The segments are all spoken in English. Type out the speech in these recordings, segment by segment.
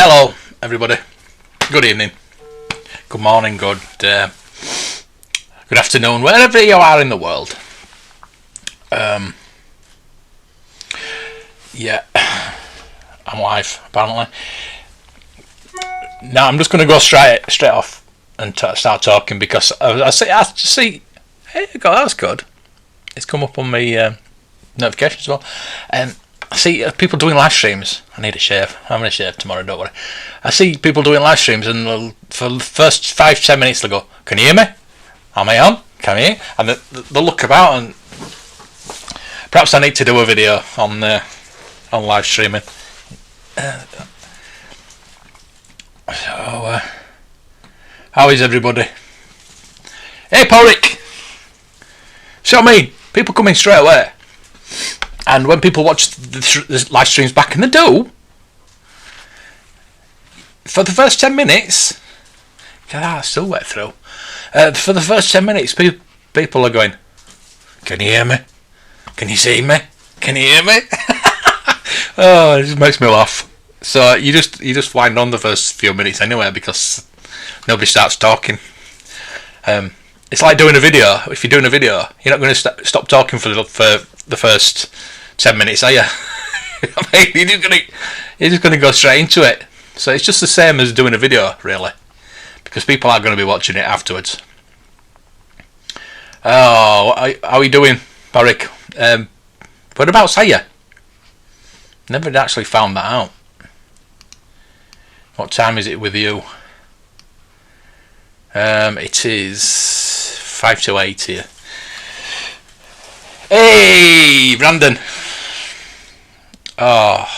Hello everybody, good evening, good morning, good afternoon, wherever you are in the world. Yeah, I'm live apparently. Now I'm just going to go straight off and start talking because I see, hey, that's good. It's come up on my notifications as well. I see people doing live streams. I need a shave. I'm going to shave tomorrow, don't worry. I see people doing live streams and for the first 5-10 minutes they'll go, "Can you hear me? Am I on? Can you hear?" And they'll look about, and perhaps I need to do a video on live streaming. So, how is everybody? Hey, Porrick! So me, people come in straight away. And when people watch the live streams back, and they do, for the first 10 minutes, I still went through. For the first 10 minutes, people are going, "Can you hear me? Can you see me? Can you hear me?" Oh, it just makes me laugh. So you just wind on the first few minutes anyway because nobody starts talking. It's like doing a video. If you're doing a video, you're not going to stop talking for the first 10 minutes, are you? I mean, you're just going to go straight into it. So it's just the same as doing a video, really, because people are going to be watching it afterwards. Oh, how are you doing, Barrick? Whereabouts are you? Never actually found that out. What time is it with you? It is 5 to 8 here. Hey, Brandon. Oh,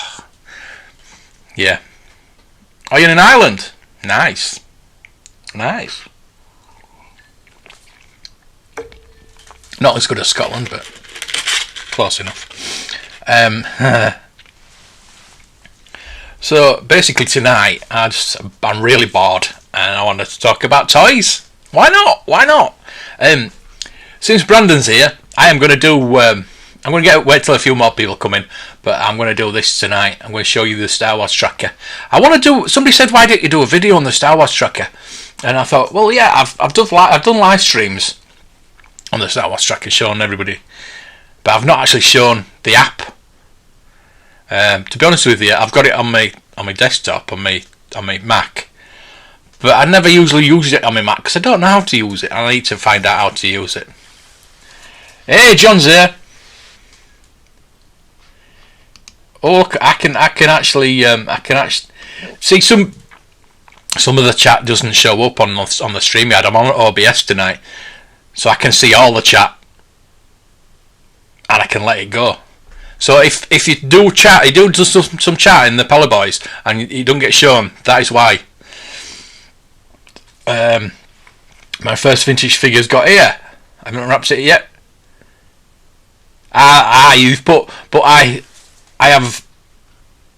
yeah. Are you in Ireland? Nice. Not as good as Scotland, but close enough. So basically tonight, I'm really bored, and I wanted to talk about toys. Why not? Since Brandon's here, I am going to do. I'm going to wait till a few more people come in, but I'm going to do this tonight. I'm going to show you the Star Wars tracker. I want to do. Somebody said, "Why don't you do a video on the Star Wars tracker?" And I thought, well, yeah, I've done live streams on the Star Wars tracker, showing everybody, but I've not actually shown the app. To be honest with you, I've got it on my desktop on my Mac, but I never usually use it on my Mac because I don't know how to use it. I need to find out how to use it. Hey, John's here. Oh, look, I can actually see some of the chat doesn't show up on the StreamYard. I'm on OBS tonight, so I can see all the chat and I can let it go. So if you do chat, you do some chat in the Pally Boys and you don't get shown, that is why. My first vintage figure's got here. I haven't wrapped it yet. You've put, but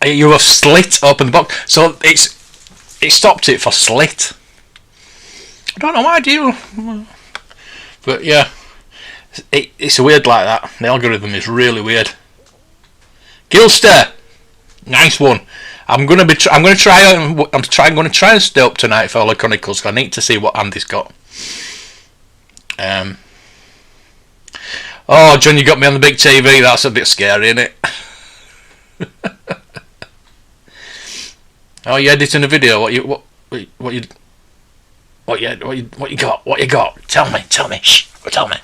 you have slit open the box, so it stopped it for slit. I don't know why, do you? But yeah, it's weird like that. The algorithm is really weird. Gilster, nice one. I'm going to try and stay up tonight for all the Chronicles. I need to see what Andy's got. Oh, John, you got me on the big TV. That's a bit scary, isn't it? Oh, you editing a video? What you got? Tell me. Shh, tell me.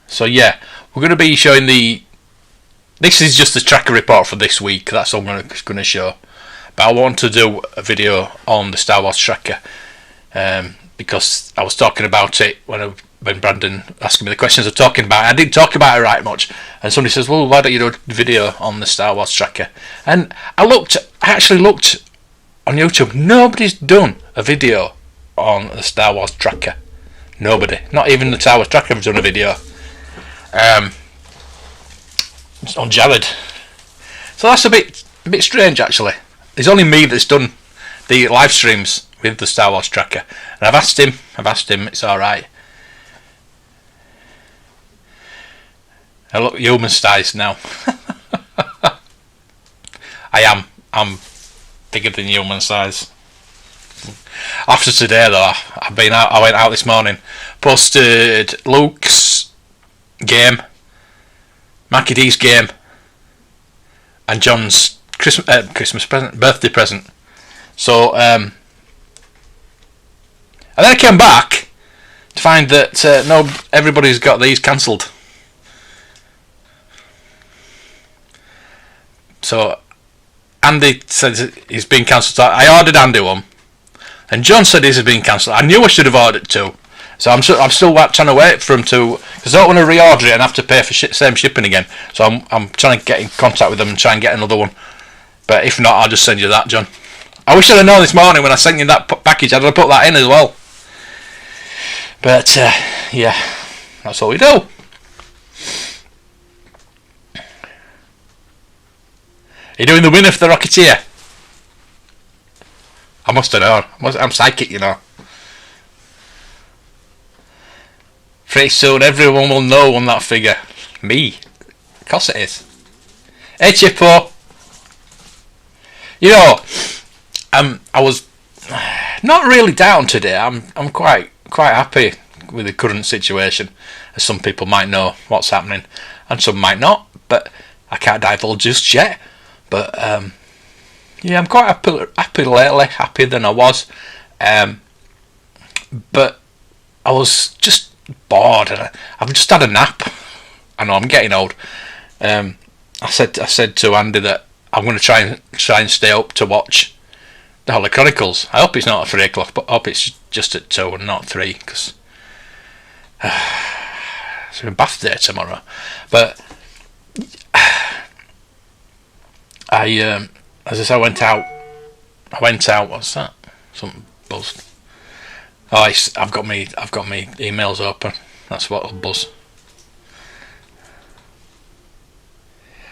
So yeah, we're going to be showing this is just the tracker report for this week. That's all I'm going to show. But I want to do a video on the Star Wars tracker because I was talking about it when Brandon asked me the questions of talking about it. I didn't talk about it right much, and somebody says, "Well, why don't you do a video on the Star Wars tracker?" And I actually looked on YouTube. Nobody's done a video on the Star Wars tracker. Nobody, not even the Star Wars tracker, have done a video. It's on Jared, so that's a bit strange actually. There's only me that's done the live streams with the Star Wars tracker, and I've asked him. It's all right. I look human sized now. I am. I'm bigger than human size. After today though, I've been out. I went out this morning. Posted Luke's game, Mackie D's game, and John's Christmas present, birthday present. So, and then I came back to find that no, everybody's got these cancelled. So Andy said he's been cancelled. I ordered Andy one, and John said his has been cancelled. I knew I should have ordered two, so I'm still trying to wait for him to, because I don't want to reorder it and have to pay for same shipping again. So I'm trying to get in contact with them and try and get another one. But if not, I'll just send you that, John. I wish I'd have known this morning when I sent you that package. I'd have put that in as well. But yeah, that's all we do. You're doing the winner for the Rocketeer. I must have known. I'm psychic, you know. Pretty soon everyone will know on that figure. Me. Of course it is. Hey Chippo. You know, I was not really down today. I'm quite happy with the current situation, as some people might know what's happening, and some might not. But I can't divulge just yet. But yeah, I'm quite happy lately, happier than I was. But I was just bored, and I've just had a nap. I know I'm getting old. I said to Andy that I'm going to try and stay up to watch the Holly Chronicles. I hope it's not at 3 o'clock, but I hope it's just at 2 and not 3, because it's a bath day tomorrow. But as I said, I went out. What's that? Something buzzed. Oh, I've got me emails open. That's what'll buzz.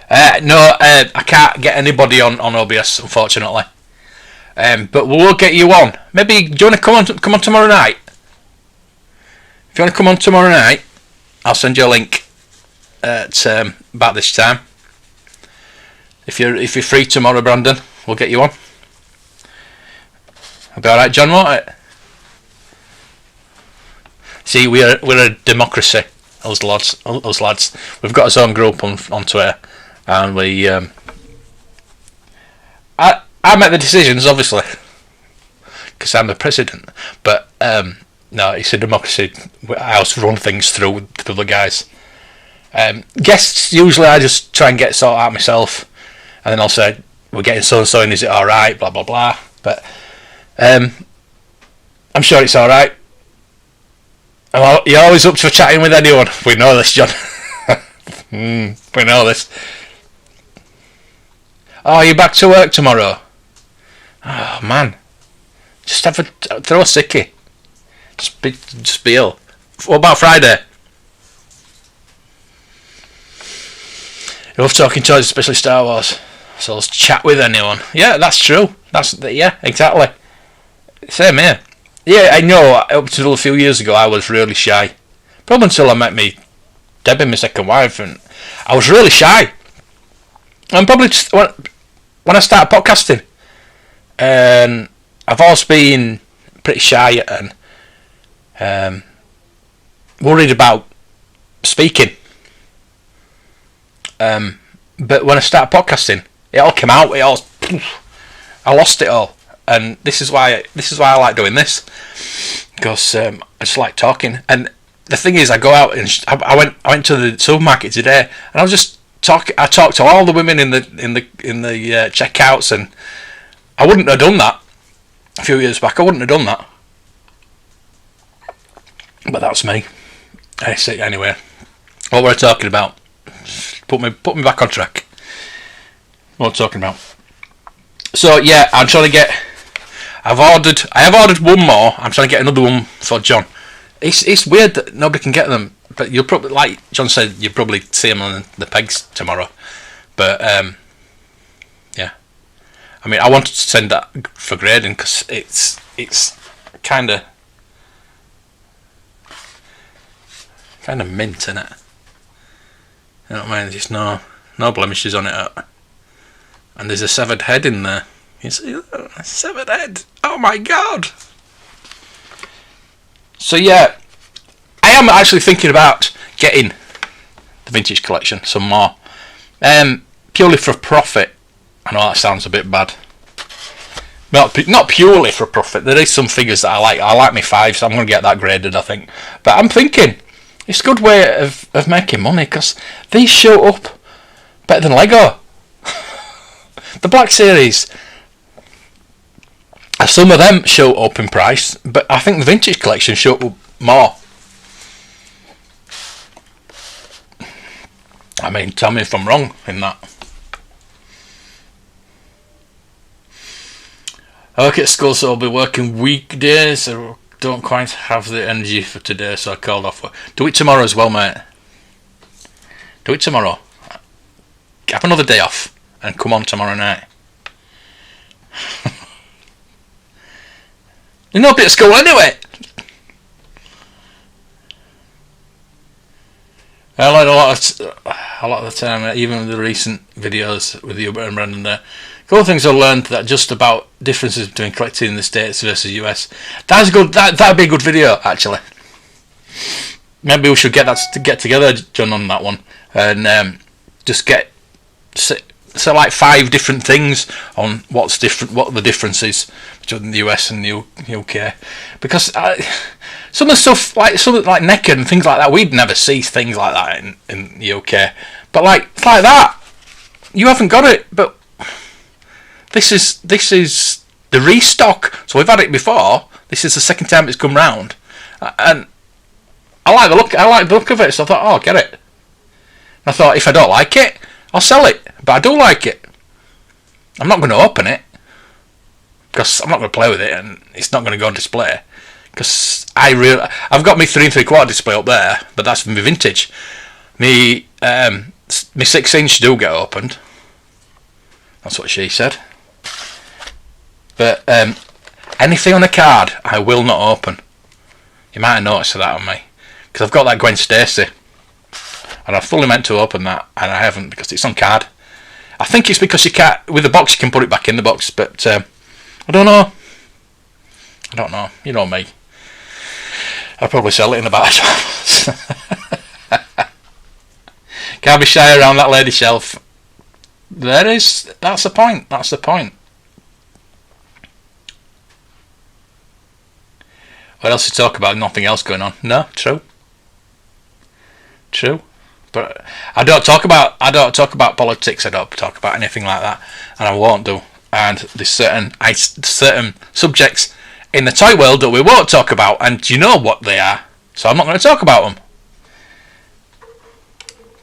No, I can't get anybody on OBS, unfortunately. But we'll get you on. Maybe do you want to come on tomorrow night? If you want to come on tomorrow night, I'll send you a link at about this time. If you're free tomorrow, Brandon, we'll get you on. I'll be all right, John, won't it? See, we're a democracy, us lads. We've got our own group on Twitter, and we I make the decisions, obviously, because I'm the president. But no, it's a democracy. I also run things through the guys. Guests, usually I just try and get sorted out myself, and then I'll say, we're getting so and so, and is it alright, blah blah blah. But I'm sure it's alright. You're always up for chatting with anyone. We know this, John. We know this. Oh, you're back to work tomorrow? Oh man, just throw a sickie. Just be ill. What about Friday? You love talking toys, especially Star Wars. So let's chat with anyone. Yeah, that's true. Yeah, exactly. Same here. Yeah, I know. Up until a few years ago, I was really shy. Probably until I met Debbie, my second wife, and I was really shy. And probably just when I started podcasting, and I've always been pretty shy and worried about speaking. But when I started podcasting, it all came out. I lost it all. And this is why I like doing this, because I just like talking. And the thing is, I go out and I went to the supermarket today, and I was just I talked to all the women in the checkouts, and I wouldn't have done that a few years back. I wouldn't have done that, but that's me. I see. Anyway, what we're talking about? Put me back on track. What we're talking about? So yeah, I'm trying to get. I have ordered one more. I'm trying to get another one for John. It's weird that nobody can get them, but you'll probably, like John said, you'll probably see them on the pegs tomorrow. But yeah, I mean, I wanted to send that for grading because it's kind of mint, isn't it? You know what I mean? There's no blemishes on it and there's a severed head in there. You see that? A severed head. Oh my god. So yeah, I am actually thinking about getting the vintage collection some more, purely for profit. I know that sounds a bit bad. Not purely for profit. There is some figures that I like. I like my 5, so I'm going to get that graded, I think. But I'm thinking it's a good way of making money, because these show up better than Lego. The Black Series, some of them show up in price, but I think the vintage collection show up more. I mean, tell me if I'm wrong in that. I work at school, so I'll be working weekdays. I don't quite have the energy for today, so I called off work. Do it tomorrow as well, mate. Do it tomorrow. Have another day off and come on tomorrow night. You're not a bit of school anyway. I like a lot of the time, even with the recent videos with you and Brandon there. A couple of things I learned that just about differences between collecting in the States versus US. That's good. That'd be a good video, actually. Maybe we should get together, John, on that one, and just get so like 5 different things on what's different, what the difference is between the US and the UK, because some of the stuff like something like Naked and things like that, we'd never see things like that in the UK, but like it's like that, you haven't got it, but this is the restock, so we've had it before. This is the second time it's come round, and I like the look of it, so I thought, oh, I'll get it. And I thought, if I don't like it, I'll sell it, but I do like it. I'm not going to open it, because I'm not going to play with it, and it's not going to go on display, because I've got my 3 3/4 display up there, but that's my vintage. My 6-inch do get opened. That's what she said. But anything on a card, I will not open. You might have noticed that on me, because I've got that Gwen Stacy, and I fully meant to open that, and I haven't, because it's on card. I think it's because you can't, with the box you can put it back in the box, but I don't know. You know me. I'll probably sell it in about can't be shy around that lady shelf. That's the point. That's the point. What else to talk about? Nothing else going on. No, true. But I don't talk about politics. I don't talk about anything like that, and I won't do. And there's certain subjects in the toy world that we won't talk about, and you know what they are. So I'm not going to talk about them,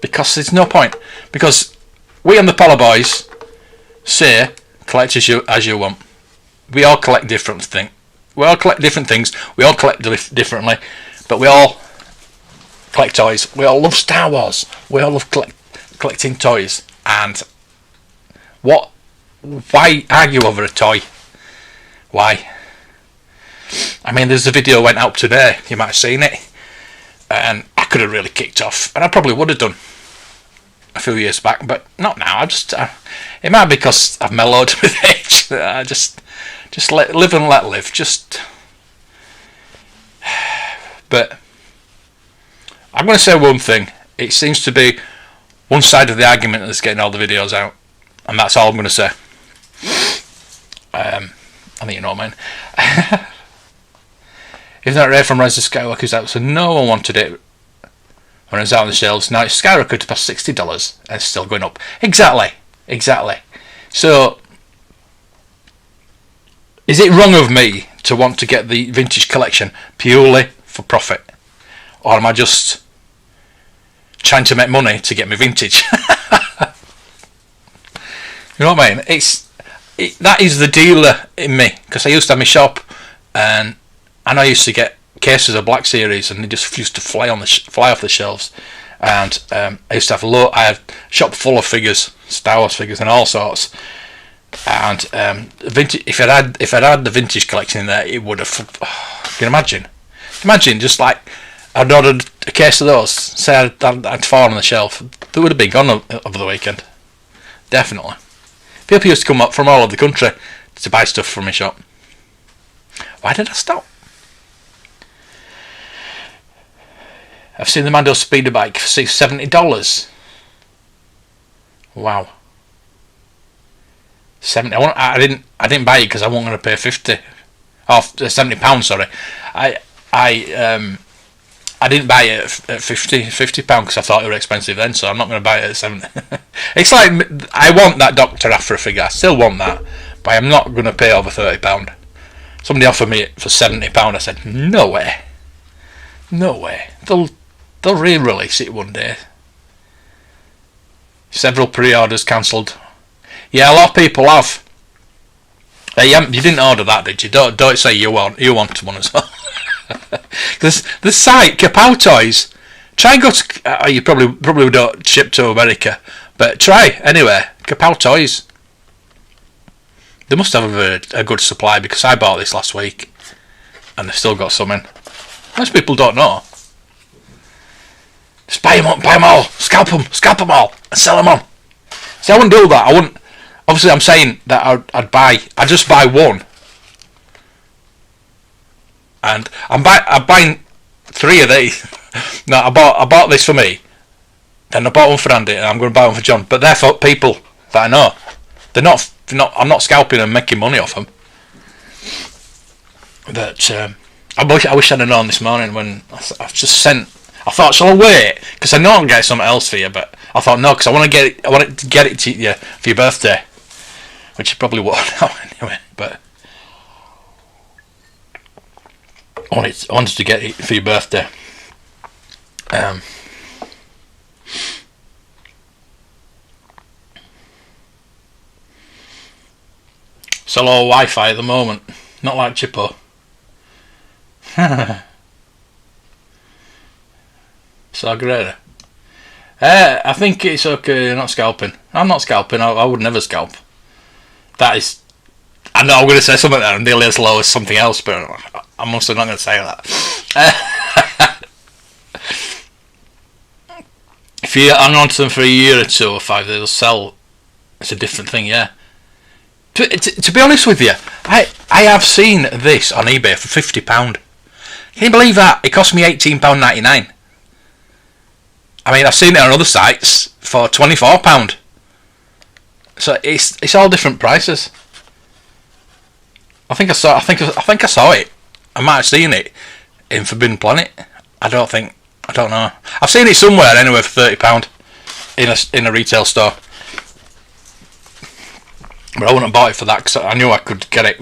because there's no point. Because we and the Polar Boys say collect as you want. We all collect different things. We all collect different things. We all collect differently, but we all collect toys. We all love Star Wars. We all love collecting toys. And why argue over a toy? Why? I mean, there's a video went out today. You might have seen it, and I could have really kicked off, and I probably would have done a few years back, but not now. It might be because I've mellowed with age. I just live and let live. But I'm going to say one thing. It seems to be one side of the argument that's getting all the videos out, and that's all I'm going to say. I think you know what I mean. If that Ray from Rise of Skywalker's out, so no one wanted it when it was out on the shelves. Now it's skyrocketed past $60 and it's still going up. Exactly. So, is it wrong of me to want to get the vintage collection purely for profit? Or am I just trying to make money to get my vintage? You know what I mean? That is the dealer in me, because I used to have my shop, and I used to get cases of Black Series, and they just used to fly off the shelves. And I used to have I had a shop full of figures, Star Wars figures, and all sorts. And vintage. If I'd had the vintage collection in there, it would have. Can you imagine? Imagine just like I'd ordered a case of those. Say I'd fallen on the shelf, they would have been gone over the weekend. Definitely. People used to come up from all over the country to buy stuff from my shop. Why did I stop? I've seen the Mando speeder bike for $70. Wow. 70. I didn't buy it because I wasn't going to pay 50. Oh, £70. Sorry. I didn't buy it at £50 because I thought it was expensive then, so I'm not going to buy it at 70. It's like, I want that Dr. Aphra figure. I still want that, but I'm not going to pay over £30. Somebody offered me it for £70. I said, no way. No way. They'll re-release it one day. Several pre-orders cancelled. Yeah, a lot of people have. You didn't order that, did you? Don't say you want one as well. Because the site Kapow Toys. Try and go to. You probably don't ship to America, but try anyway. Kapow Toys. They must have a good supply because I bought this last week, and they've still got some in. Most people don't know. Just buy them all, scalp them all, and sell them on. See, I wouldn't do that. I wouldn't. Obviously, I'm saying that I'd just buy one, and I'm buying 3 of these. No, I bought this for me, then I bought one for Andy, and I'm going to buy one for John. But they're for people that I know. They're not. I'm not scalping and making money off them. But I wish I'd have known this morning when I've just sent. I thought, shall I wait? Because I know I'll get something else for you, but I thought no, because I want to get it to you for your birthday, which you probably won't now anyway. But I wanted to get it for your birthday. It's a low Wi-Fi at the moment, not like Chippo. So great. I think it's okay. You're not scalping. I'm not scalping. I would never scalp. That is. I know I'm going to say something that nearly as low as something else, but I'm also not going to say that. If you hang on to them for a year or 2 or 5, they'll sell. It's a different thing, yeah. To be honest with you, I have seen this on eBay for £50. Can you believe that? It cost me £18.99. I mean, I've seen it on other sites for £24. So it's all different prices. I think I saw it. I might have seen it in Forbidden Planet. I don't know. I've seen it somewhere anyway for £30 in a retail store. But I wouldn't have bought it for that because I knew I could get it.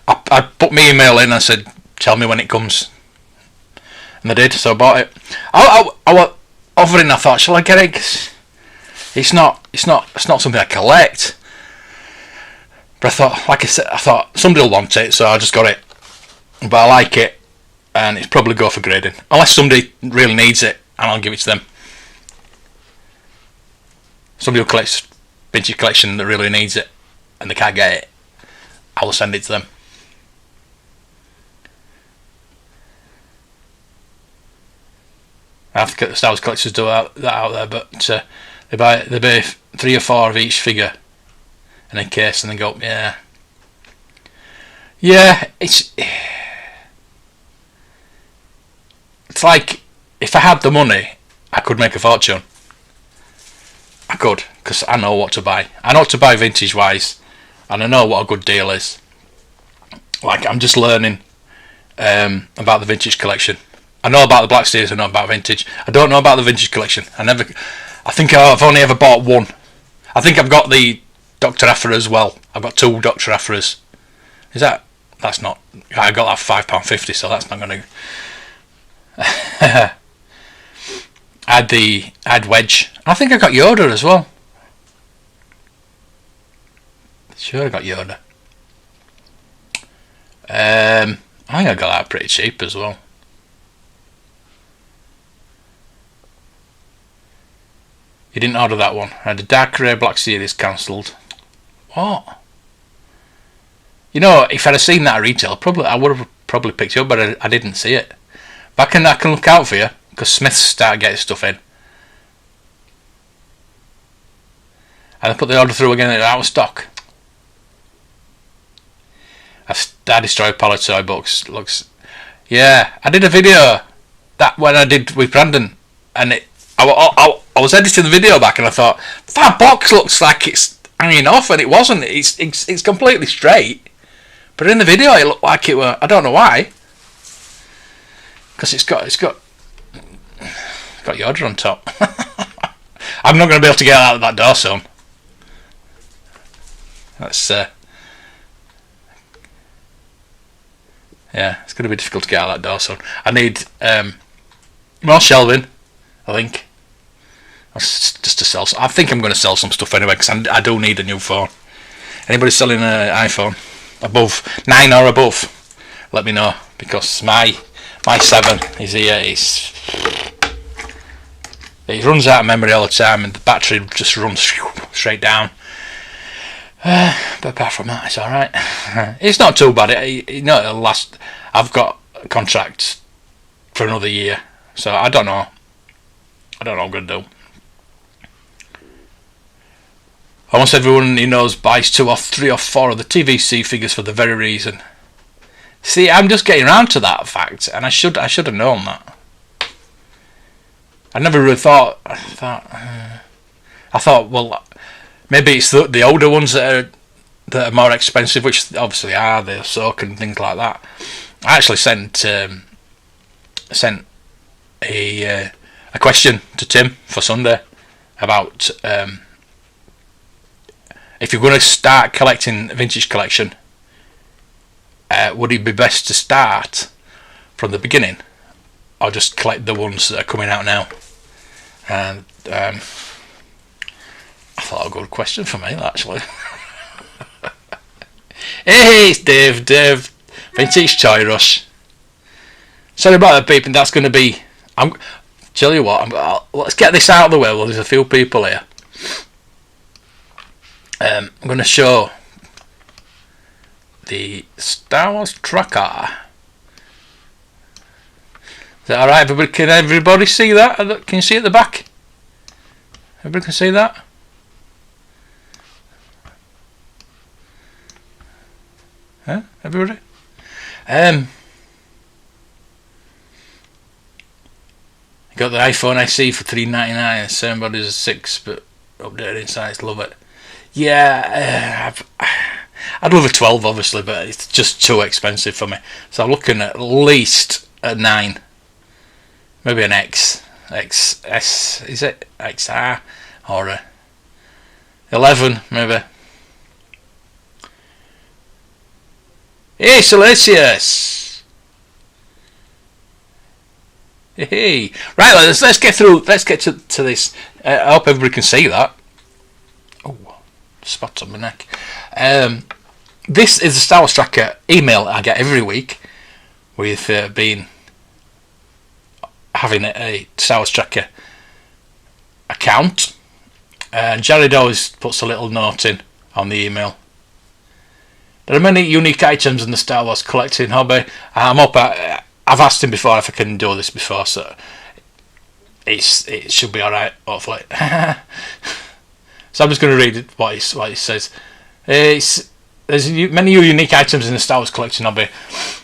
I put my email in and said, "Tell me when it comes," and they did. So I bought it. I was offering. I thought, shall I get it? 'Cause it's not something I collect. But I thought, like I said, somebody will want it, so I just got it. But I like it, and it's probably go for grading unless somebody really needs it, and I'll give it to them. Somebody who collects vintage collection that really needs it, and they can't get it, I will send it to them. I have to get the Star Wars collectors do that out there, but they buy 3 or 4 of each figure in a case, and they go, yeah. It's like if I had the money, I could make a fortune. I could, because I know what to buy. I know what to buy vintage wise, and I know what a good deal is. Like, I'm just learning about the vintage collection. I know about the Black Series, I know about vintage. I don't know about the vintage collection. I think I've only ever bought one. I think I've got the Dr. Aphra as well. I've got 2 Dr. Aphras. That's not, I got that for £5.50, so that's not going to. I had Wedge. I think I got Yoda as well. Sure, I got Yoda. I think I got that pretty cheap as well. You didn't order that one. I had the Dark Grey Black Series cancelled. What? You know, if I'd have seen that at retail, I would have probably picked it up, but I didn't see it. But I can look out for you, because Smiths started getting stuff in. And I put the order through again and it's out of stock. I destroy Poly Toy books. Looks, yeah. I did a video that when I did with Brandon, and I was editing the video back, and I thought that box looks like it's hanging off, and it wasn't. It's completely straight, but in the video it looked like it were. I don't know why, because it's got Yoda on top. I'm not going to be able to get out of that door soon. That's yeah, it's going to be difficult to get out of that door soon. I need more shelving, I think. Just to sell. I think I'm going to sell some stuff anyway, because I do need a new phone. Anybody selling an iPhone above 9 or above, let me know, because my 7 is here. It runs out of memory all the time, and the battery just runs straight down. But apart from that, it's alright. It's not too bad. It'll last. I've got a contract for another year, so I don't know what I'm going to do. Almost everyone he knows buys 2 or 3 or 4 of the TVC figures for the very reason. See, I'm just getting around to that fact, and I should have known that. I never really thought. I thought, well, maybe it's the older ones that are more expensive, which obviously are. They're soak and things like that. I actually sent a question to Tim for Sunday about if you're going to start collecting a vintage collection, would it be best to start from the beginning, or just collect the ones that are coming out now? And I thought a good question for me, actually. Hey, it's Dave, Vintage Toy Rush. Sorry about the beeping. That's going to be. Tell you what. Let's get this out of the way. Well, there's a few people here. I'm going to show the Star Wars tracker. Is that alright? Can everybody see that? Can you see at the back? Everybody can see that? Huh? Everybody? Got the iPhone SE for $3.99. Same body as a 6, but updated inside. Love it. Yeah, I'd love a 12, obviously, but it's just too expensive for me. So I'm looking at least a 9, maybe an XS. Is it XR or a 11? Maybe. Hey, Salacious. Hey, right. Let's get through. Let's get to this. I hope everybody can see that. Oh, spots on my neck. This is the Star Wars Tracker email I get every week with having a Star Wars Tracker account, and Jared always puts a little note in on the email. There are many unique items in the Star Wars collecting hobby. I've asked him before if I can do this before, so it should be alright, hopefully. So I'm just going to read what he says. There's many unique items in the Star Wars collecting hobby.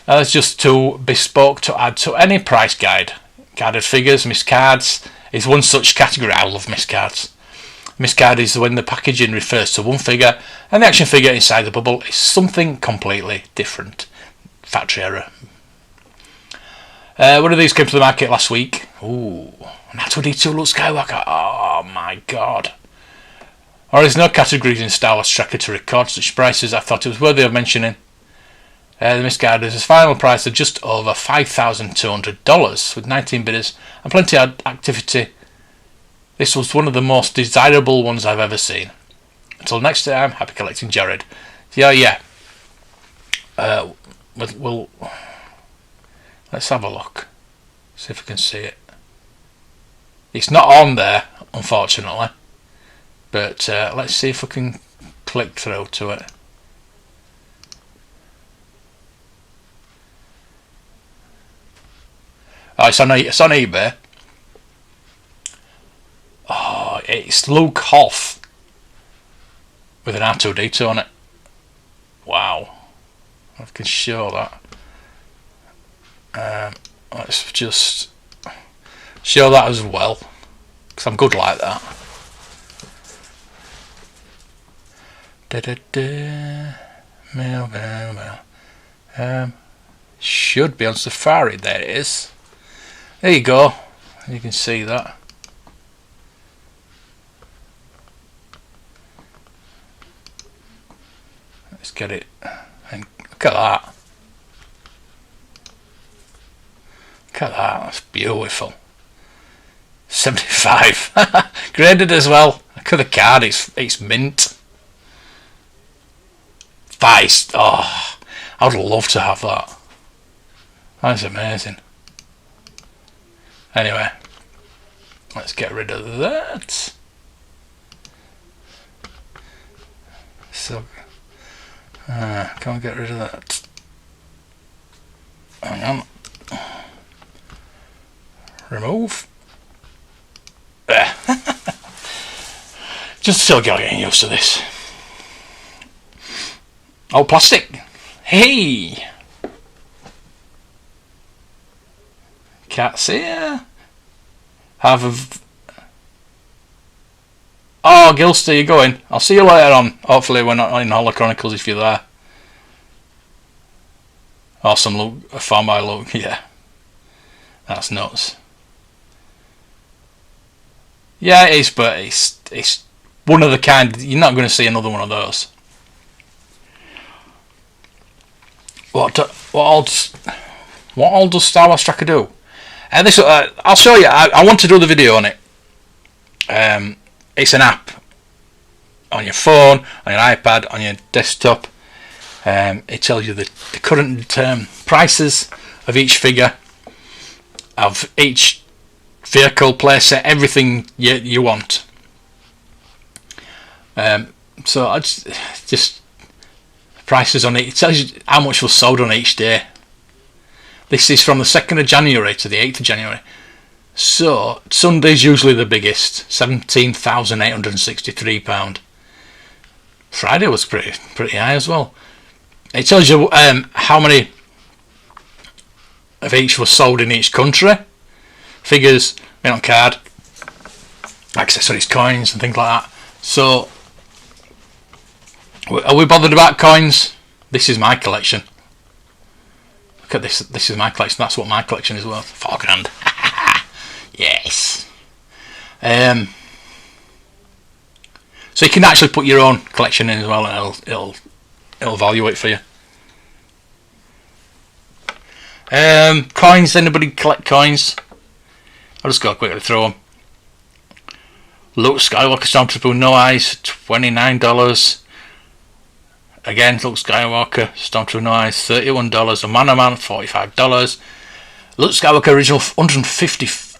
There's just too bespoke to add to any price guide. Carded figures, miscards is one such category. I love miscards. Miscard is when the packaging refers to one figure and the action figure inside the bubble is something completely different. Factory error. One of these came to the market last week. Ooh, an R2-D2 Luke Skywalker. Oh my god. Or there's no categories in Star Wars Tracker to record such prices. I thought it was worthy of mentioning. The miscard is his final price of just over $5,200 with 19 bidders and plenty of activity. This was one of the most desirable ones I've ever seen. Until next time, happy collecting, Jared. Yeah. We'll let's have a look. See if we can see it. It's not on there, unfortunately. But let's see if we can click through to it. Oh, it's on eBay. Oh, it's Luke Hoth with an R2-D2 on it. Wow. I can show that. Let's just show that as well, because I'm good like that. Should be on Safari. There it is. There you go. You can see that. Let's get it. And look at that. Look at that. That's beautiful. 75. Graded as well. Look at the card. It's mint. Vice. Oh, I would love to have that. That's amazing. Anyway, let's get rid of that. So, can we get rid of that? Hang on. Remove. There. Just still getting used to this. Oh, plastic. Hey. Cats here. Have a. Oh, Gilster, you're going. I'll see you later on. Hopefully, we're not in Holo Chronicles if you're there. Awesome look. A farm by look. Yeah. That's nuts. Yeah, it is, but it's one of the kind. You're not going to see another one of those. What all does Star Wars Tracker do? This I'll show you. I want to do the video on it. It's an app on your phone, on your iPad, on your desktop. It tells you the current prices of each figure, of each vehicle, playset, everything you want. So I just prices on it. It tells you how much was sold on each day. This is from the 2nd of January to the 8th of January. So Sunday's usually the biggest, £17,863. Friday was pretty high as well. It tells you how many of each was sold in each country. Figures, made on card, accessories, coins and things like that. So are we bothered about coins? This is my collection. Look at this. This is my collection. That's what my collection is worth. £4,000. Yes. So you can actually put your own collection in as well, and it'll value it for you. Coins. Anybody collect coins? I'll just go quickly through them. Luke Skywalker Stormtrooper No Eyes, $29. Again, Luke Skywalker Stormtrooper No Eyes, $31. A Man $45. Luke Skywalker original, £150.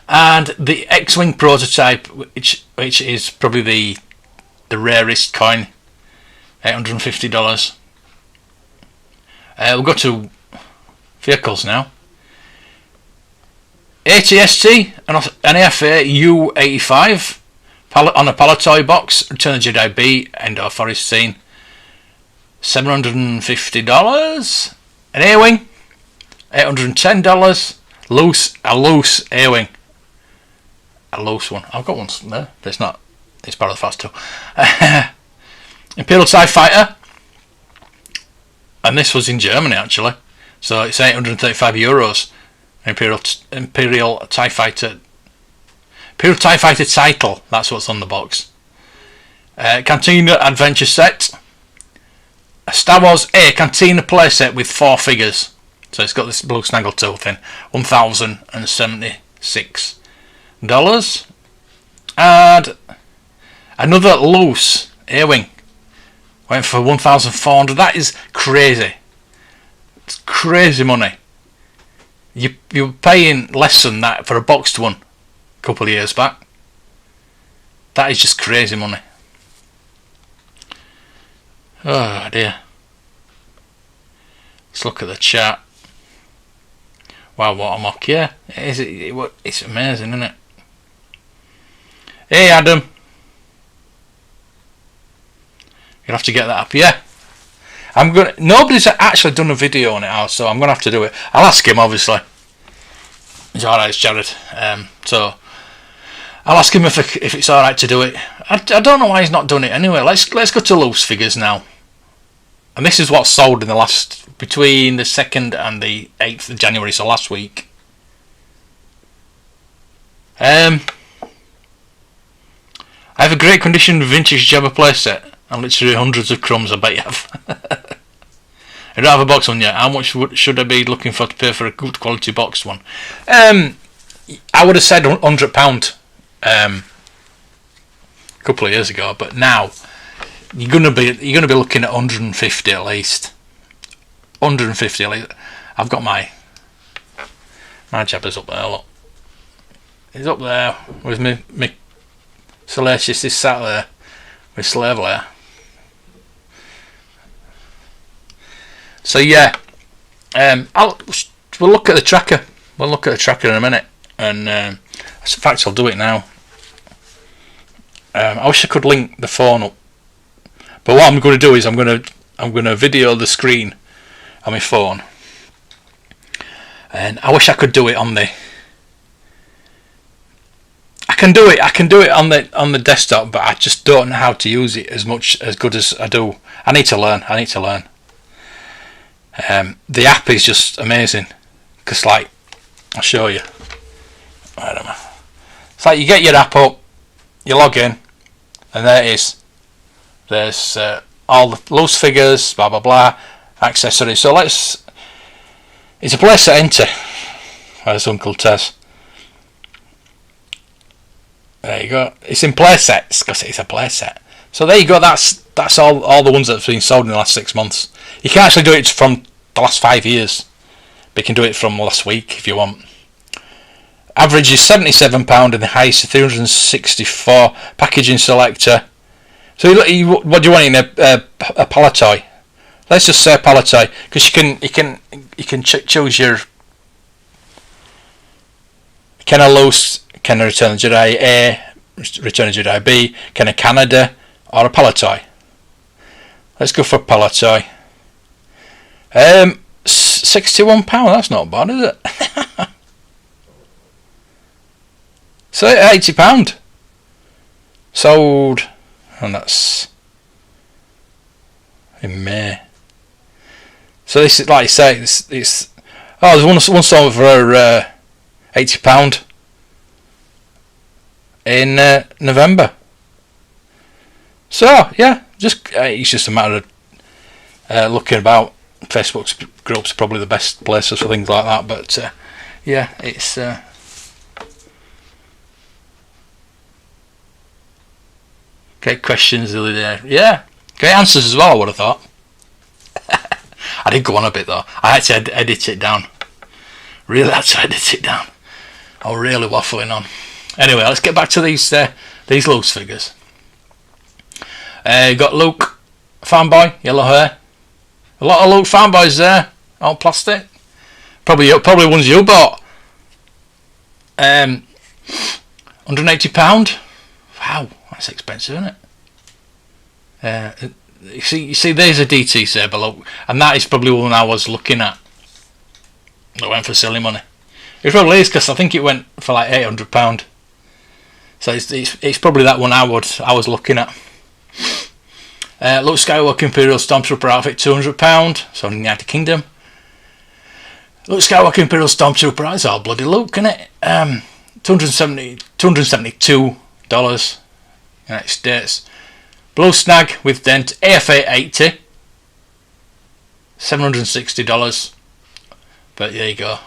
And the X-Wing prototype, which is probably the rarest coin, $850. We'll go to vehicles now. ATST, an AFA U85 on a Palatoy box. Return of the Jedi B, Endor Forest scene, $750. An A-Wing, $810. A loose A-Wing. A loose one. I've got one there. It's not. It's part of the Fast 2. Imperial TIE Fighter. And this was in Germany actually. So it's €835. Imperial TIE Fighter. Imperial TIE Fighter title. That's what's on the box. Cantina Adventure Set. A Star Wars A Cantina playset with 4 figures. So it's got this blue snaggletooth in. $1,076. And another loose A-Wing went for $1,400. That is crazy. It's crazy money. You're paying less than that for a boxed one a couple of years back. That is just crazy money. Oh dear. Let's look at the chart. Wow, what a mock, yeah. It's amazing, isn't it? Hey Adam. You'll have to get that up, yeah. Nobody's actually done a video on it, so I'm gonna have to do it. I'll ask him, obviously. It's alright, it's Jared. So I'll ask him if it's alright to do it. I don't know why he's not done it anyway. Let's go to loose figures now. And this is what's sold in the last, between the 2nd and the 8th of January, so last week. I have a great condition vintage Jabba playset and literally hundreds of crumbs, I bet you have. I don't have a box one yet. How much should I be looking for to pay for a good quality boxed one? I would have said £100 a couple of years ago, but now you're gonna be looking at 150 at least. 150 at least. I've got my Jabba's up there. Look, he's up there with me Salacious is sat there with Slave Lair. So yeah, we'll look at the tracker. We'll look at the tracker in a minute, and in fact, I'll do it now. I wish I could link the phone up, but what I'm going to do is I'm going to video the screen on my phone, and I wish I could do it on the. I can do it on the desktop, but I just don't know how to use it as good as I do. I need to learn. The app is just amazing, because like, I'll show you. I don't know. It's like you get your app up, you log in, and there it is. There's all the loose figures, blah blah blah, accessories. So it's a place to enter. Where's Uncle Tez? There you go. It's in playsets because it's a playset. So there you go. That's all the ones that's been sold in the last 6 months. You can actually do it from the last 5 years, but you can do it from last week if you want. Average is £77 and the highest is £364. Packaging selector. So what do you want in a Palatoy? Let's just say Palatoy, because you can choose your can I loose, can I Return of the Jedi A, Return of the Jedi B, can I Canada, or a Palatoy? Let's go for Palatoy. £61, that's not bad, is it? So £80 sold, and that's in May. So this is, like I say, it's there's one sold for £80 in November. So yeah, it's just a matter of looking about. Facebook groups are probably the best places for things like that, but yeah, it's great questions the other day. Yeah, great answers as well, I would have thought. I did go on a bit though. I had to edit it down. Really had to edit it down. I was really waffling on. Anyway, let's get back to these loose figures. You got Luke, fanboy, yellow hair. A lot of Luke fanboys there, all plastic. Probably ones you bought. £180. Wow, that's expensive, isn't it? You see, there's a DT Saber Luke, and that is probably one I was looking at. That went for silly money. It probably is, because I think it went for like £800. So it's probably that one I was looking at. Luke Skywalker Imperial Stormtrooper outfit, £200, so in the United Kingdom. Luke Skywalker Imperial Stormtrooper, that's all bloody Luke, isn't it? $272 United States. Blue Snag with dent, AFA 80, $760. But there you go.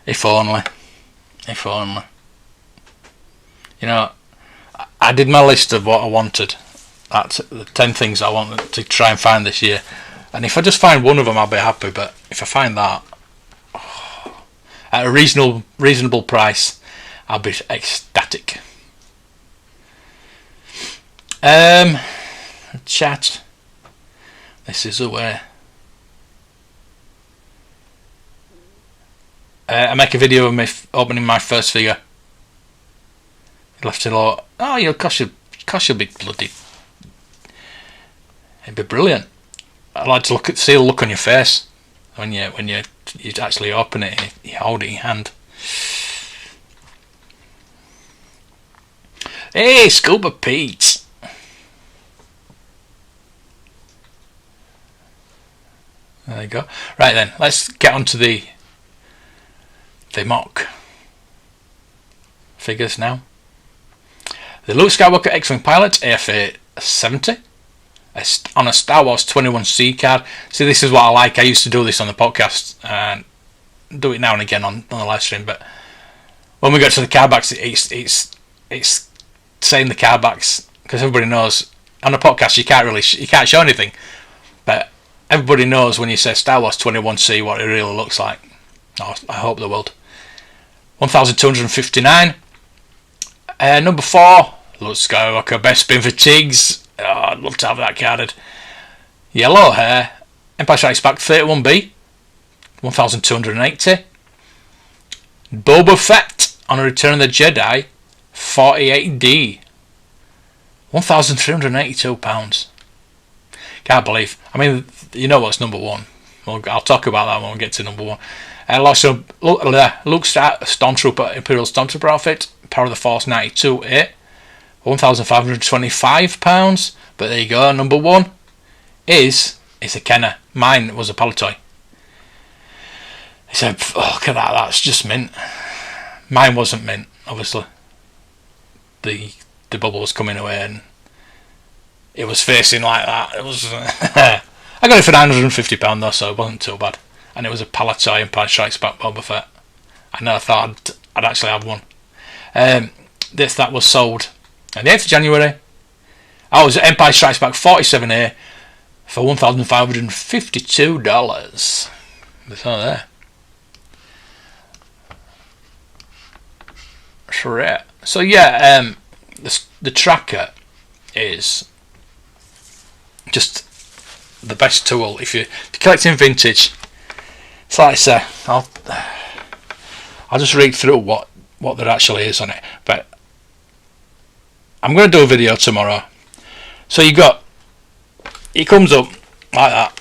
If only. You know, I did my list of what I wanted. That's the 10 things I wanted to try and find this year. And if I just find one of them, I'll be happy. But if I find that at a reasonable price, I'll be ecstatic. Chat. This is the way. I make a video of me opening my first figure. Left it all. Oh, you'll cost you big bloody. It'd be brilliant. I'd like to see the look on your face when you actually open it and you hold it in your hand. Hey, Scuba Pete. There you go. Right then, let's get on to the mock figures now. The Luke Skywalker X-Wing pilot, AFA 70, on a Star Wars 21C card. See, this is what I like. I used to do this on the podcast and do it now and again on the live stream. But when we get to the card backs, it's saying the card backs, because everybody knows on a podcast you can't show anything, but everybody knows when you say Star Wars 21C what it really looks like. Oh, I hope they will. 1,259. Number 4, Luke Skywalker, best spin for Tiggs. Oh, I'd love to have that carded. Yellow hair, Empire Strikes Back 31B, 1,280. Boba Fett on a Return of the Jedi, 48D, £1,382. Can't believe. I mean, you know what's number 1. Well, I'll talk about that when we get to number 1. Also, Luke Stormtrooper, Imperial Stormtrooper outfit, Power of the Force 92A, £1,525. But there you go. Number 1 is a Kenner. Mine was a Palatoy. He said, oh, look at that. That's just mint. Mine wasn't mint, obviously. The bubble was coming away and it was facing like that. It was. I got it for £950 though, so it wasn't too bad. And it was a Palatoy Empire Strikes Back Boba Fett. I never thought I'd actually have one. That was sold on the 8th of January. I was at Empire Strikes Back 47A for $1,552. It's all there. So yeah, the tracker is just the best tool if you're collecting vintage. So like I say, I'll just read through what there actually is on it, but I'm going to do a video tomorrow. So it comes up like that.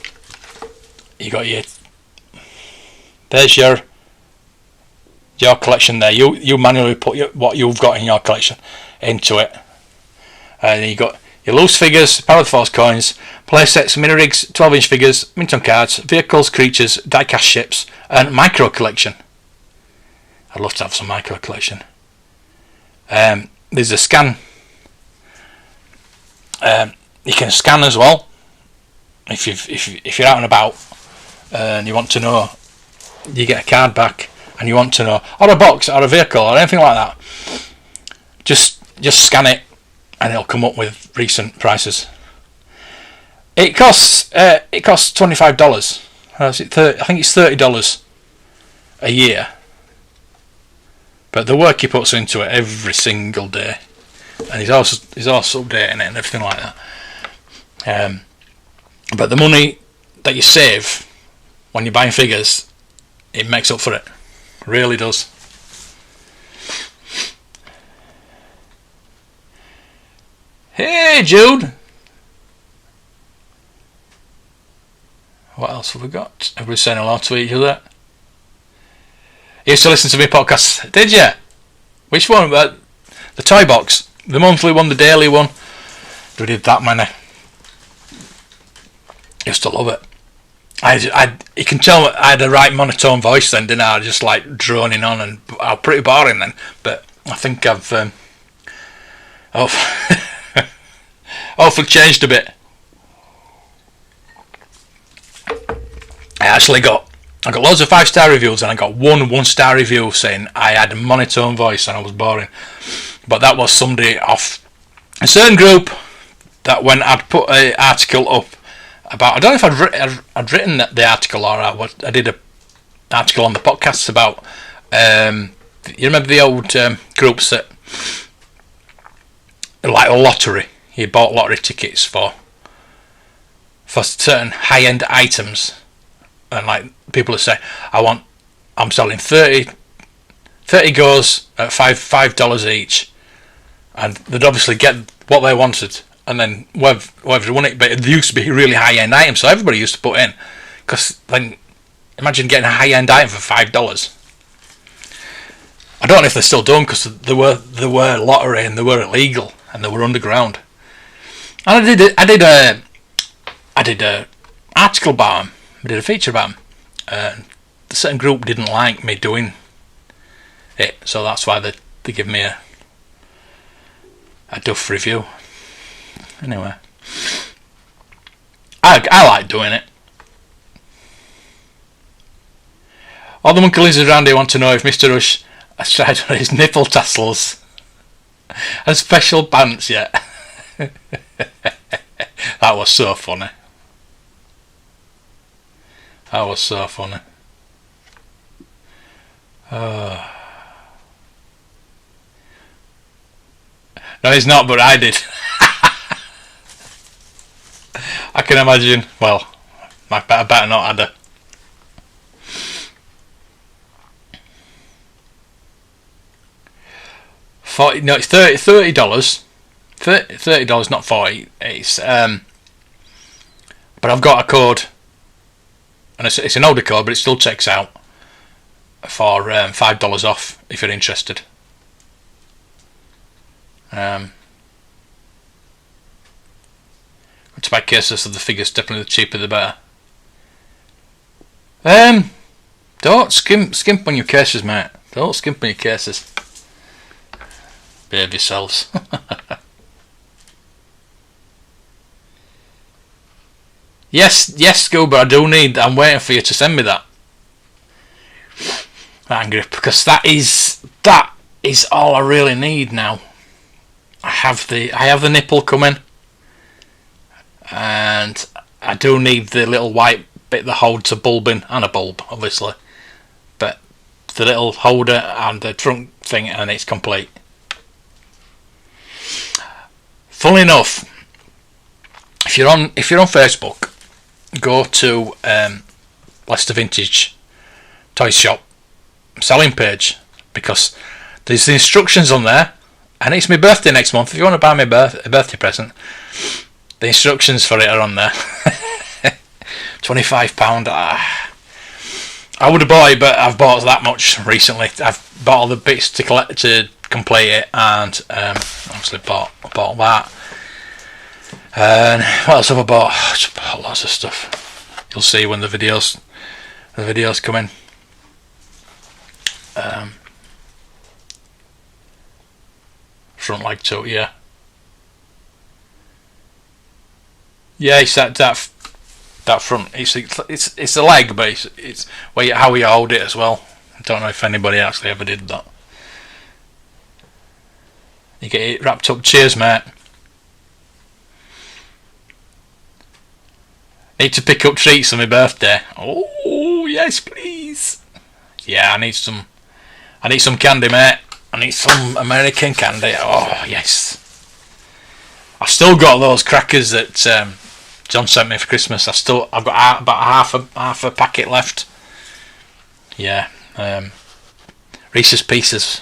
You got there's your collection there. You manually put what you've got in your collection into it, and you got your loose figures, Power of the Force coins, playsets, mini rigs, 12-inch figures, mint on cards, vehicles, creatures, die-cast ships, and micro collection. I'd love to have some micro collection. There's a scan. You can scan as well if you're out and about and you want to know. You get a card back and you want to know, or a box, or a vehicle, or anything like that. Just scan it, and it'll come up with recent prices. It costs $25. I think it's $30 a year. But the work he puts into it every single day, and he's also updating it and everything like that. But the money that you save when you're buying figures, it makes up for it. Really does. Hey Jude! What else have we got? Everybody's saying hello to each other. You used to listen to my podcast, did you? Which one? The Toy Box. The monthly one, the daily one. We did that many. Used to love it. You can tell I had a right monotone voice then, didn't I? Just like droning on, and I was pretty boring then. But I think I've hopefully changed a bit. I got loads of 5-star reviews, and I got one 1-star review saying I had a monotone voice and I was boring. But that was somebody off a certain group that when I'd put an article up about, I don't know if I'd written the article or I did an article on the podcast about, you remember the old groups that, like a lottery, you bought lottery tickets for certain high-end items, and like people would say, I'm selling 30 goes at $5 each, and they'd obviously get what they wanted and then whoever won it. But there used to be really high-end items, so everybody used to put in. Because then, imagine getting a high-end item for $5. I don't know if they're still done, because there were lottery and they were illegal and they were underground. And I did a article about them. I did a feature about them. The certain group didn't like me doing it, so that's why they give me a duff review. Anyway, I like doing it. All the monkey lizards around here want to know if Mr. Rush has tried on his nipple tassels and special pants yet. That was so funny. That was so funny. No, he's not, but I did. I can imagine. Well, I better not, had her. No, it's $30. $30, not 40. It's but I've got a code, and it's an older code, but it still checks out for $5 off if you're interested. To buy cases of the figures, definitely the cheaper the better. Don't skimp on your cases, mate. Don't skimp on your cases. Behave yourselves. Yes, Scuba, I'm waiting for you to send me that hand grip, because that is all I really need now. I have the nipple coming, and I do need the little white bit that holds a bulb in, and a bulb obviously, but the little holder and the trunk thing, and it's complete. Funnily enough, if you're on Facebook, go to Leicester Vintage Toy Shop selling page, because there's the instructions on there, and it's my birthday next month. If you want to buy me a birthday present, the instructions for it are on there. £25. I would have bought it, but I've bought that much recently. I've bought all the bits to complete it, and obviously bought that. And what else have I bought? I just bought lots of stuff. You'll see when the videos come in. Front leg tote, yeah. Yeah, it's that front. It's the leg, but it's how you hold it as well. I don't know if anybody actually ever did that. You get it wrapped up. Cheers, mate. Need to pick up treats on my birthday. Oh yes, please. Yeah, I need some candy, mate. I need some American candy. Oh yes. I've still got those crackers that John sent me for Christmas. I've got about half a packet left. Yeah. Reese's Pieces.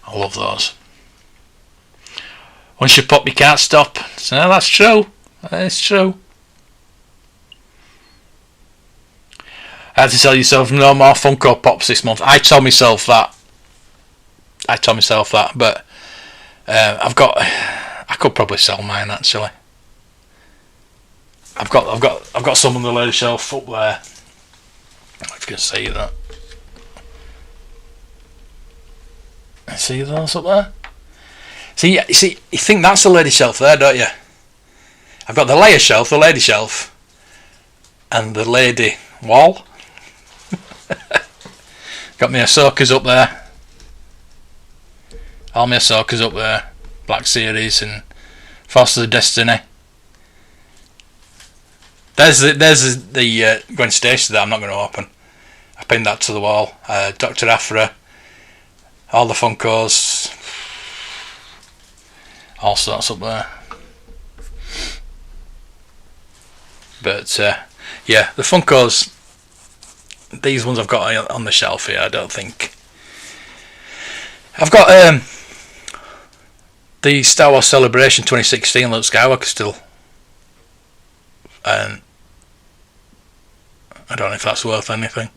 I love those. Once you pop, you can't stop. So no, that's true. It's true. I had to tell yourself no more Funko Pops this month. I told myself that, but I could probably sell mine actually. I've got some on the lady shelf up there. If you can see that. See those up there? See, you think that's the lady shelf there, don't you? I've got the layer shelf, the lady shelf, and the lady wall. Got my Ahsokas up there. All my Ahsokas up there. Black Series and Forces of Destiny. There's the Gwen Stacy that I'm not going to open. I pinned that to the wall. Dr. Aphra. All the Funkos. All sorts up there. But yeah, the Funkos, these ones I've got on the shelf here. I don't think I've got the Star Wars Celebration 2016 Luke Skywalker still. And I don't know if that's worth anything.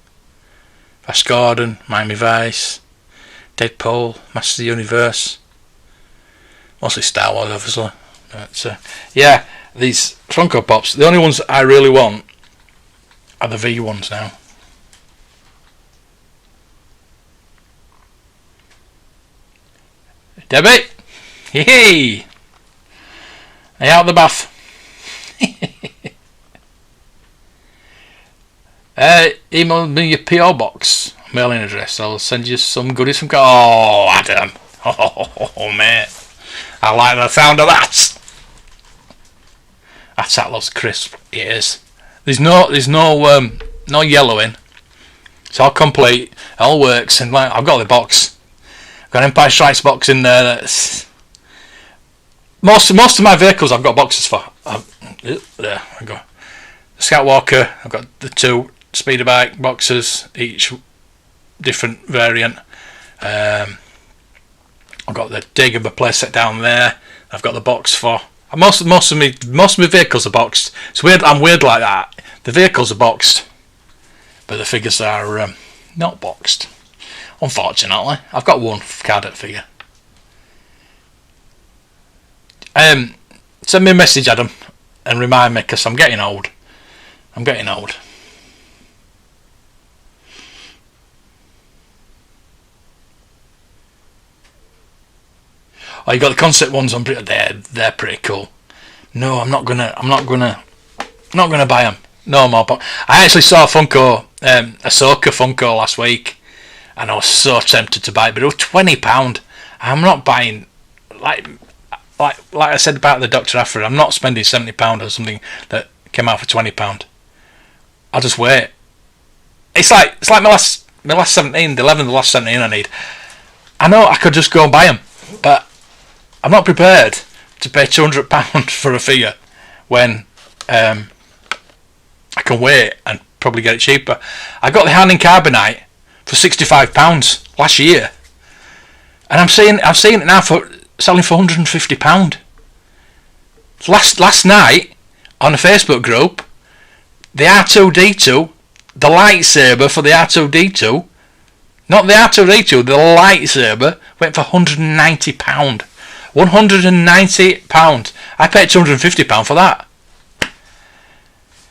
Flash Gordon, Miami Vice, Deadpool, Masters of the Universe. Mostly Star Wars, obviously. But, yeah, these Funko Pops, the only ones I really want are the V ones now. Debbie! Hey! Are you out of the bath? Email me your PO box mailing address. I'll send you some goodies from. Oh, Adam! Oh, mate, I like the sound of that. That's that looks crisp. It is. There's no yellowing. It's all complete. It all works. And like, I've got the box. I've got an Empire Strikes box in there. That's most of my vehicles I've got boxes for. There I go. The Scoutwalker. I've got the 2 speeder bike boxes, each different variant. I've got the Dagobah playset down there. I've got the box for most of my vehicles are boxed. It's weird. I'm weird like that. The vehicles are boxed, but the figures are not boxed. Unfortunately, I've got one carded figure. Send me a message, Adam, and remind me, because I'm getting old. Oh, you got the concept ones on. They're pretty cool. No, I'm not gonna buy them. No more. But I actually saw Funko, Ahsoka Funko last week, and I was so tempted to buy it, but it was £20. I'm not buying like I said about the Dr. Aphra. I'm not spending £70 or something that came out for £20. I'll just wait. It's like my last 17, the 11th, the last 17 I need. I know I could just go and buy them, but I'm not prepared to pay £200 for a figure when I can wait and probably get it cheaper. I got the Hand in Carbonite for £65 last year, and I'm seeing it now for selling for £150. Last night on a Facebook group, the R2D2, the lightsaber for the R2D2, not the R2D2, the lightsaber went for £190. £190. I paid £250 for that.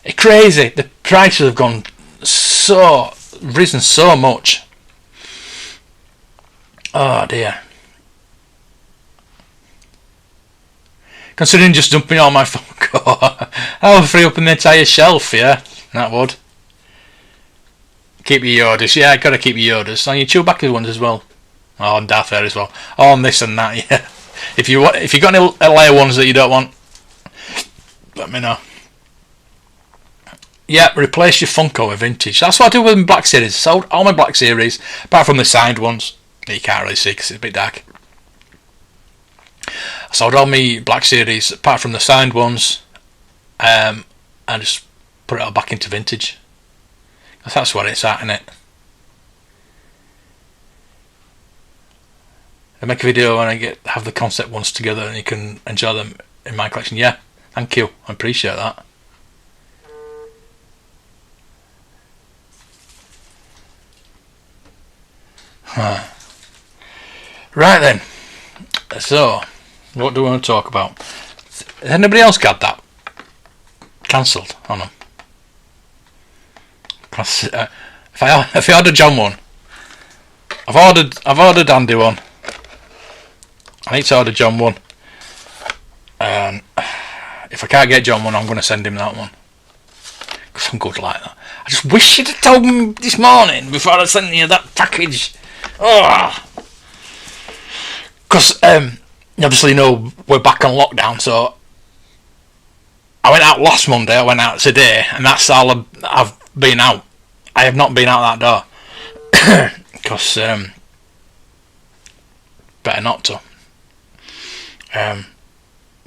It's crazy. The prices have risen so much. Oh dear. Considering just dumping all my Funko, I would free up an entire shelf. Yeah, that would. Keep your Yodas. Yeah, I gotta keep your Yodas. And your Chewbacca ones as well. Oh, and Darth Vader as well. Oh, and this and that. Yeah. If you got any layer ones that you don't want, let me know. Yeah, replace your Funko with vintage. That's what I do with my Black Series. Sold all my Black Series, apart from the signed ones that you can't really see because it's a bit dark. I sold all my Black Series, apart from the signed ones, and just put it all back into vintage. That's what it's at, innit? I make a video when I have the concept ones together and you can enjoy them in my collection. Yeah, thank you. I appreciate that. Right then. So, what do we want to talk about? Has anybody else got that cancelled on them? If I ordered John one, I've ordered Andy one. I need to order John one, and if I can't get John one, I'm going to send him that one because I'm good like that. I just wish you'd have told me this morning before I sent you that package. Because obviously, you know, we're back on lockdown, so I went out last Monday. I went out today, and that's all I've been out. I have not been out that door because better not to.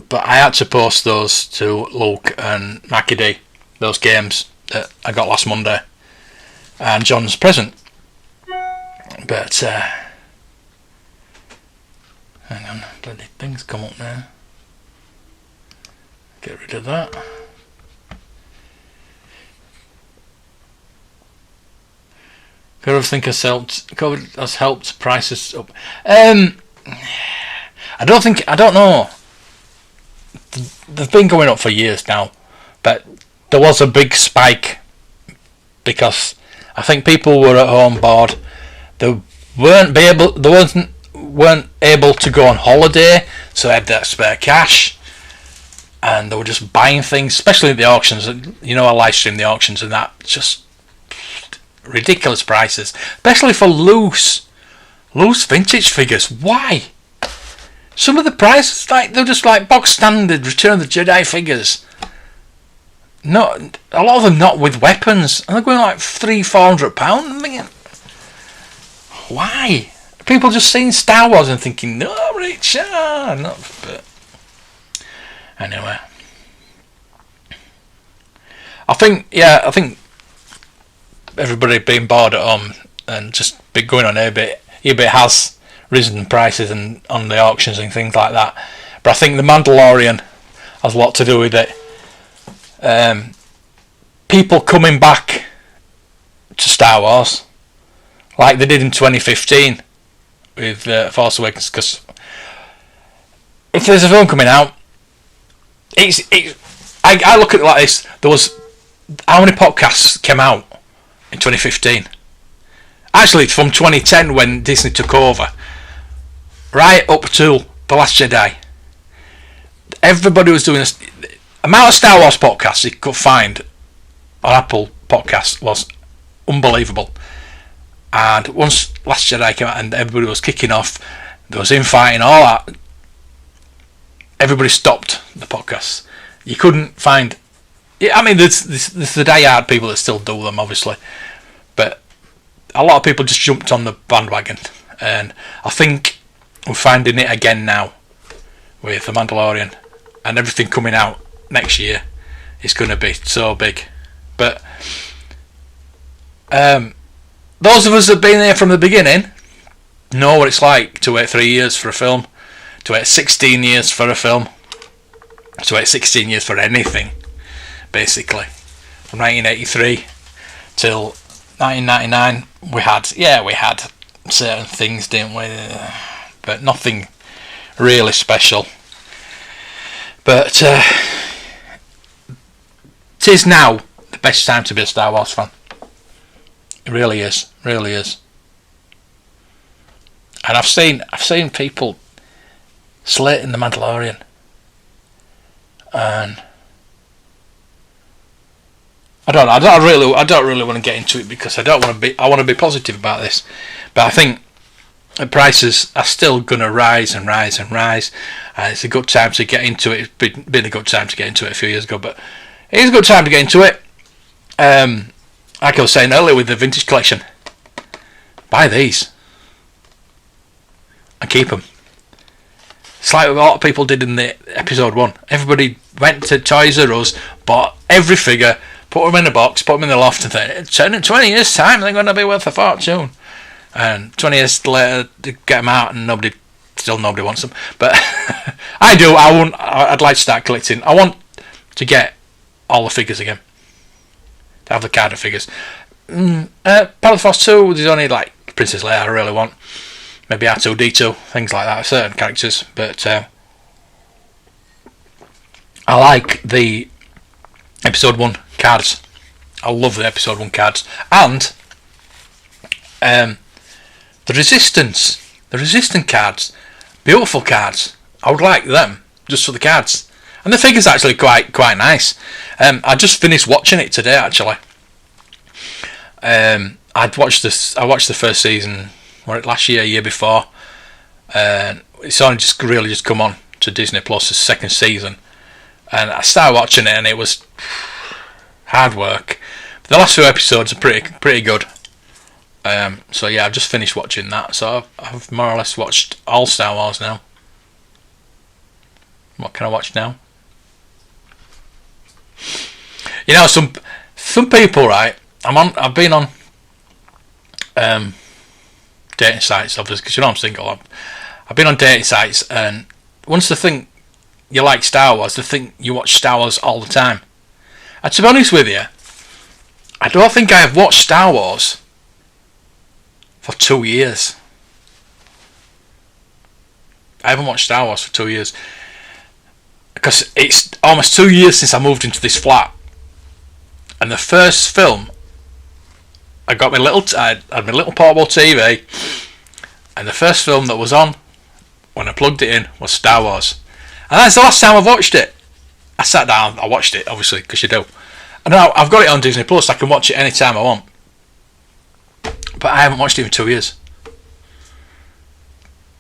But I had to post those to Luke and Mackie D, those games that I got last Monday, and John's present. But Hang on, bloody things come up now. Get rid of that. COVID has helped prices up. I don't know. They've been going up for years now, but there was a big spike because I think people were at home bored. They weren't able to go on holiday, so they had that spare cash, and they were just buying things, especially at the auctions. You know, I live stream the auctions, and that just ridiculous prices, especially for loose vintage figures. Why? Some of the prices, like, they're just like box standard Return of the Jedi figures. Not a lot of them not with weapons, and they're going like £300-400. I'm thinking, why? People just seeing Star Wars and thinking, no, Rich, not. But anyway, I think everybody being bored at home and just been going on eBay has risen prices and on the auctions and things like that. But I think the Mandalorian has a lot to do with it. People coming back to Star Wars like they did in 2015 with Force Awakens, because if there's a film coming out, I look at it like this. There was, how many podcasts came out in 2015? Actually, from 2010 when Disney took over, right up to The Last Jedi, everybody was doing this. The amount of Star Wars podcasts you could find on Apple Podcasts was unbelievable. And once Last Jedi came out and everybody was kicking off, there was infighting, all that, everybody stopped the podcasts. You couldn't find. I mean, there's the die-hard people that still do them, obviously, but a lot of people just jumped on the bandwagon, and I think we're finding it again now with The Mandalorian, and everything coming out next year is going to be so big. But those of us that have been there from the beginning know what it's like to wait 3 years for a film, to wait 16 years for a film, to wait 16 years for anything, basically. From 1983 till 1999, we had certain things, didn't we? But nothing really special. But it is now the best time to be a Star Wars fan. It really is, really is. And I've seen people slating The Mandalorian, and I don't really want to get into it because I want to be positive about this, but I think the prices are still going to rise and rise and rise, and it's a good time to get into it. It's been a good time to get into it a few years ago, but it is a good time to get into it. Like I was saying earlier with the vintage collection, buy these and keep them. It's like what a lot of people did in the episode 1. Everybody went to Toys R Us, bought every figure, put them in a box, put them in the loft, and thought, in 20 years' time they're going to be worth a fortune. And 20 years later, they get them out, and nobody wants them. But I do. I'd like to start collecting. I want to get all the figures again. To have the card of figures. Battle Force 2, there's only like Princess Leia I really want. Maybe R2-D2, things like that, certain characters. But I like the Episode 1 cards. I love the Episode 1 cards. And the Resistance cards, beautiful cards. I would like them just for the cards, and the figure's actually quite nice. I just finished watching it today. Actually, I watched the first season, last year before, and it's only just come on to Disney Plus, the second season, and I started watching it, and it was hard work. The last few episodes are pretty good. So yeah, I've just finished watching that. So I've more or less watched all Star Wars now. What can I watch now? You know, some people, right? I've been on dating sites, obviously, because you know I'm single. I've been on dating sites, and once they think you like Star Wars, they think you watch Star Wars all the time. And to be honest with you, I don't think I have watched Star Wars for 2 years. I haven't watched Star Wars for 2 years. Because it's almost 2 years since I moved into this flat. And the first film, I had my little portable TV, and the first film that was on when I plugged it in was Star Wars. And that's the last time I've watched it. I sat down, I watched it, obviously, because you do. And now I've got it on Disney Plus, I can watch it anytime I want. But I haven't watched it in 2 years.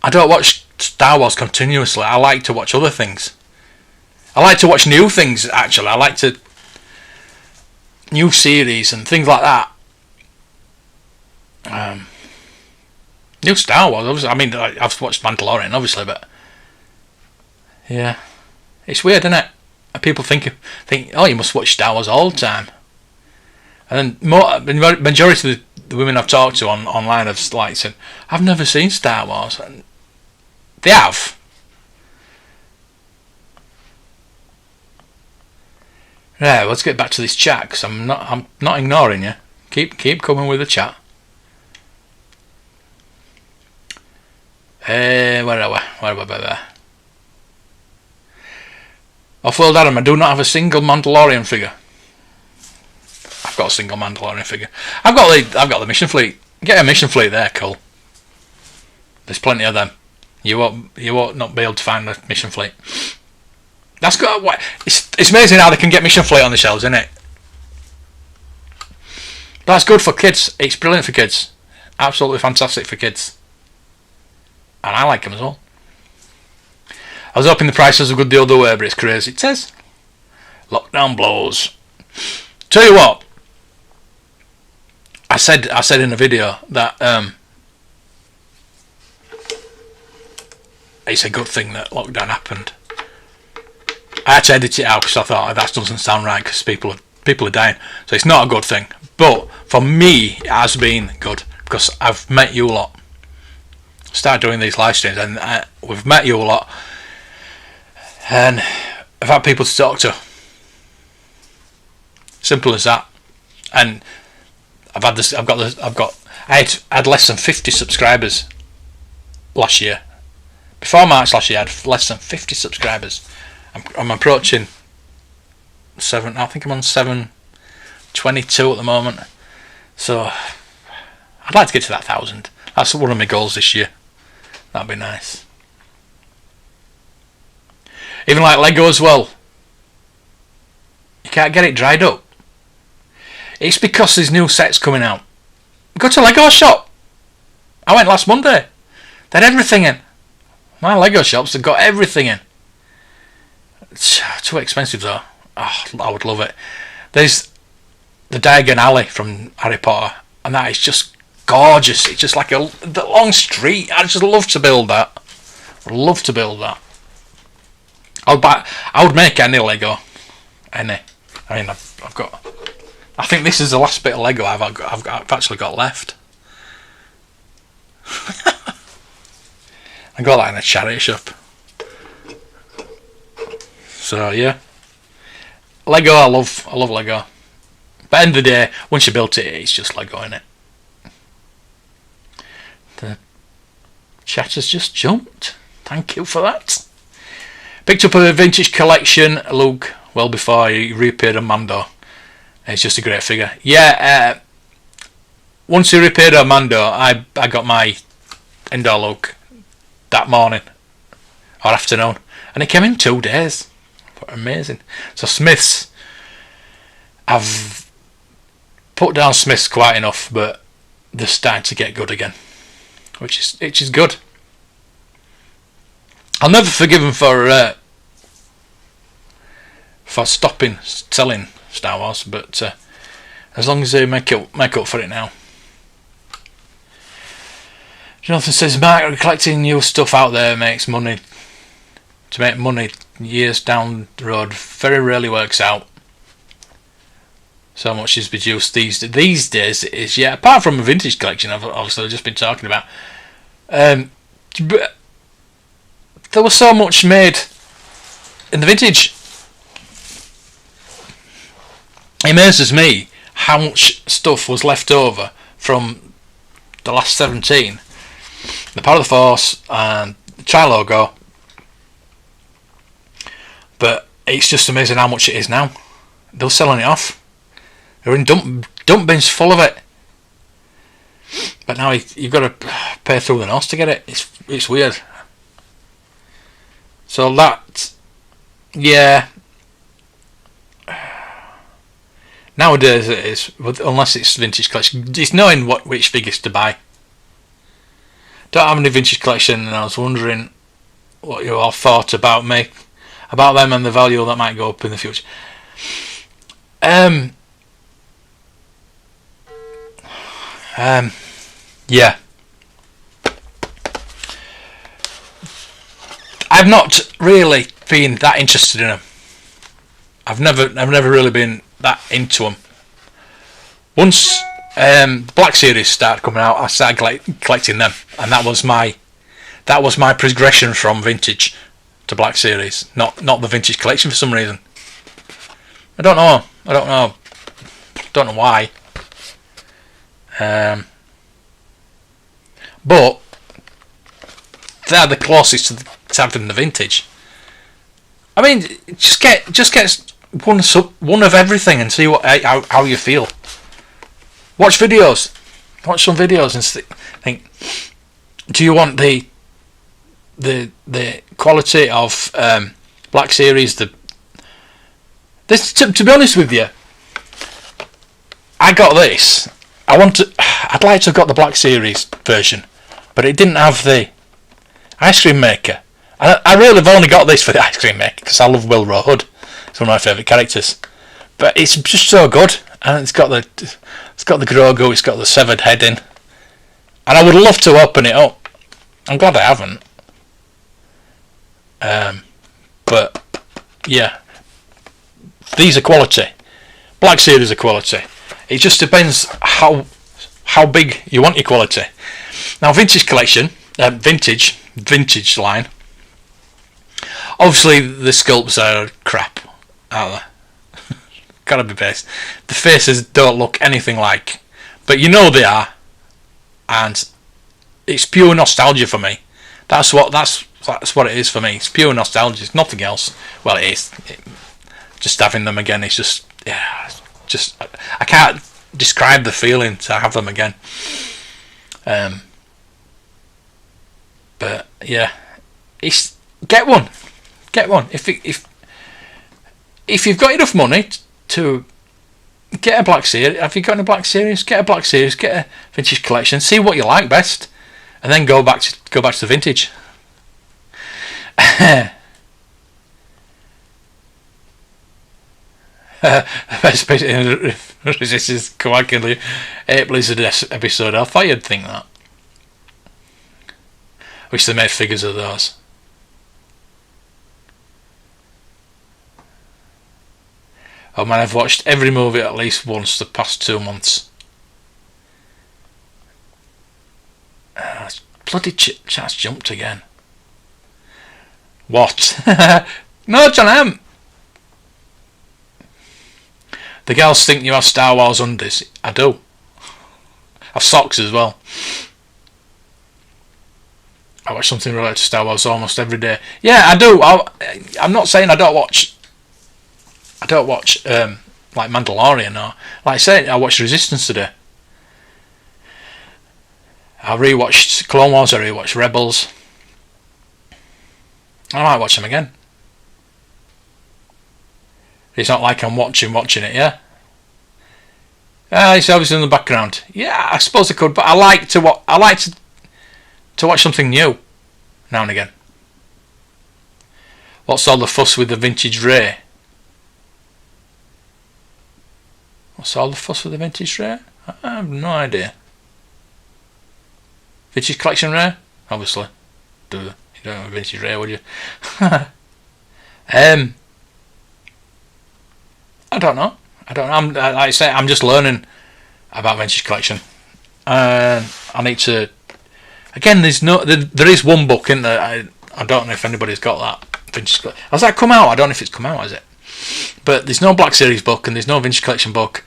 I don't watch Star Wars continuously. I like to watch other things. I like to watch new things, actually. I like to... new series and things like that. New Star Wars, obviously. I mean, I've watched Mandalorian, obviously, but... yeah. It's weird, isn't it? People think, oh, you must watch Star Wars all the time. And then majority of the women I've talked to online have like said, I've never seen Star Wars. And they have. Yeah, let's get back to this chat, because I'm not ignoring you. Keep coming with the chat. Where are we? Off-world Adam, I do not have a single Mandalorian figure. I've got a single Mandalorian figure. I've got the mission fleet. Get a mission fleet there, cool. There's plenty of them. You won't not be able to find a mission fleet. That's good. It's amazing how they can get mission fleet on the shelves, isn't it? That's good for kids. It's brilliant for kids. Absolutely fantastic for kids. And I like them as well. I was hoping the prices were good the other way, but it's crazy. It says lockdown blows. Tell you what, I said in a video that it's a good thing that lockdown happened. I had to edit it out because I thought that doesn't sound right, because people are dying. So it's not a good thing. But for me, it has been good, because I've met you a lot. Started doing these live streams, and we've met you a lot. And I've had people to talk to. Simple as that. And I had less than 50 subscribers last year. Before March last year, I had less than 50 subscribers. I'm approaching 7. I think I'm on 722 at the moment. So I'd like to get to that 1,000. That's one of my goals this year. That'd be nice. Even like Lego as well. You can't get it dried up. It's because there's new sets coming out. Go to Lego shop. I went last Monday. They had everything in. My Lego shops, they've got everything in. It's too expensive though. Oh, I would love it. There's the Diagon Alley from Harry Potter, and that is just gorgeous. It's just like the long street. I just love to build that. I'd love to build that. I would make any Lego. Any. I mean, I've got. I think this is the last bit of Lego I've actually got left. I got that in a charity shop. So yeah, Lego. I love Lego. But at the end of the day, once you built it, it's just Lego, innit? The chat has just jumped. Thank you for that. Picked up a vintage collection, Luke, well before he reappeared on Mando. It's just a great figure. Yeah, once he reappeared on Mando, I got my indoor Luke that morning or afternoon, and it came in 2 days. Amazing. So Smiths, I've put down Smiths quite enough, but they're starting to get good again, which is good. I'll never forgive them for stopping selling Star Wars, but as long as they make up for it now. Jonathan says, Mark, collecting new stuff out there makes money. To make money years down the road very rarely works out. So much is produced these days. Is apart from a vintage collection, I've obviously just been talking about. there was so much made in the vintage. It amazes me how much stuff was left over from the last 17. The Power of the Force and the Tri logo. But it's just amazing how much it is now. They're selling it off. They're in dump bins full of it. But now you've got to pay through the nose to get it. It's weird. So that, yeah. Nowadays it is, unless it's vintage collection. It's knowing which figures to buy. Don't have any vintage collection, and I was wondering what you all thought about them and the value that might go up in the future. Yeah. I've not really been that interested in them. I've never really been that into them. Once Black Series started coming out, I started collecting them, and that was my progression from vintage to Black Series. Not the vintage collection for some reason. I don't know why. But they're the closest to having the vintage. I mean, just get one of everything and see how you feel. Watch some videos and think. Do you want the quality of Black Series? To be honest with you, I got this. I'd like to have got the Black Series version, but it didn't have the ice cream maker. I really have only got this for the ice cream maker because I love Will Hood. It's one of my favourite characters. But it's just so good, and it's got the Grogu, it's got the severed head in, and I would love to open it up. I'm glad I haven't. But yeah, these are quality. Black Series are quality. It just depends how big you want your quality. Now, vintage collection, vintage line. Obviously, the sculpts are crap, aren't they? Gotta be based. The faces don't look anything like, but you know they are, and it's pure nostalgia for me. That's what it is for me. It's pure nostalgia. It's nothing else. Well, it is. Just having them again. It's just, yeah. I can't describe the feeling to have them again. But yeah, get one. If you've got enough money to get a Black Series, have you got a Black Series? Get a Black Series. Get a vintage collection. See what you like best, and then go back to the vintage. Best bit in this is Kawakili 8 Blizzard episode. I thought you'd think that. Wish they made figures of those. Oh man, I've watched every movie at least once the past 2 months. Bloody chat's jumped again. What? No, John M. The girls think you have Star Wars undies. I do. I have socks as well. I watch something related to Star Wars almost every day. Yeah, I do. I'm not saying I don't watch like Mandalorian or, like I said, I watched Resistance today. I rewatched Clone Wars. I rewatched Rebels. I might watch them again. It's not like I'm watching it, yeah. It's obviously in the background. Yeah, I suppose I could, but I like to watch something new now and again. What's all the fuss with the vintage Rey? What's all the fuss with the vintage Rey? I have no idea. Vintage collection Rey? Obviously. You don't have a vintage Rey, would you? I don't know. Like I say, I'm just learning about vintage collection. I need to. Again, there is one book in there I don't know if anybody's got that vintage collection. Has that come out? I don't know if it's come out, has it? But there's no Black Series book and there's no vintage collection book,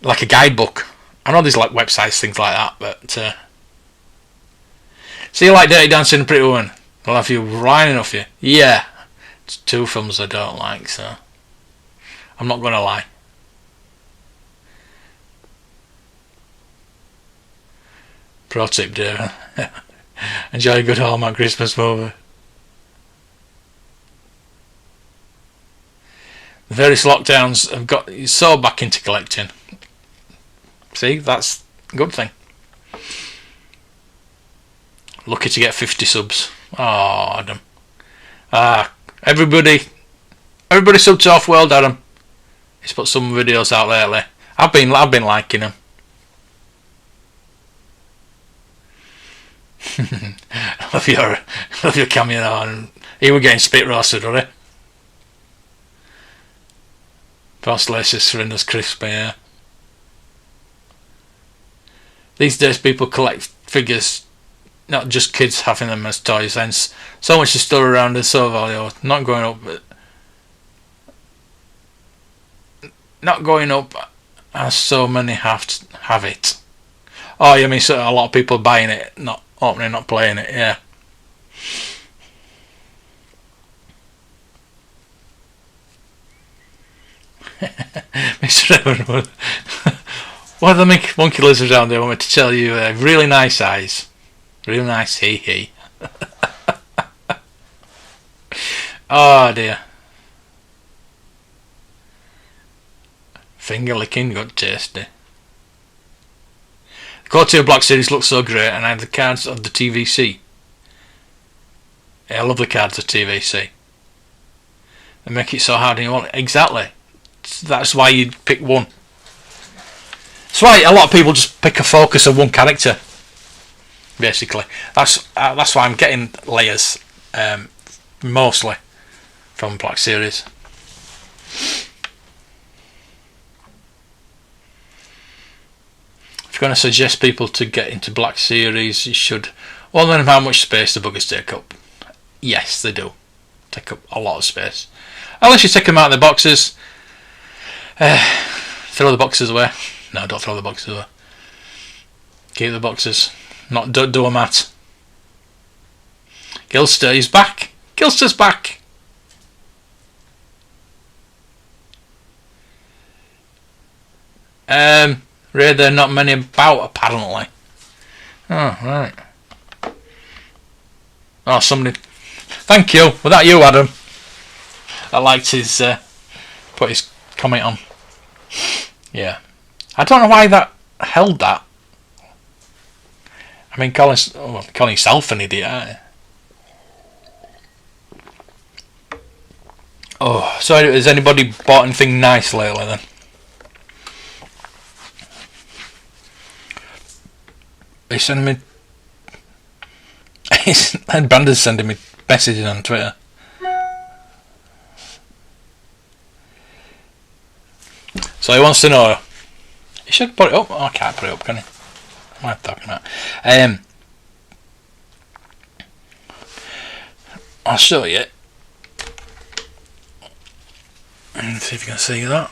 like a guidebook. I know there's like websites, things like that, but so you like Dirty Dancing and Pretty Woman? I'll have you lining off you. Yeah, it's two films I don't like, so I'm not gonna lie. Pro tip, David. Enjoy a good Hallmark Christmas movie. The various lockdowns have got you so back into collecting. See, that's a good thing. Lucky to get 50 subs. Oh, Adam. Everybody sub to Off-World, Adam. He's put some videos out lately. I've been liking them. love your cameo on. He was getting spit roasted, wasn't he? Frost laces, surrenders crispy, yeah. These days people collect figures, not just kids having them as toys, hence so much is still around and so valuable. Not going up as so many have it. Oh, you mean so a lot of people buying it, not opening, not playing it, yeah. Mr. Evan, one of the monkey lizards down there want me to tell you really nice eyes. Real nice, hee. Oh dear. Finger licking, good tasty. The quality of Black Series looks so great, and I have the cards of the TVC. Yeah, I love the cards of TVC. They make it so hard and you want it. Exactly. That's why you pick one. That's why a lot of people just pick a focus of one character. Basically, that's why I'm getting layers, mostly from Black Series. If you're going to suggest people to get into Black Series, you should warn them how much space the buggers take up. Yes, they do take up a lot of space. Unless you take them out of the boxes, throw the boxes away. No, don't throw the boxes away. Keep the boxes. Not do a mat. Gilster is back. Gilster's back. Ray, there are not many about apparently. Oh, right. Oh, somebody. Thank you. Was that you, Adam? I liked his put his comment on. Yeah. I don't know why that held that. I mean, calling yourself an idiot, aren't you? Oh, so has anybody bought anything nice lately then? He's sending me... and Brandon's sending me messages on Twitter. So he wants to know... He should put it up. Oh, I can't put it up, can he? What am I talking about? I'll show you. Let's see if you can see that.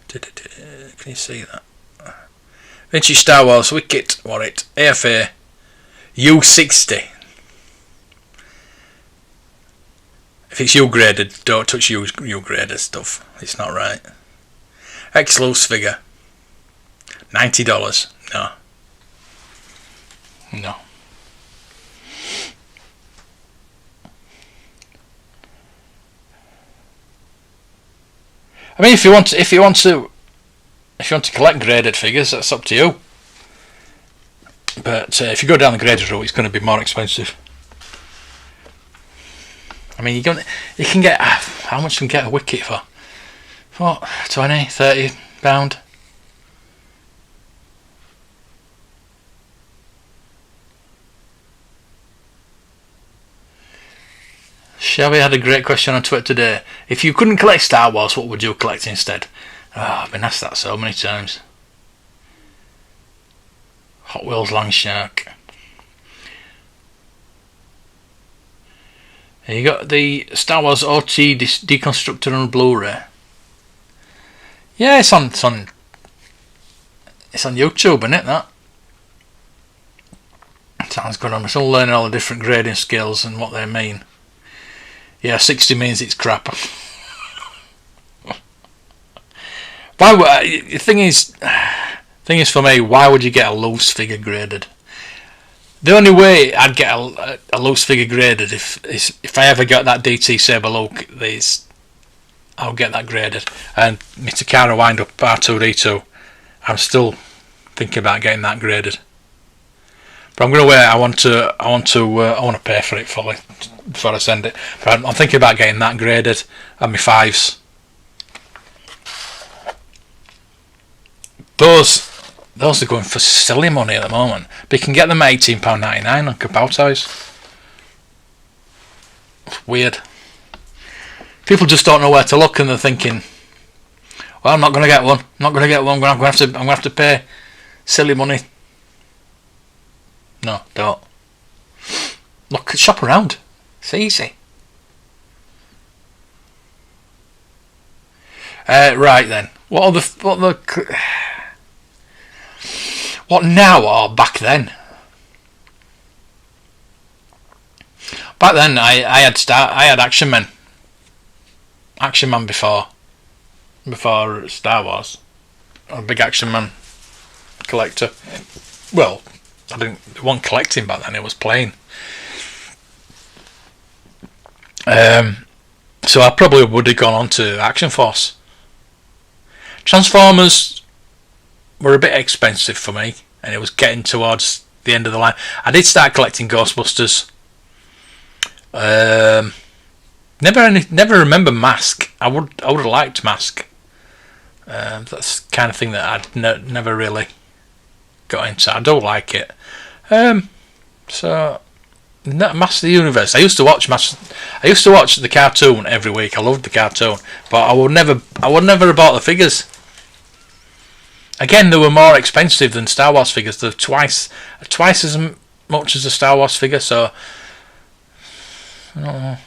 Can you see that? Vintage Star Wars Wicket Warrior AFA U60. If it's U graded, don't touch U graded stuff. It's not right. X loose figure. $90. No. I mean, if you want to collect graded figures, that's up to you. But if you go down the graded route, it's going to be more expensive. I mean, you can get how much can you get a wicket for? What, 20, 30 pound? Shelby had a great question on Twitter today. If you couldn't collect Star Wars, what would you collect instead? Oh, I've been asked that so many times. Hot Wheels Land Shark. And you got the Star Wars OT Deconstructor on Blu-ray. Yeah, it's on YouTube, isn't it? That sounds good. I'm still learning all the different grading scales and what they mean. Yeah, 60 means it's crap. The thing is for me, why would you get a loose figure graded? The only way I'd get a loose figure graded if I ever got that DT Saber look, I'll get that graded. And my Takara Wind Up R2D2, I'm still thinking about getting that graded. But I'm going to wait. I want to pay for it fully before I send it. But I'm thinking about getting that graded and my 5s. Those are going for silly money at the moment. But you can get them at £18.99 on Kapow Toys. It's weird. People just don't know where to look, and they're thinking, "Well, I'm not going to get one. I'm not going to get one. I'm going to have to pay silly money." No, don't. Look, shop around. It's easy. Right then. What now or back then? Back then, I had Action Man before Star Wars. I'm a big Action Man collector. Well, it wasn't collecting back then, it was playing. So I probably would have gone on to Action Force. Transformers were a bit expensive for me, and it was getting towards the end of the line. I did start collecting Ghostbusters. Never remember Mask. I would have liked Mask. That's the kind of thing that I'd never really got into. I don't like it. So Master of the Universe. I used to watch the cartoon every week. I loved the cartoon, but I would never have bought the figures. Again, they were more expensive than Star Wars figures. They're twice as much as a Star Wars figure. So I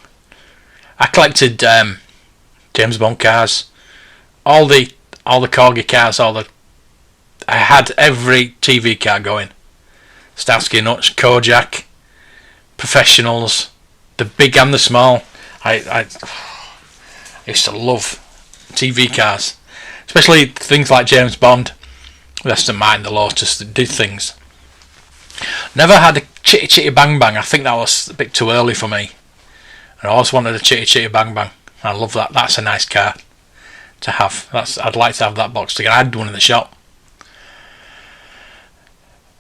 collected James Bond cars, all the Corgi cars, I had every TV car going. Starsky and Hutch, Kojak, Professionals, the big and the small. I used to love TV cars, especially things like James Bond. Rest of mine, the Lotus that did things. Never had a Chitty Chitty Bang Bang. I think that was a bit too early for me. I always wanted a Chitty Chitty Bang Bang. I love that. That's a nice car to have. I'd like to have that box together. I had one in the shop,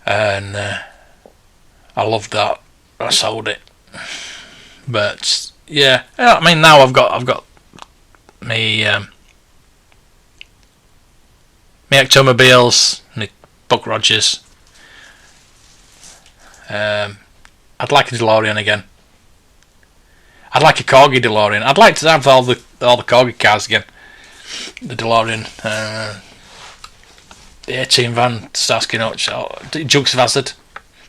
and I loved that. I sold it, but yeah. I mean, now I've got me automobiles, me Buck Rogers. I'd like a DeLorean again. I'd like a Corgi DeLorean. I'd like to have all the Corgi cars again. The DeLorean, the 18 van, Starsky and Hutch, Dukes of Hazzard,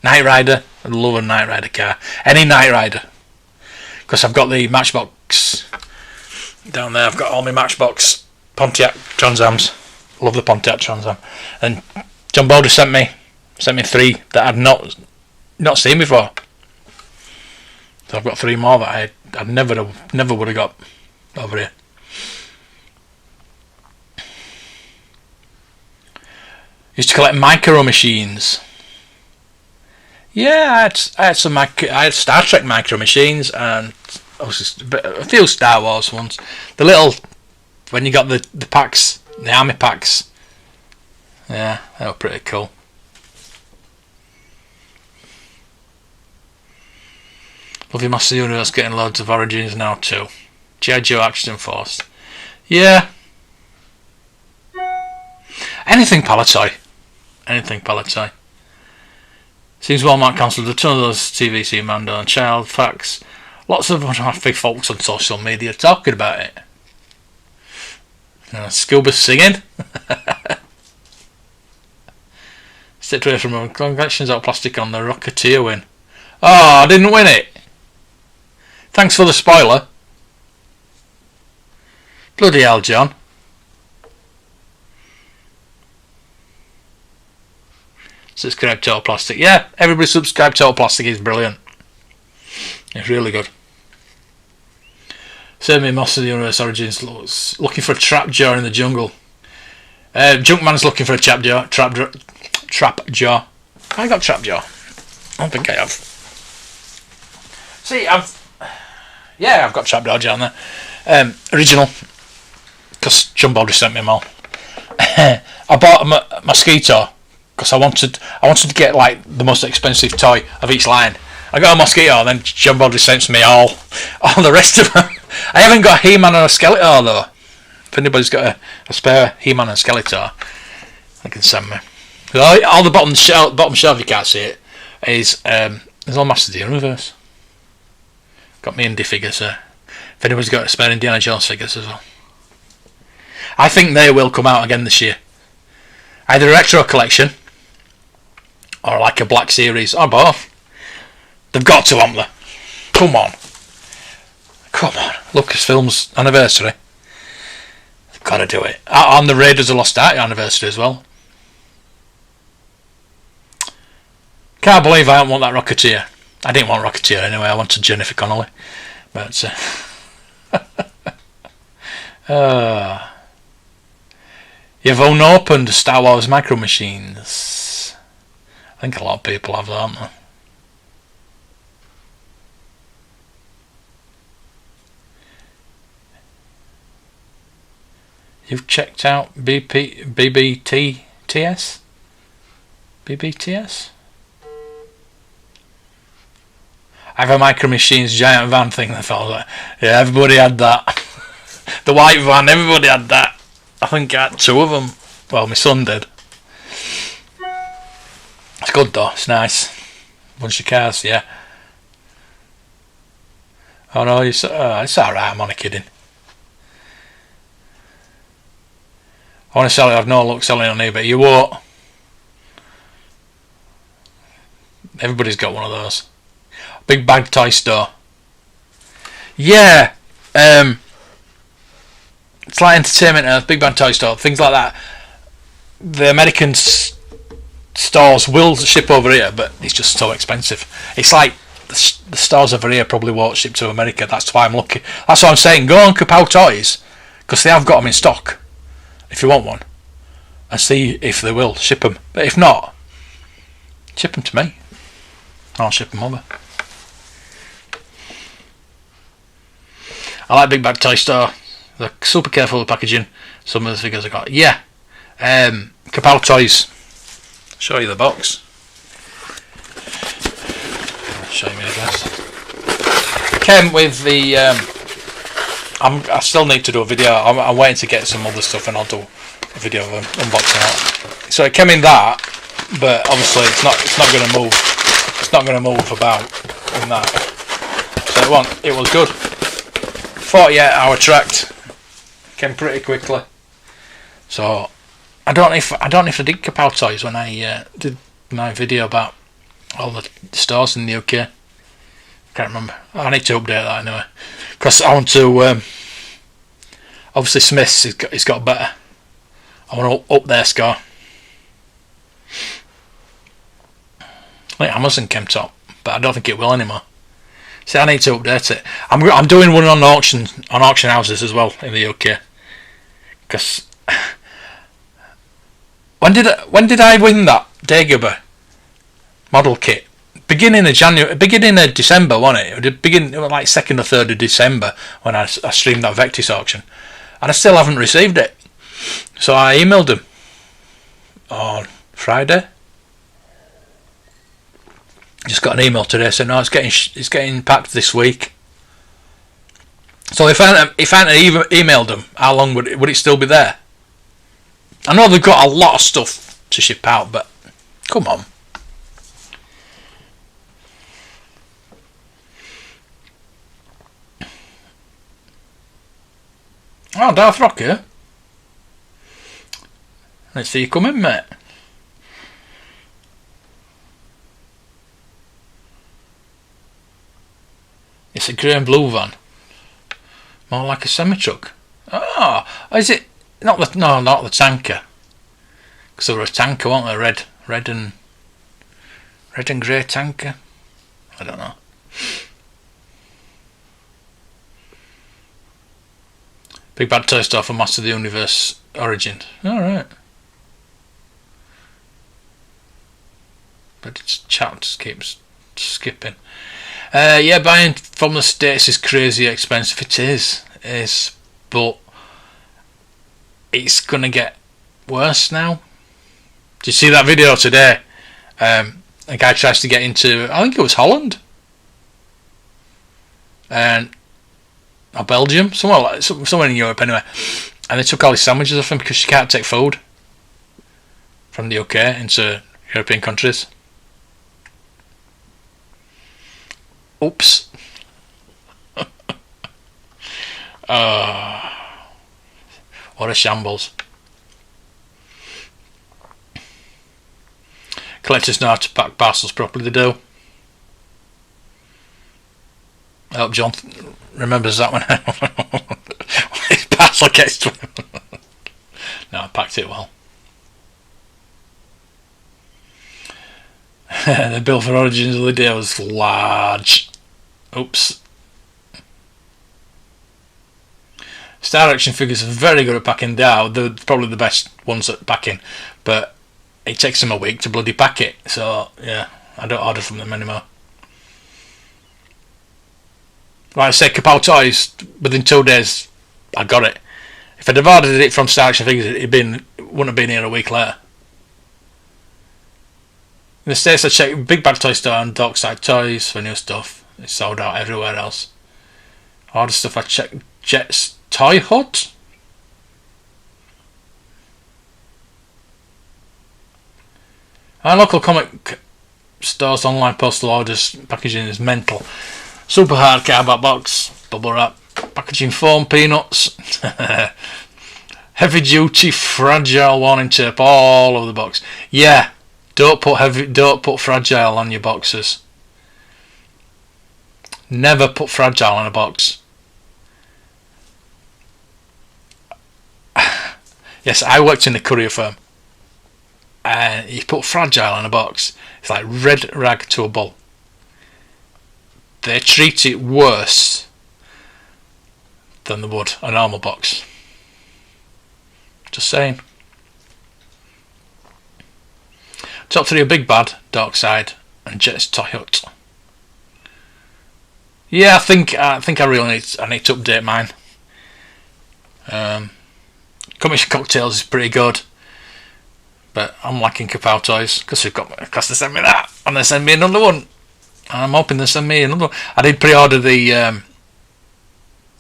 Knight Rider. I'd love a Knight Rider car. Any Knight Rider, because I've got the Matchbox down there. I've got all my Matchbox Pontiac Trans Ams. Love the Pontiac Trans Am. And John Boulder sent me 3 that I'd not seen before. So I've got 3 more that I'd never would have got over here. Used to collect micro machines. Yeah, I had Star Trek micro machines and a few Star Wars ones. The little, when you got the packs, the army packs. Yeah, they were pretty cool. Love your Master Universe getting loads of Origins now too. G.I. Joe Action Force. Yeah. Anything Palatoy. Seems Walmart cancelled a ton of those TVC Mando and Child facts. Lots of big folks on social media talking about it. Scuba singing. Stick away from them. Congratulations out plastic on the Rocketeer win. Oh, I didn't win it. Thanks for the spoiler. Bloody hell, John. Subscribe to Total Plastic. Yeah, everybody subscribe to Total Plastic. Is brilliant. It's really good. Save me Monster of the Universe Origins looking for a trap jaw in the jungle. Junkman's looking for a trap jaw. Trap jaw. I got trap jaw. I don't think I have. See, I've got trap jaw on there. Original, because Jumbo just sent me them all. I bought a mosquito because I wanted to get like the most expensive toy of each line. I got a mosquito, and then Jumbo just sent me all the rest of them. I haven't got a He-Man or a Skeletor though. If anybody's got a spare He-Man and Skeletor, they can send me. All the bottom shelf, you can't see it, is there's all Masters of the Universe. Got me indie figures there. If anybody's got a spare Indiana Jones figures as well. I think they will come out again this year. Either a retro collection or like a Black Series or both. They've got to, haven't they? Come on. Lucasfilm's anniversary. They've got to do it. On the Raiders of the Lost Ark anniversary as well. Can't believe I don't want that Rocketeer. I didn't want Rocketeer anyway. I wanted Jennifer Connelly. But you've unopened Star Wars Micro Machines. I think a lot of people have that, haven't they? You've checked out BBTS? BBTS? I have a Micro Machines giant van thing. That felt like, yeah, everybody had that. The white van, everybody had that. I think I had two of them. Well, my son did. It's good though. It's nice. Bunch of cars, yeah. Oh no, it's alright. I'm only kidding. I want to sell it. I've no luck selling it on eBay. You won't. Everybody's got one of those. Big Bag Toy Store. Yeah. It's like Entertainment Earth, Big Bag Toy Store, things like that. The American stores will ship over here, but it's just so expensive. It's like the stores over here probably won't ship to America. That's why I'm looking. That's what I'm saying. Go on Kapow Toys, because they have got them in stock. If you want one, and see if they will ship them. But if not, ship them to me. I'll ship them over. I like Big Bag Toy Store. They're super careful with packaging. Some of the figures I got. Yeah. Kapow Toys. I'll show you the box. I'll show you my address. Came with the I still need to do a video. I'm waiting to get some other stuff, and I'll do a video of unboxing out. So it came in that, but obviously it's not going to move. It's not going to move about in that. So it was good. 48-hour tracked. Came pretty quickly. So I don't know if I did Kapow Toys when I did my video about all the stores in the UK. Can't remember. I need to update that anyway, because I want to. Obviously, Smith's he's got better. I want to up their score. I think Amazon came top, but I don't think it will anymore. See, I need to update it. I'm doing one on auction houses as well in the UK. Because when did I win that Dagobah model kit? Beginning of December, wasn't it? It was like 2nd or 3rd of December when I streamed that Vectis auction, and I still haven't received it. So I emailed them on Friday. Just got an email today saying no, it's getting packed this week. So if I hadn't emailed them, how long would it still be there? I know they've got a lot of stuff to ship out, but come on. Oh, Darth Rocker. Let's see you come in, mate. It's a grey and blue van. More like a semi-truck. Oh, is it? Not the tanker. Because there were a tanker, wasn't there? Red and grey tanker. I don't know. Big Bad Toy Store for Master of the Universe Origin. Alright. But its chat just keeps skipping. Yeah, buying from the States is crazy expensive. It is. But it's going to get worse now. Did you see that video today? A guy tries to get into, I think it was Holland. Or Belgium, somewhere in Europe anyway, and they took all his sandwiches off him because you can't take food from the UK into European countries. Oops. What a shambles. Collectors know how to pack parcels properly, they do. I hope John remembers that one. His parcel gets to him. No, I packed it well. The bill for Origins of the day was large. Oops. Star Action figures are very good at packing down. They're probably the best ones at packing, but it takes them a week to bloody pack it. So yeah, I don't order from them anymore. Like I said, Kapow Toys, within 2 days, I got it. If I'd have ordered it from Star Action Figures, it wouldn't have been here a week later. In the States, I checked Big Bad Toy Store and Dockside Toys for new stuff. It's sold out everywhere else. All the stuff I checked, Jet's Toy Hut. Our local comic stores online postal orders packaging is mental. Super hard cardboard box, bubble wrap, packaging foam, peanuts, heavy duty fragile warning tape all over the box. Yeah, don't put fragile on your boxes. Never put fragile on a box. Yes, I worked in a courier firm, and you put fragile on a box, it's like red rag to a bull. They treat it worse than they would a normal box. Just saying. Top 3 are Big Bad, Darkside, and Jet's Toy Hut. Yeah, I think I really need to update mine. Commission Cocktails is pretty good, but I'm liking Kapow Toys because they sent me that and they sent me another one. I'm hoping they send me another one. I did pre-order the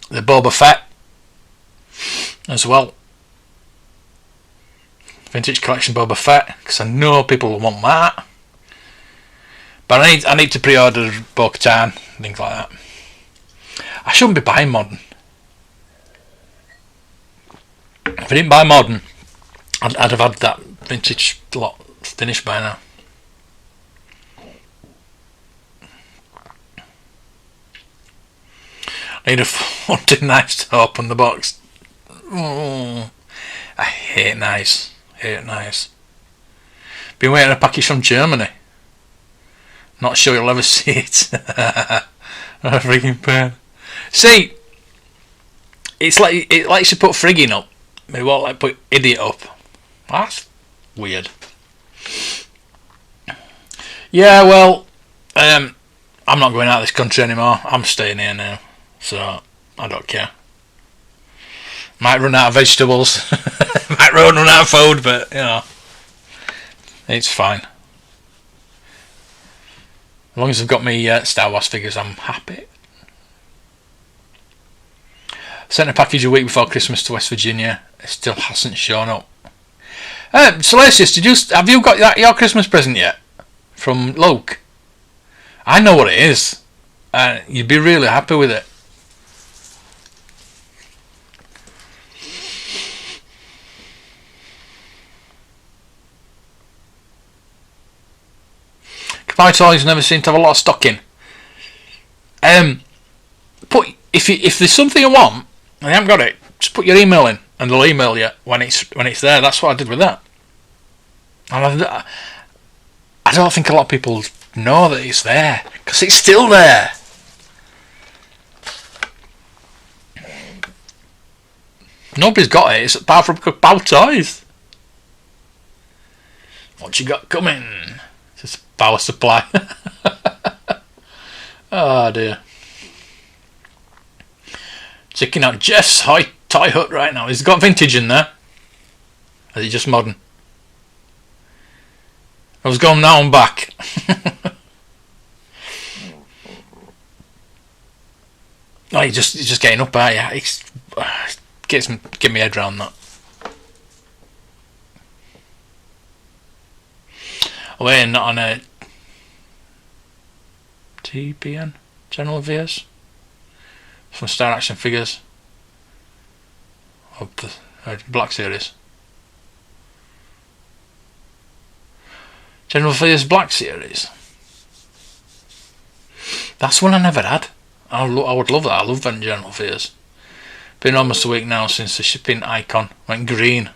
Boba Fett as well. Vintage Collection Boba Fett, because I know people will want that. But I need to pre-order Bo-Katan, things like that. I shouldn't be buying modern. If I didn't buy modern, I'd have had that vintage lot finished by now. I need a fucking knife to open the box. Oh, I hate knives. Been waiting a package from Germany. Not sure you'll ever see it. A freaking pain. See, it's like it likes to put frigging up. It won't like put idiot up. That's weird. Yeah, well, I'm not going out of this country anymore. I'm staying here now. So, I don't care. Might run out of vegetables. Might run out of food, but, you know. It's fine. As long as I've got me Star Wars figures, I'm happy. Sent a package a week before Christmas to West Virginia. It still hasn't shown up. Salacious, have you got your Christmas present yet? From Luke? I know what it is. You'd be really happy with it. Kapow Toys never seem to have a lot of stocking. if there's something you want and you haven't got it, just put your email in and they'll email you when it's there. That's what I did with that. And I don't think a lot of people know that it's there because it's still there. Nobody's got it. It's apart from Power Toys. What you got coming? Just power supply. Oh dear. Checking out Jeff's toy hut right now. He's got vintage in there. Or is it just modern? I was going now and back. Oh, you're just getting up, aren't you? Get me head round that. We're not on a TPN General Vias from Star Action Figures of the Black Series. General Vias Black Series. That's one I never had. I would love that. I love them General Vias. Been almost a week now since the shipping icon went green.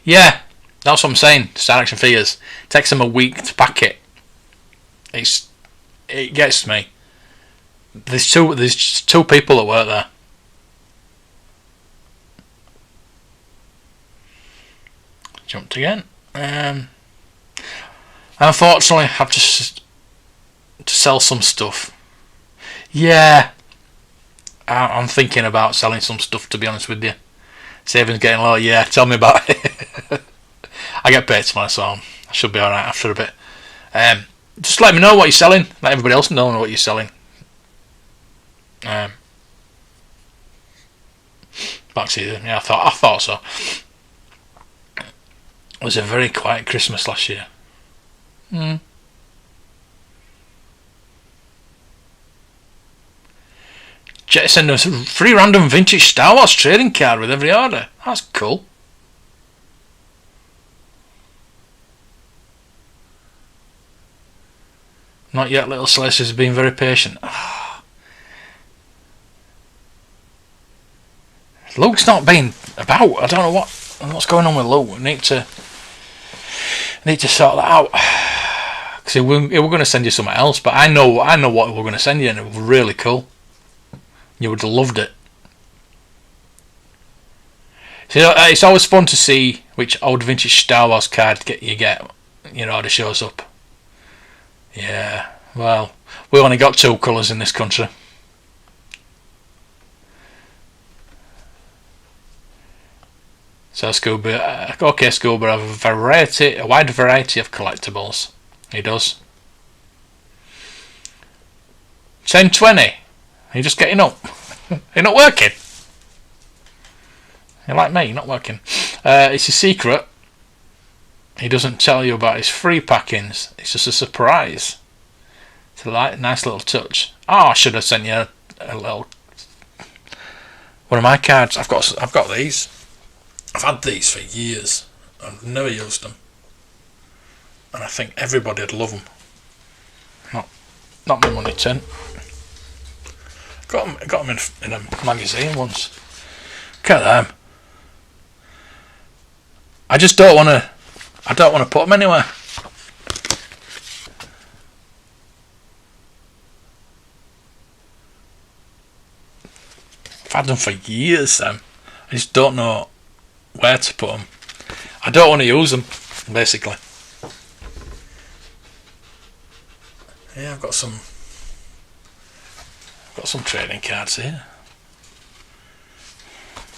Yeah, that's what I'm saying. Star Action Figures. It takes them a week to pack it. It gets me. There's two people that work there. Jumped again. Unfortunately, I have to sell some stuff. Yeah, I'm thinking about selling some stuff, to be honest with you. Savings getting low. Yeah, tell me about it. I get paid tomorrow, so I should be alright after a bit. Just let me know what you're selling. Let everybody else know what you're selling. Back season. Yeah, I thought so. It was a very quiet Christmas last year. Jet send us a free random vintage Star Wars trading card with every order. That's cool. Not yet, little Celeste has been very patient. Luke's not been about. I don't know what's going on with Luke. I need to sort that out. Because we were going to send you something else, but I know what we were going to send you, and it was really cool. You would have loved it. So it's always fun to see which old vintage Star Wars card you get. Your order shows up. Yeah, well, we only got 2 colours in this country. So Scuba, okay, Scuba have a wide variety of collectibles. He does. 10:20. Are you just getting up? You're not working. You're like me, you're not working. It's a secret. He doesn't tell you about his free packings. It's just a surprise. It's a nice little touch. Oh, I should have sent you a little one of my cards. I've got these. I've had these for years. I've never used them, and I think everybody'd love them. Not my money tin. Got them in a magazine once. Look at them. I just don't want to. I don't want to put them anywhere. I've had them for years, Sam. I just don't know where to put them. I don't want to use them, basically. Yeah, I've got some trading cards here.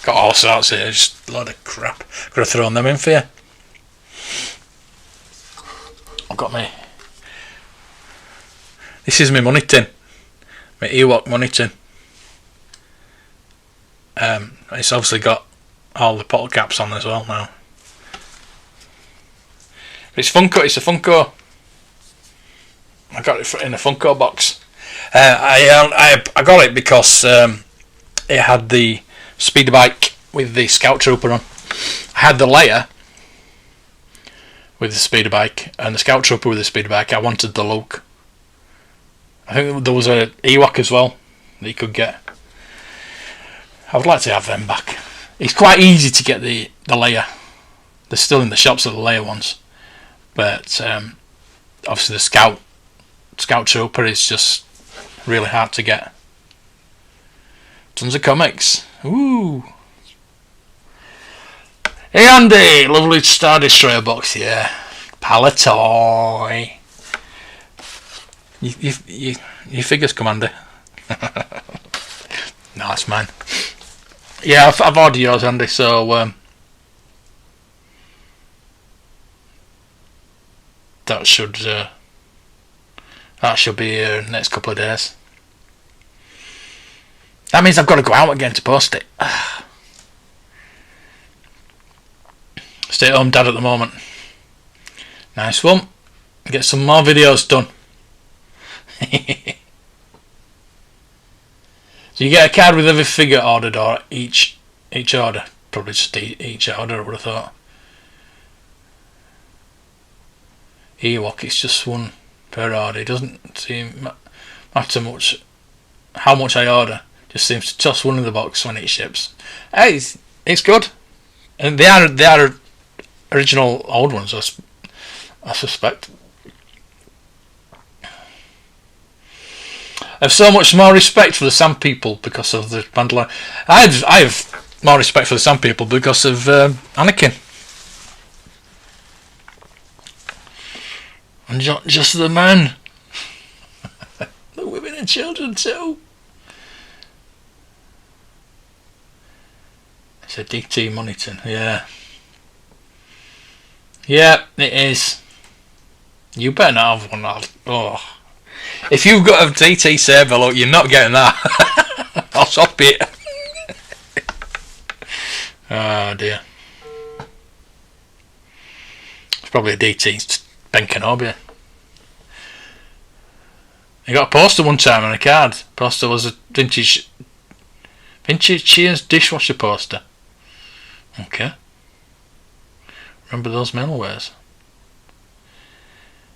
Got all sorts here, just a lot of crap. Could have thrown them in for you. I've got me. This is my money tin. My Ewok money tin. It's obviously got all the bottle caps on as well now. It's Funko. It's a Funko. I got it in a Funko box. I got it because it had the speeder bike with the Scout Trooper on. I had the Leia with the speeder bike and the Scout Trooper with the speeder bike. I wanted the Luke. I think there was a Ewok as well. that you could get. I would like to have them back. It's quite easy to get the layer. They're still in the shops, of the layer ones, but obviously the Scout Trooper is just really hard to get. Tons of comics. Ooh. Hey Andy, lovely Star Destroyer box here. Palatoy. Your figures, Commander. No, it's mine. Yeah, I've ordered yours, Andy. So that should be here in the next couple of days. That means I've got to go out again to post it. Stay at home dad at the moment. Nice one. Get some more videos done. So you get a card with every figure ordered, or each order? Probably just each order, I would have thought. Ewok, it's just one per order. It doesn't seem matter much how much I order. Just seems to toss one in the box when it ships. Hey, it's good. And they are original old ones, I suspect. I have so much more respect for the Sand People because of the Mandalorian. I have more respect for the Sand People because of Anakin. And just the men. The women and children too. It's a DT Monitor, yeah. Yeah, it is. You better not have one. Oh. If you've got a DT Saber, look, you're not getting that. I'll stop it. Oh dear. It's probably a DT Ben Kenobi. I got a poster one time on a card. Poster was a vintage Cheers dishwasher poster. Okay. Remember those metalwares?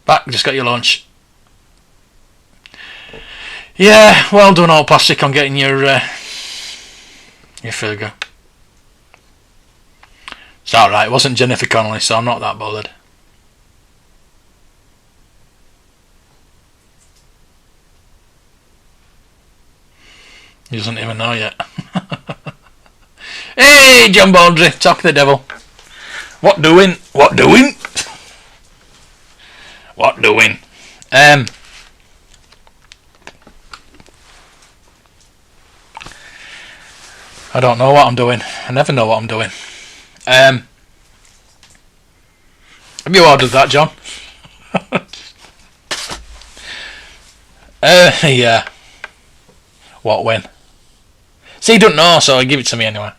Back, just got your lunch. Yeah, well done, all plastic, on getting your figure. It's alright, it wasn't Jennifer Connelly, so I'm not that bothered. He doesn't even know yet. Hey, John Baldry, talk to the devil. What doing? What doing? What doing? I don't know what I'm doing. I never know what I'm doing. Have you ordered that, John? Yeah. What, when? See, he doesn't know, so give it to me anyway.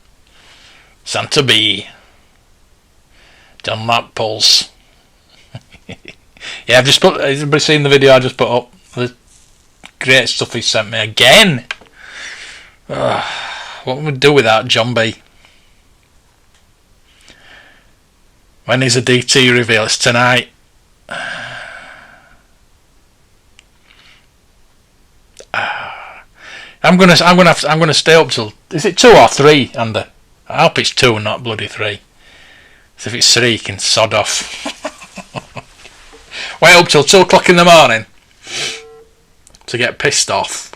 Santa B. Dunlap Pulse. Yeah, I've just put. Everybody seen the video I just put up? The great stuff he sent me again. What would we do without John B? When is a DT reveal? It's tonight. I'm gonna stay up till. Is it 2 or 3, Andy? I hope it's 2 and not bloody 3. So if it's 3, you can sod off. Wait up till 2 o'clock in the morning to get pissed off.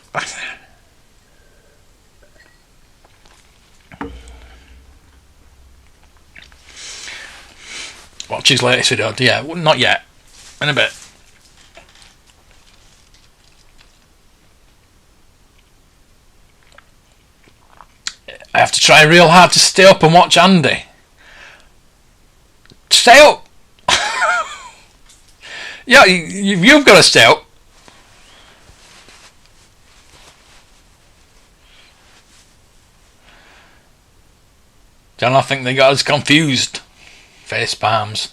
Watch his latest video. Yeah, not yet. In a bit. I have to try real hard to stay up and watch Andy. Stay up! Yeah, you've got to stay up. John, I think they got us confused. Face palms.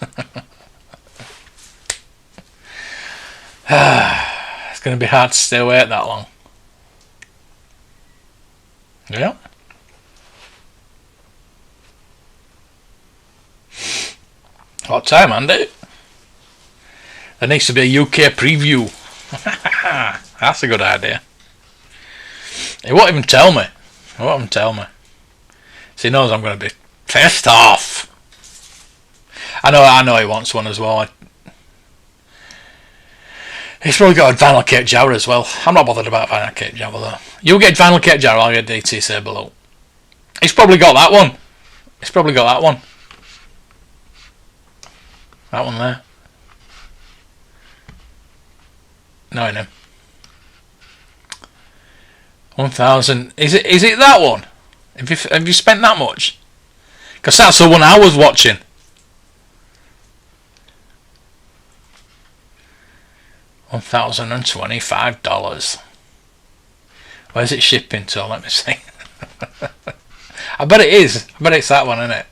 It's going to be hard to stay awake that long. Yeah. What time, Andy? There needs to be a UK preview. That's a good idea. He won't even tell me. He won't even tell me. So he knows I'm going to be pissed off. I know he wants one as well. He's probably got a vinyl cape Jawa as well. I'm not bothered about vinyl cape Jawa though. You get vinyl cape Jawa, I'll get DT Saberloot. He's probably got that one. He's probably got that one. That one there. Knowing him. 1,000. Is it that one? Have you spent that much? Because that's the one I was watching. $1,025. Where's it shipping to? Let me see. I bet it is. I bet it's that one, isn't it?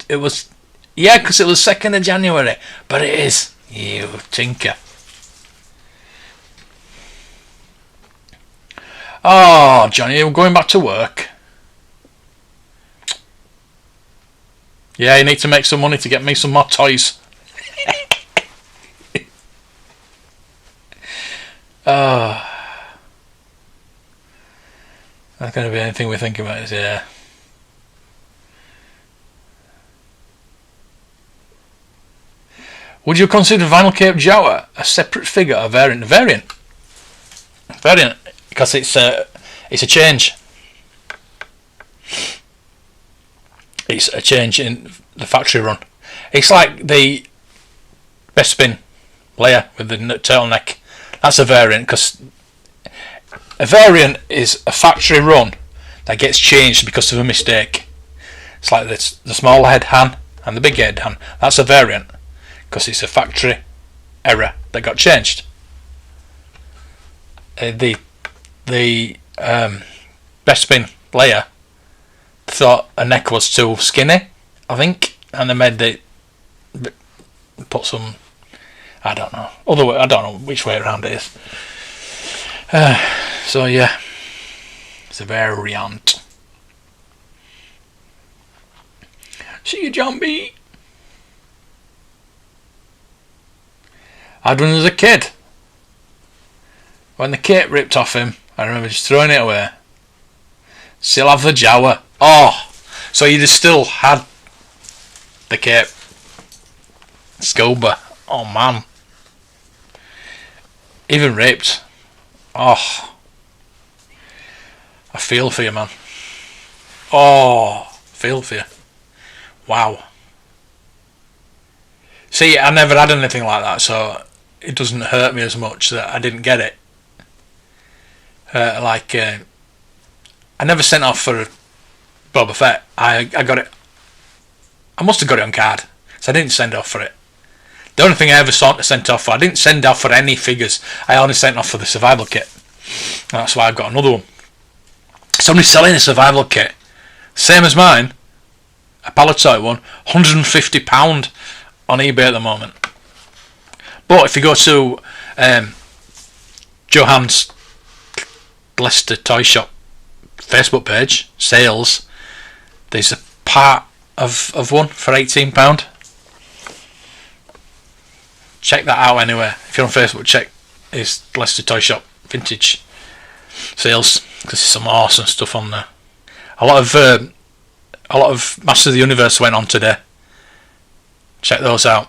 It was, yeah, because it was 2nd of January. But it is. You tinker. Oh, Johnny, you're going back to work. Yeah, you need to make some money to get me some more toys. Oh. That's going to be anything we think about, is yeah. Would you consider Vinyl Cape Jawa a separate figure or variant? Variant, because it's a change. It's a change in the factory run. It's like the Bespin layer with the turtleneck. That's a variant, because a variant is a factory run that gets changed because of a mistake. It's like this, the small head Han and the big head Han. That's a variant because it's a factory error that got changed. The Bespin layer thought a neck was too skinny, I think, and they made it put some, I don't know, other way, I don't know which way around it is. So yeah, it's a variant. See you, John B. I'd run as a kid. When the cape ripped off him, I remember just throwing it away. Still have the Jawa. Oh, so you just still had the cape. Scuba. Oh man. Even ripped. Oh. I feel for you, man. Oh, feel for you. Wow. See, I never had anything like that, so it doesn't hurt me as much that I didn't get it. I never sent off for Boba Fett. I got it. I must have got it on card, so I didn't send off for it. The only thing I ever sent off for, I didn't send off for any figures. I only sent off for the survival kit. And that's why I've got another one. Somebody's selling a survival kit, same as mine, a Palatoy one, £150 on eBay at the moment. But if you go to Johan's Leicester Toy Shop Facebook page, sales, there's a part of one for £18. Check that out anyway. If you're on Facebook, check his Leicester Toy Shop vintage sales, because there's some awesome stuff on there. A lot of Masters of the Universe went on today. Check those out.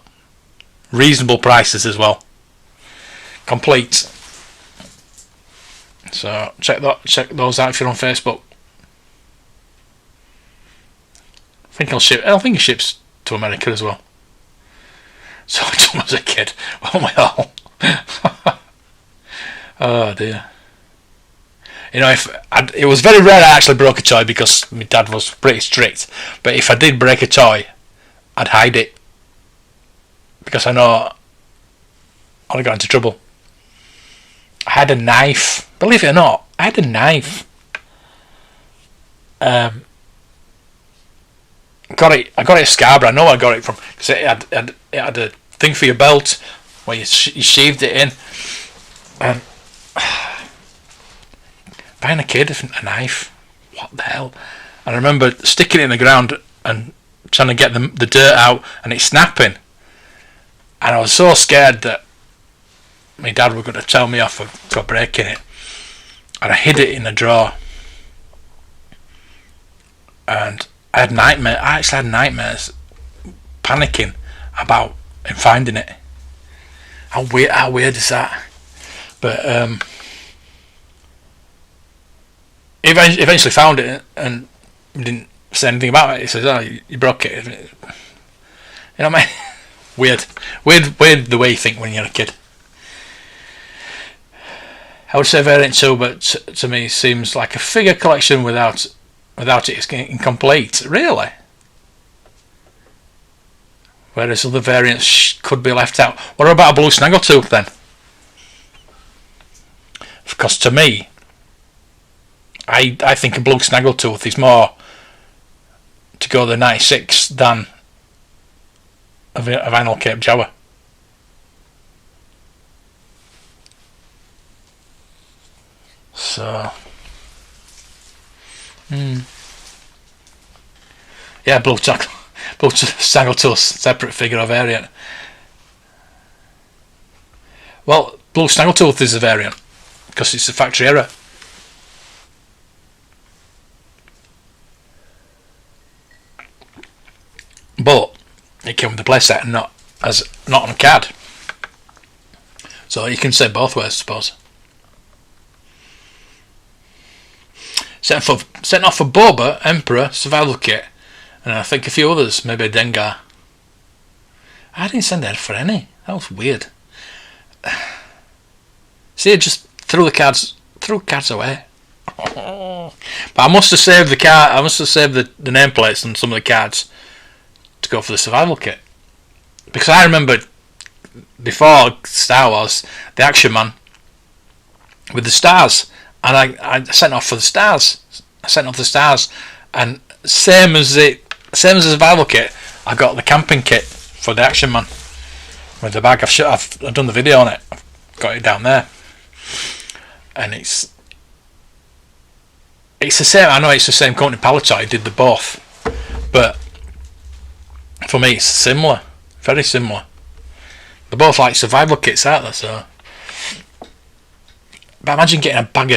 Reasonable prices as well. Complete. So check those out if you're on Facebook. I think it ships to America as well. So I done as a kid. Well, we all. Oh dear. You know, it was very rare I actually broke a toy because my dad was pretty strict. But if I did break a toy, I'd hide it, because I know I'd got into trouble. I had a knife. Believe it or not, I had a knife. I got it at Scarborough. I know I got it from, because it had a thing for your belt where you sheathed it in. And buying a kid a knife, what the hell? And I remember sticking it in the ground and trying to get the dirt out, and it's snapping. And I was so scared that my dad was going to tell me off for breaking it. and I hid it in a drawer. And I had nightmares. I actually had nightmares, panicking about him finding it. How weird is that? But eventually found it and didn't say anything about it. He says, "Oh, you broke it." You know what I mean? Weird the way you think when you're a kid. I would say variant 2, but to me seems like a figure collection without it, it's incomplete. Really? Whereas other variants could be left out. What about a blue snaggletooth then? Because to me, I think a blue snaggletooth is more to go the 96 than a vinyl Cape Jawa. So, yeah, blue snaggletooth, separate figure or variant. Well, blue snaggletooth is a variant because it's a factory error. But it came with the playset and not on a card. So you can say both ways, I suppose. Sent off for Boba, Emperor, Survival Kit, and I think a few others, maybe a Dengar. I didn't send that for any. That was weird. See, I just threw cards away. But I must have saved the card. I must have saved the nameplates and some of the cards to go for the Survival Kit, because I remember before Star Wars, the Action Man with the stars. And I sent off for the stars. And same as the survival kit, I got the camping kit for the Action Man with the bag. I've done the video on it. I've got it down there, and it's the same. I know it's the same company, Palatoy, did the both, but for me it's similar, very similar. They're both like survival kits, aren't they? So, but imagine getting a bag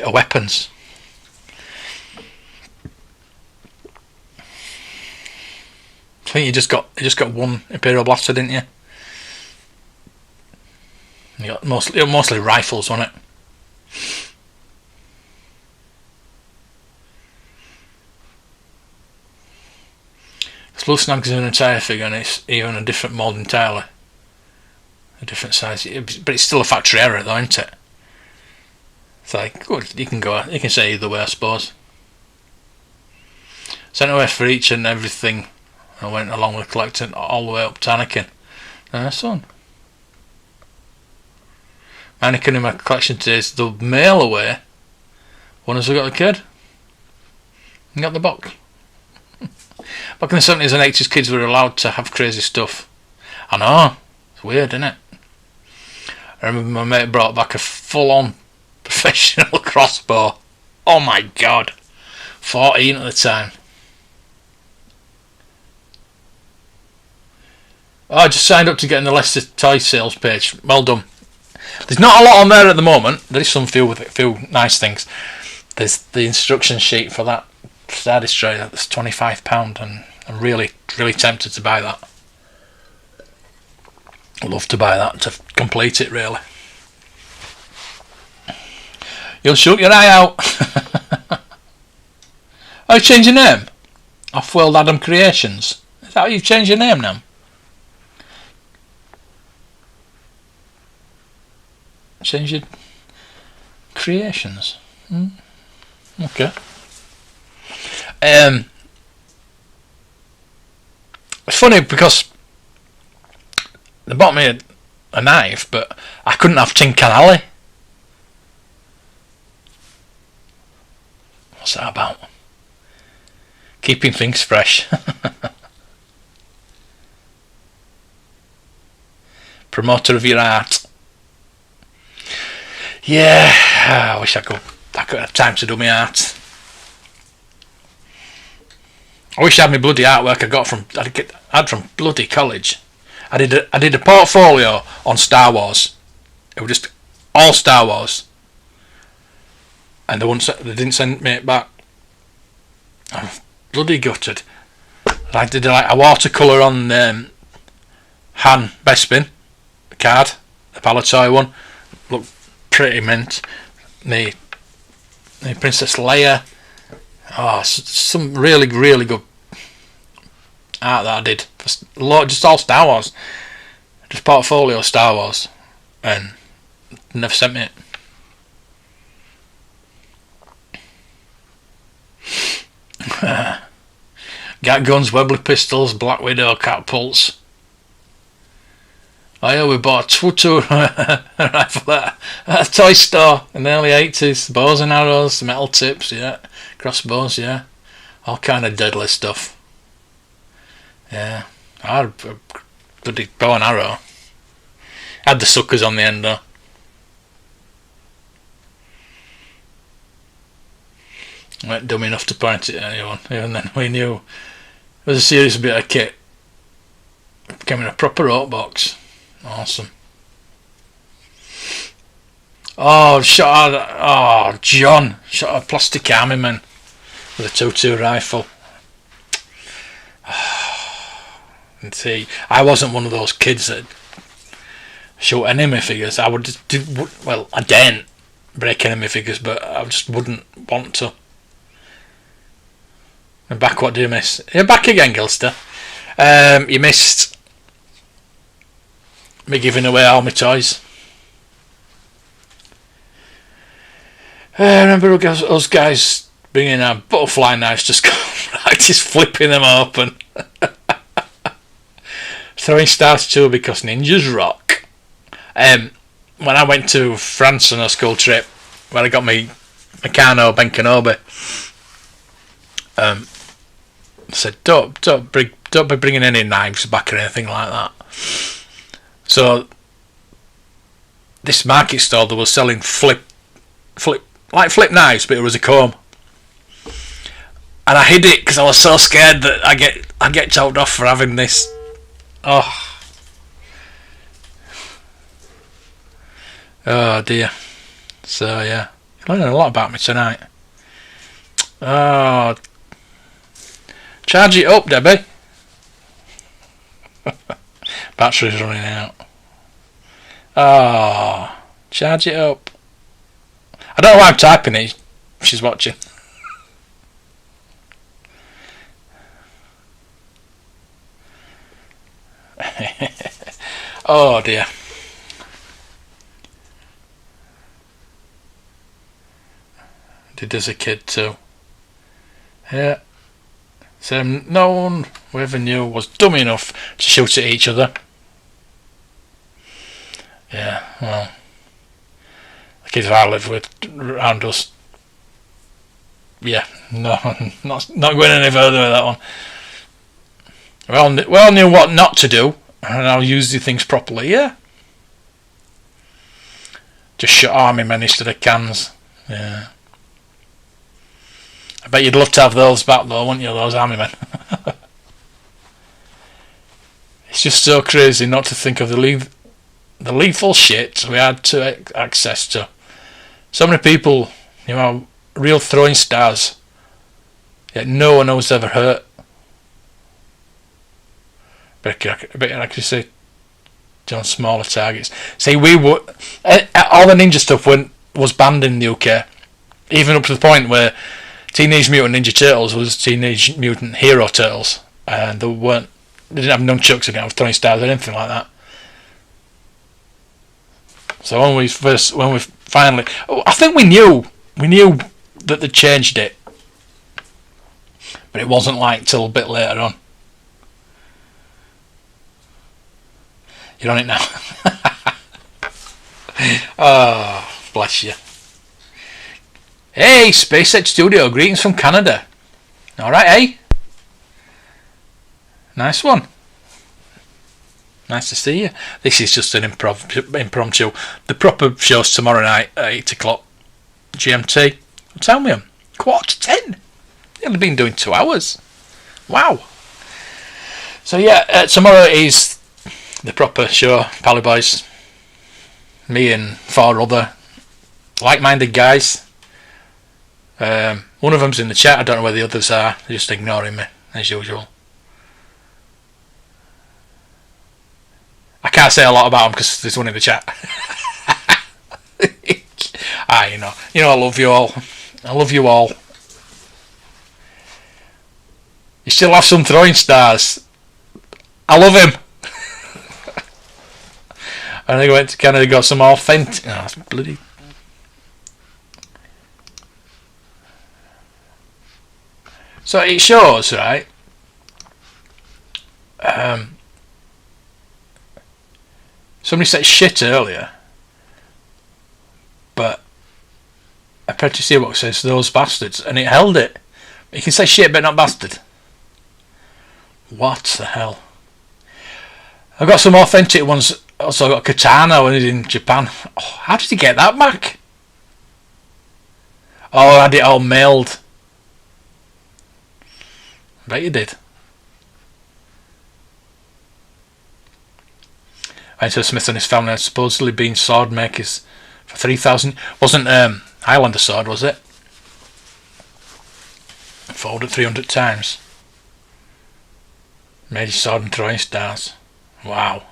of weapons. I think you just got one Imperial Blaster, didn't you? You got mostly rifles on it. Blue Snag's an entire figure, and it's even a different mould entirely, a different size, but it's still a factory error, though, isn't it? It's like, good, you can say either way, I suppose. Sent away for each and everything. I went along with collecting all the way up to Anakin. Nice one. Anakin in my collection today is the mail away. One has got the kid. You got the box. Back in the 70s and 80s, kids were allowed to have crazy stuff. I know. It's weird, isn't it? I remember my mate brought back a full-on professional crossbow. Oh my god. 14 at the time. Oh, I just signed up to get in the Leicester toy sales page. Well done. There's not a lot on there at the moment. There is some few nice things. There's the instruction sheet for that Star Destroyer. That's £25, and I'm really tempted to buy that. I'd love to buy that to complete it, really. You'll shoot your eye out. Oh, you changed your name? Off-World Adam Creations. Is that how you've changed your name now? Change your creations. Okay. It's funny because they bought me a knife, but I couldn't have Tin Can Alley. What's that about? Keeping things fresh. Promoter of your art. Yeah, I wish I could have time to do my art. I wish I had my bloody artwork I had from bloody college. I did a portfolio on Star Wars. It was just all Star Wars. and they didn't send me it back. I'm bloody gutted. I did like a watercolour on Han Bespin, the card, the Palatoy one. Looked pretty mint. The Princess Leia. Oh, some really, really good art that I did. Just all Star Wars. Just portfolio Star Wars. And never sent me it. Gat guns, Webley pistols, Black Widow catapults. Oh yeah, we bought a two rifle at a toy store in the early 80s. Bows and arrows, metal tips, yeah. Crossbows, yeah. All kind of deadly stuff. Yeah. I had a bloody bow and arrow. Had the suckers on the end though. Weren't dumb enough to point it at anyone. Even then we knew it was a serious bit of kit. It came in a proper oak box. Awesome. Oh, John shot a plastic army man with a 2-2 rifle. And see, I wasn't one of those kids that shoot enemy figures. I would just do, well, I didn't break enemy figures, but I just wouldn't want to. And back, what do you miss? You're back again, Gilster. You missed me giving away all my toys. I remember those guys bringing a butterfly knives, just flipping them open. Throwing stars too because ninjas rock. When I went to France on a school trip, where I got my Meccano Ben Kenobi, I said don't be bringing any knives back or anything like that. So this market store, they were selling flip knives, but it was a comb, and I hid it because I was so scared that I get told off for having this. Oh dear. So yeah, you're learning a lot about me tonight. Oh, charge it up, Debbie. Battery's running out. Oh, charge it up. I don't know why I'm typing it. She's watching. Oh dear. Did as a kid too. Yeah. So no one we ever knew was dumb enough to shoot at each other. Yeah, well, the kids I lived with around us. Yeah, no, not going any further with that one. We all knew what not to do, and I'll use the things properly. Yeah, just shot army men instead of cans. Yeah, I bet you'd love to have those back though, wouldn't you? Those army men. It's just so crazy not to think of the lethal shit we had to access to. So many people, real throwing stars, yet no one was ever hurt. But like you say, on smaller targets. See, we were all the ninja stuff was banned in the UK, even up to the point where Teenage Mutant Ninja Turtles was Teenage Mutant Hero Turtles, and they didn't have nunchucks, they didn't have throwing stars or anything like that. So when we finally, I think we knew that they changed it, but it wasn't like till a bit later on. You're on it now. Oh, bless you. Hey, SpaceX Studio, greetings from Canada. Alright, eh? Nice one. Nice to see you. This is just an impromptu. The proper show's tomorrow night at 8 o'clock GMT. Tell me, 9:45. Only been doing 2 hours. Wow. So yeah, tomorrow is the proper show, Pally Boys. Me and 4 other like-minded guys One of them's in the chat. I don't know where the others are. They're just ignoring me as usual. I can't say a lot about them because there's one in the chat. You know, I love you all. I love you all. You still have some throwing stars. I love him. I think I went to Canada, got some authentic. Oh, that's bloody. So it shows, right? Somebody said shit earlier, but Apprentice Earbox says those bastards, and it held it. You can say shit, but not bastard. What the hell? I got some authentic ones. Also, I got Katana when he was in Japan. Oh, how did he get that back? Oh, I had it all mailed. I bet you did. Enter Smith and his family had supposedly been sword makers for 3,000. Wasn't Highlander sword, was it? Folded 300 times. Made his sword and throwing stars. Wow.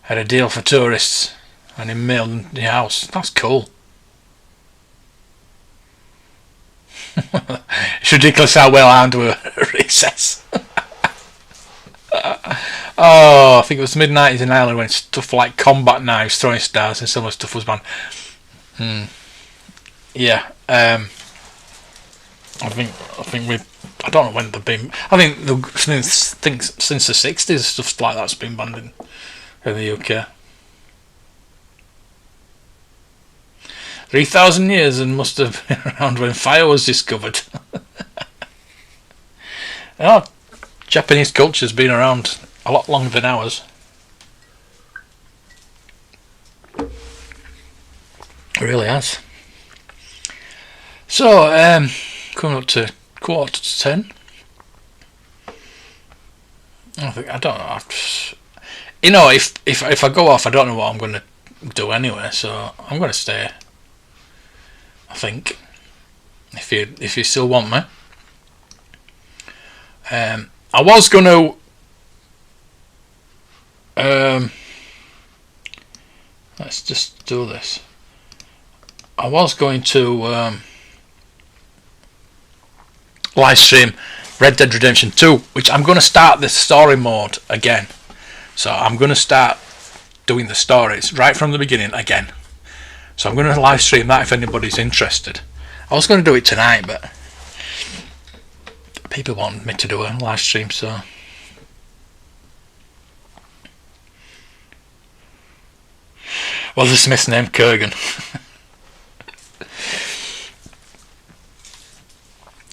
Had a deal for tourists and he mailed in the house. That's cool. It's ridiculous how well armed we were at recess. Oh, I think it was the mid-90s in Ireland when stuff like combat knives, throwing stars and similar stuff was banned. Yeah, I think we. I don't know when they've been. I think since the 60s, stuff like that's been banned in the UK. 3,000 years and must have been around when fire was discovered. Oh, Japanese culture's been around a lot longer than ours. It really has. So, coming up to 9:45. I don't know. You know, if I go off, I don't know what I'm going to do anyway. So I'm going to stay. I think. If you still want me. I was going to. Let's just do this. I was going to live stream Red Dead Redemption 2, which I'm going to start the story mode again. So I'm going to start doing the stories right from the beginning again. So I'm going to live stream that if anybody's interested. I was going to do it tonight, but people wanted me to do a live stream, so. Well, the Smith's name Kurgan.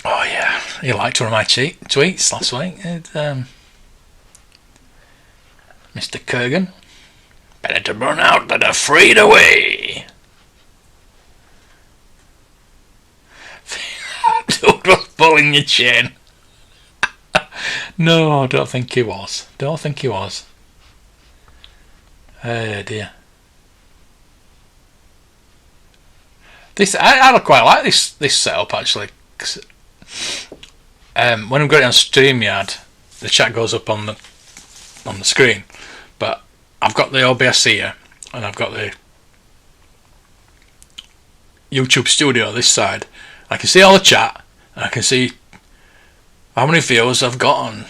Oh yeah, he liked one of my tweets last week. Mr. Kurgan, better to burn out than to fade away. Dude was pulling your chain. No, I don't think he was. Oh dear. I quite like this setup actually. When I'm going on StreamYard, the chat goes up on the screen, but I've got the OBS here and I've got the YouTube Studio this side. I can see all the chat and I can see how many views I've got on.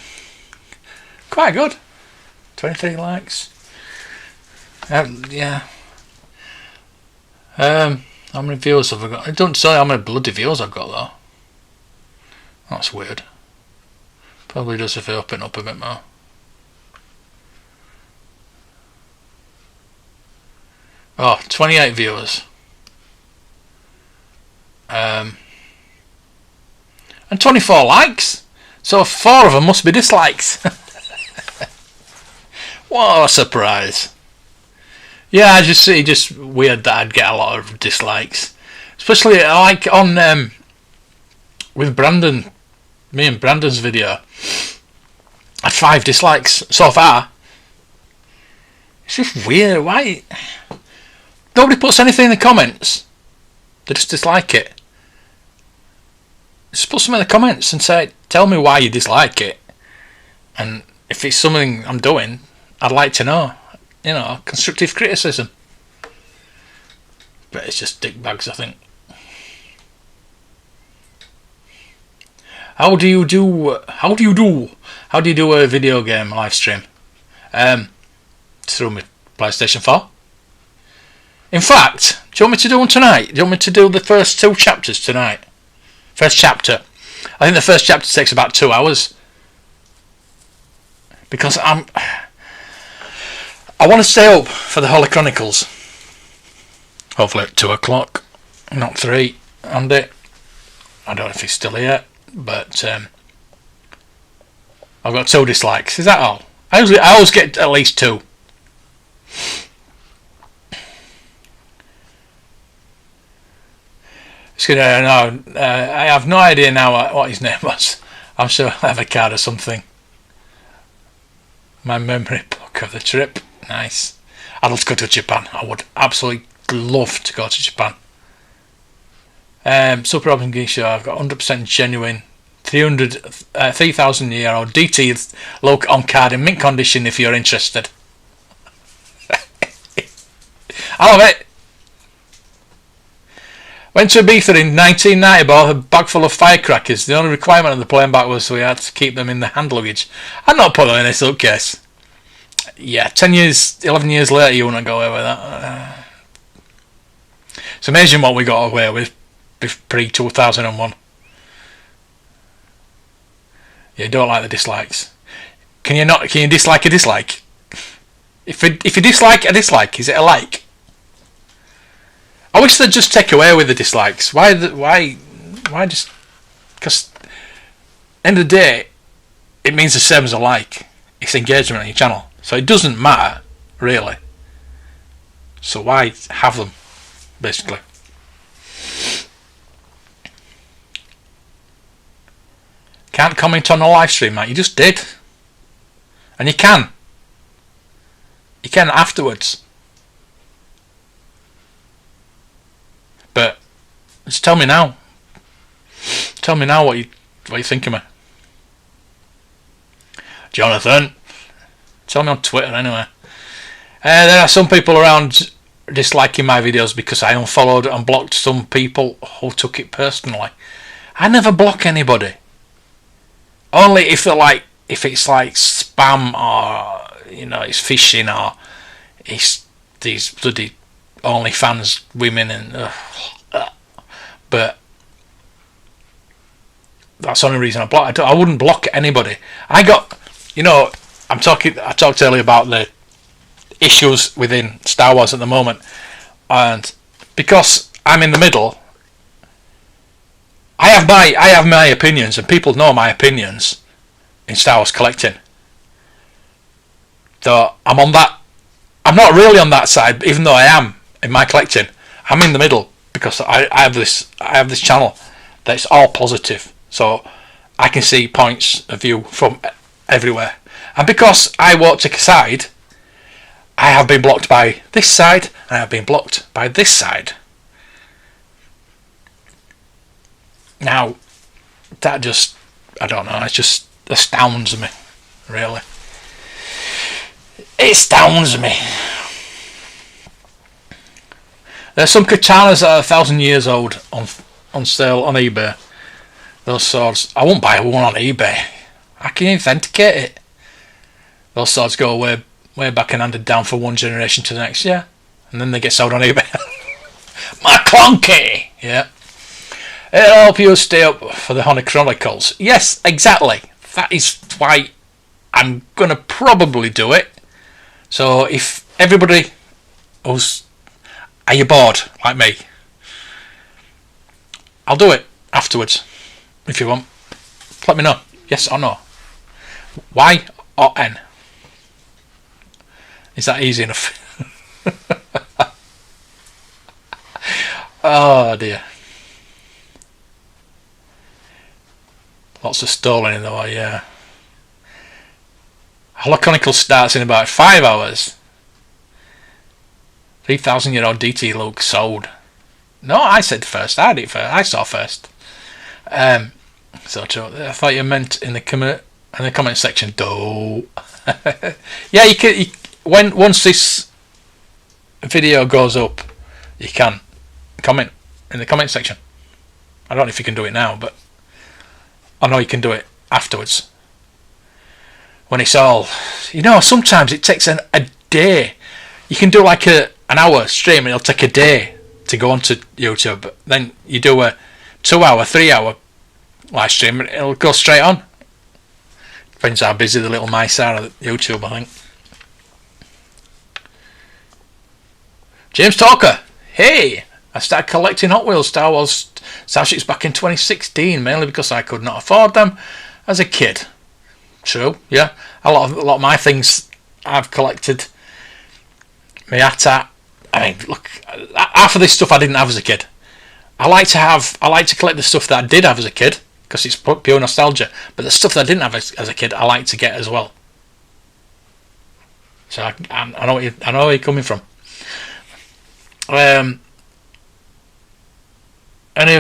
Quite good. 23 likes. Yeah. How many views have I got? It doesn't say how many bloody views I've got though. That's weird. Probably does if I open up a bit more. Oh, 28 viewers. And 24 likes. So 4 of them must be dislikes. What a surprise. Yeah, I just see just weird that I'd get a lot of dislikes. Especially like on with Brandon, me and Brandon's video. I had 5 dislikes so far. It's just weird. Why? Nobody puts anything in the comments. They just dislike it. Just put some in the comments and say, tell me why you dislike it. And if it's something I'm doing, I'd like to know. You know, constructive criticism. But it's just dick bags, I think. How do you do a video game live stream? Through my PlayStation 4. In fact, do you want me to do one tonight? Do you want me to do the first 2 chapters tonight? First chapter. I think the first chapter takes about 2 hours. Because I want to stay up for the Holy Chronicles. Hopefully at 2 o'clock, not 3. And I don't know if he's still here, but I've got 2 dislikes. Is that all? I always get at least 2. It's gonna no. I have no idea now what his name was. I'm sure I have a card or something. My memory book of the trip. Nice. I'd love to go to Japan. I would absolutely love to go to Japan. Super Robin Geek Show. I've got 100% genuine 3,000-year-old DT look on card in mint condition if you're interested. I love it. Went to Ibiza in 1990, bought a bag full of firecrackers. The only requirement of the plane back was we had to keep them in the hand luggage. I'd not put them in a suitcase. Yeah, 10 years, 11 years later, you wouldn't go away with that. It's amazing what we got away with pre-2001. Yeah, you don't like the dislikes. Can you dislike a dislike? If you dislike a dislike, is it a like? I wish they'd just take away with the dislikes. Why just... Because end of the day, it means the same as a like. It's engagement on your channel. So it doesn't matter, really. So why have them, basically? Can't comment on a live stream, mate. You just did. And you can. You can afterwards. But just tell me now. Tell me now what you think of me. Jonathan. Tell me on Twitter anyway. There are some people around disliking my videos because I unfollowed and blocked some people who took it personally. I never block anybody. Only if it's like spam or it's phishing or it's these bloody OnlyFans women and but that's the only reason I block. I wouldn't block anybody. I talked earlier about the issues within Star Wars at the moment, and because I'm in the middle, I have my opinions, and people know my opinions in Star Wars collecting. So I'm on that. I'm not really on that side, even though I am in my collecting. I'm in the middle because I have this channel that's all positive, so I can see points of view from everywhere. And because I won't take a side, I have been blocked by this side and I have been blocked by this side. Now, that just, I don't know, it just astounds me, really. It astounds me. There's some katanas that are 1,000 years old on sale on eBay. Those swords, I won't buy one on eBay. I can authenticate it. Those swords go way back and handed down from one generation to the next, yeah. And then they get sold on eBay. My clunky! Yeah. It'll help you stay up for the Holy Chronicles. Yes, exactly. That is why I'm going to probably do it. So if everybody who's... Are you bored, like me? I'll do it afterwards, if you want. Let me know, yes or no. Y or N? Is that easy enough? Oh dear. Lots of stalling in the way, yeah. Holy Chronicle starts in about 5 hours. 3,000-year-old DT Luke sold. No, I said first. I did first. I saw first. So I thought you meant in the comment section. Though. Yeah, you can. Once this video goes up, you can comment in the comment section. I don't know if you can do it now, but I know you can do it afterwards. When it's all, sometimes it takes a day. You can do like an hour stream and it'll take a day to go onto YouTube. But then you do a 2 hour, 3 hour live stream and it'll go straight on. Depends how busy the little mice are at YouTube, I think. James Talker, hey! I started collecting Hot Wheels Star Wars Starships back in 2016, mainly because I could not afford them as a kid. True, yeah. A lot of my things I've collected. Miata. I mean, look, half of this stuff I didn't have as a kid. I like to collect the stuff that I did have as a kid because it's pure nostalgia. But the stuff that I didn't have as a kid, I like to get as well. So I know where you're coming from. Any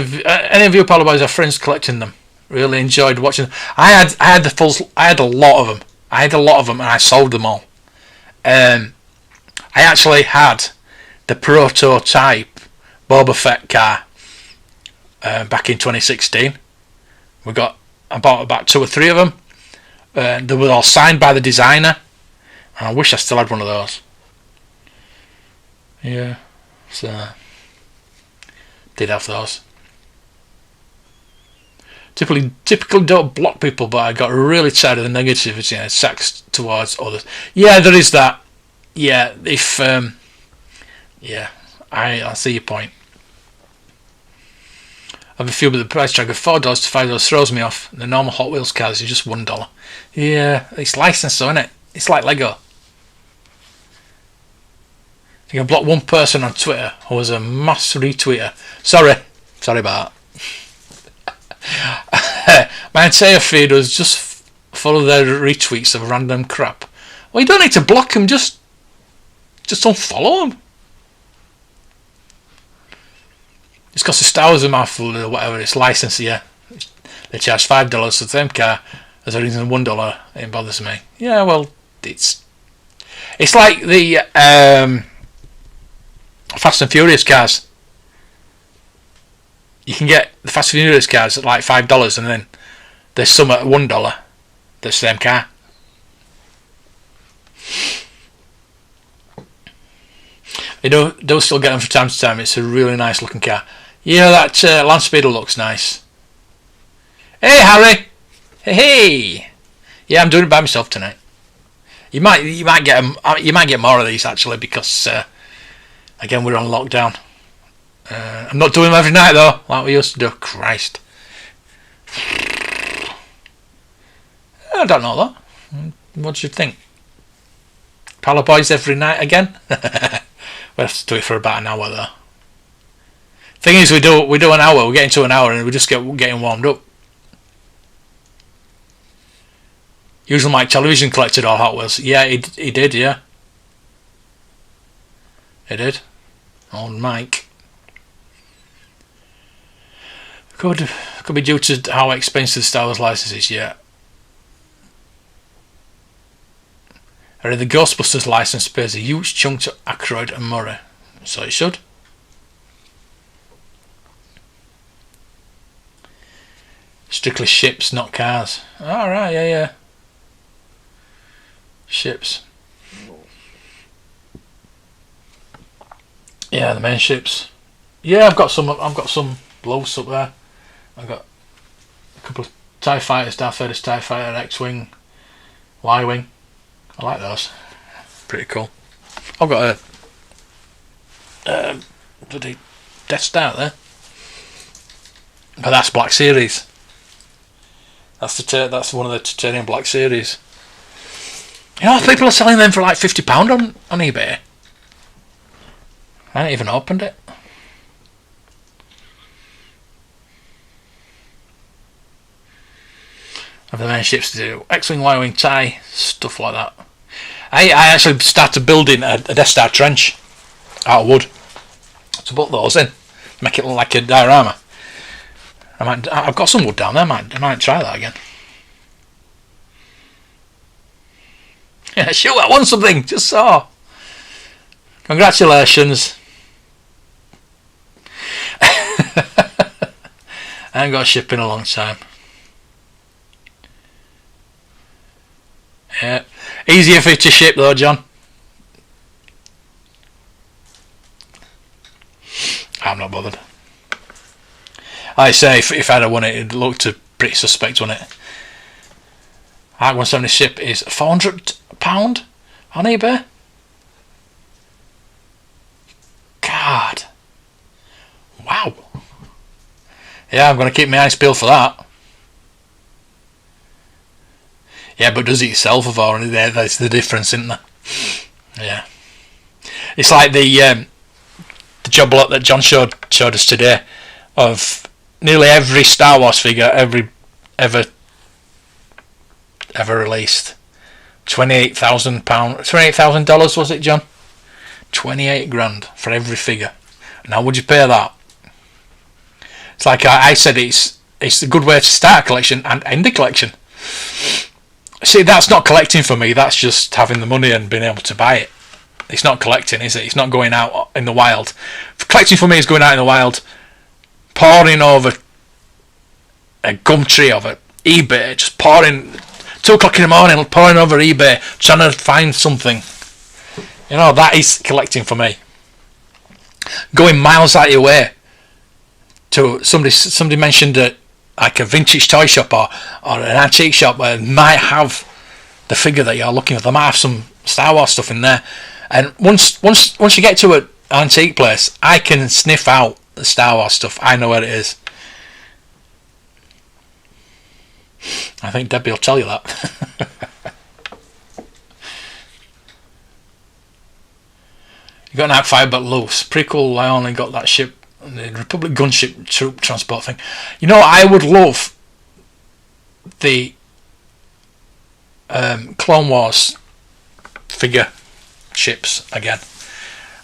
of you Palo Boys have friends collecting them? Really enjoyed watching them. I had a lot of them. And I sold them all. I actually had the prototype Boba Fett car back in 2016. I bought about 2 or 3 of them. They were all signed by the designer. And I wish I still had one of those. Yeah, so did have those. Typically don't block people, but I got really tired of the negativity and attacks towards others. Yeah, there is that. Yeah, if I see your point. I have a few, but the price tag of $4 to $5 throws me off. The normal Hot Wheels cars is just $1. Yeah, it's licensed, so isn't it? It's like Lego. You can block one person on Twitter who was a mass retweeter. Sorry about that. My entire feed was just full of their retweets of random crap. Well, you don't need to block them, just unfollow them. It's because the Star Wars are mouthful or whatever, it's licensed, yeah. They charge $5 for the same car as a reason $1. It bothers me. Yeah, well, it's like the Fast and Furious cars. You can get the Fast and Furious cars at like $5 and then there's some at $1. That's the same car. They'll still get them from time to time. It's a really nice looking car. Yeah, that Land Speeder looks nice. Hey Harry! Hey! Yeah, I'm doing it by myself tonight. You might get more of these actually because again we're on lockdown. I'm not doing them every night though, like we used to do. Christ. I don't know though. What do you think? Palo Boys every night again? We'll have to do it for about an hour though. Thing is, we do an hour. We get into an hour and we just getting warmed up. Usual Mike Television collected all Hot Wheels. Yeah, he did. Yeah, he did. Old Mike. Could be due to how expensive the Star Wars license is. Yeah. The Ghostbusters license pays a huge chunk to Aykroyd and Murray, so it should. Strictly ships, not cars. Alright, yeah. Ships. Yeah, the main ships. Yeah, I've got some blows up there. I've got a couple of TIE fighters, Darth Vader's TIE fighter, X-Wing, Y-Wing. I like those. Pretty cool. I've got a bloody Death Star there. But that's Black Series. That's one of the Titanium Black Series. You know, people are selling them for like £50 on eBay. I haven't even opened it. Of the main ships to do X-Wing, Y-Wing, TIE, stuff like that. I actually started building a Death Star trench out of wood to put those in. make it look like a diorama. I've got some wood down there. I might try that again. Yeah, shoot! I won something. Just saw. Congratulations. I ain't got shipping a long time. Yeah, easier for you to ship though, John. I'm not bothered. I say, if I'd have won it, it looked pretty suspect, wouldn't it? Arc 170 ship is £400 on eBay. God. Wow. Yeah, I'm going to keep my eyes peeled for that. Yeah, but does it sell for 400? That's the difference, isn't there? Yeah. It's like the job lot that John showed us today of nearly every Star Wars figure ever released. $28,000 was it, John? 28 grand for every figure. Now would you pay that? It's like I said, it's a good way to start a collection and end a collection. See, that's not collecting for me, that's just having the money and being able to buy it. It's not collecting, is it? It's not going out in the wild. Collecting for me is going out in the wild, pouring over a Gumtree, over eBay, just pouring 2 o'clock in the morning, pouring over eBay, trying to find something. You know, that is collecting for me. Going miles out of your way to somebody mentioned like a vintage toy shop or an antique shop where it might have the figure that you're looking for. They might have some Star Wars stuff in there. And once you get to an antique place, I can sniff out the Star Wars stuff. I know where it is. I think Debbie will tell you that. You got an Arc 5 but loose. Pretty cool. I only got that ship, the Republic gunship troop transport thing. You know, I would love the Clone Wars figure ships again.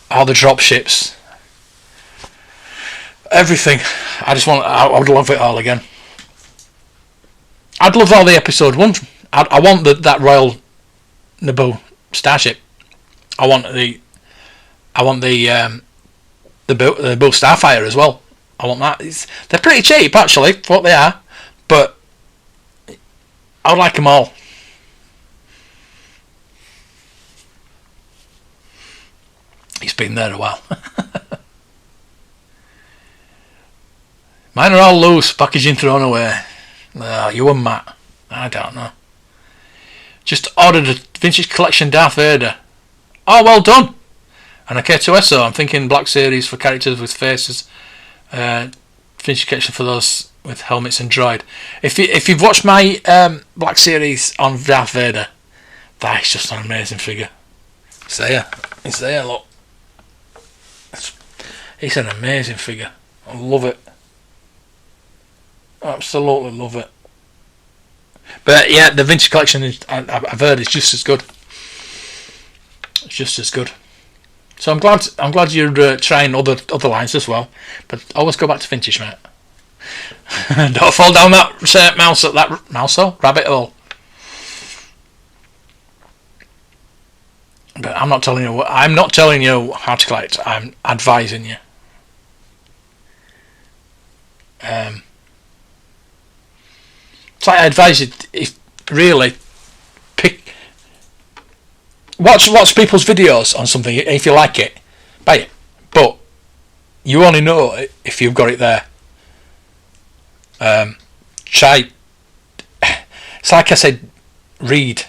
All the drop ships. Everything. I would love it all again. I'd love all the episode 1. I want that Royal Naboo starship. I want the Naboo Starfighter as well. I want that. They're pretty cheap actually for what they are, but I would like them all. He's been there a while. Mine are all loose, packaging thrown away. Oh, you and Matt. I don't know. Just ordered a vintage collection Darth Vader. Oh, well done. And a K2SO. I'm thinking Black Series for characters with faces. Vintage collection for those with helmets and droid. If you've watched my Black Series on Darth Vader, that is just an amazing figure. It's there. It's there, look. It's an amazing figure. I love it. Absolutely love it. But yeah, the vintage collection I've heard is just as good. It's just as good. So I'm glad you're trying other lines as well. But always go back to vintage, mate. Don't fall down that rabbit hole. But I'm not telling you how to collect. I'm advising you. So I advise you, if really watch people's videos on something. If you like it, buy it. But you only know it if you've got it there. Try. It's like I said, read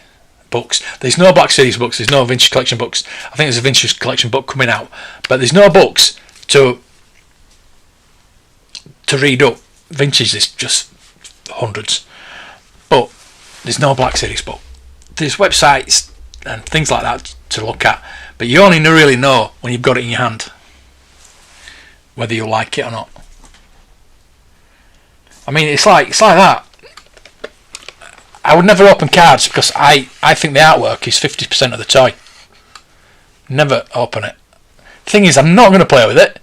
books. There's no Black Series books. There's no vintage collection books. I think there's a vintage collection book coming out, but there's no books to read up. Vintage is just hundreds, but there's no Black Series book. There's websites and things like that to look at, but you only really know when you've got it in your hand whether you like it or not. I mean, it's like that. I would never open cards because I think the artwork is 50% of the toy. Never open it. Thing is, I'm not going to play with it.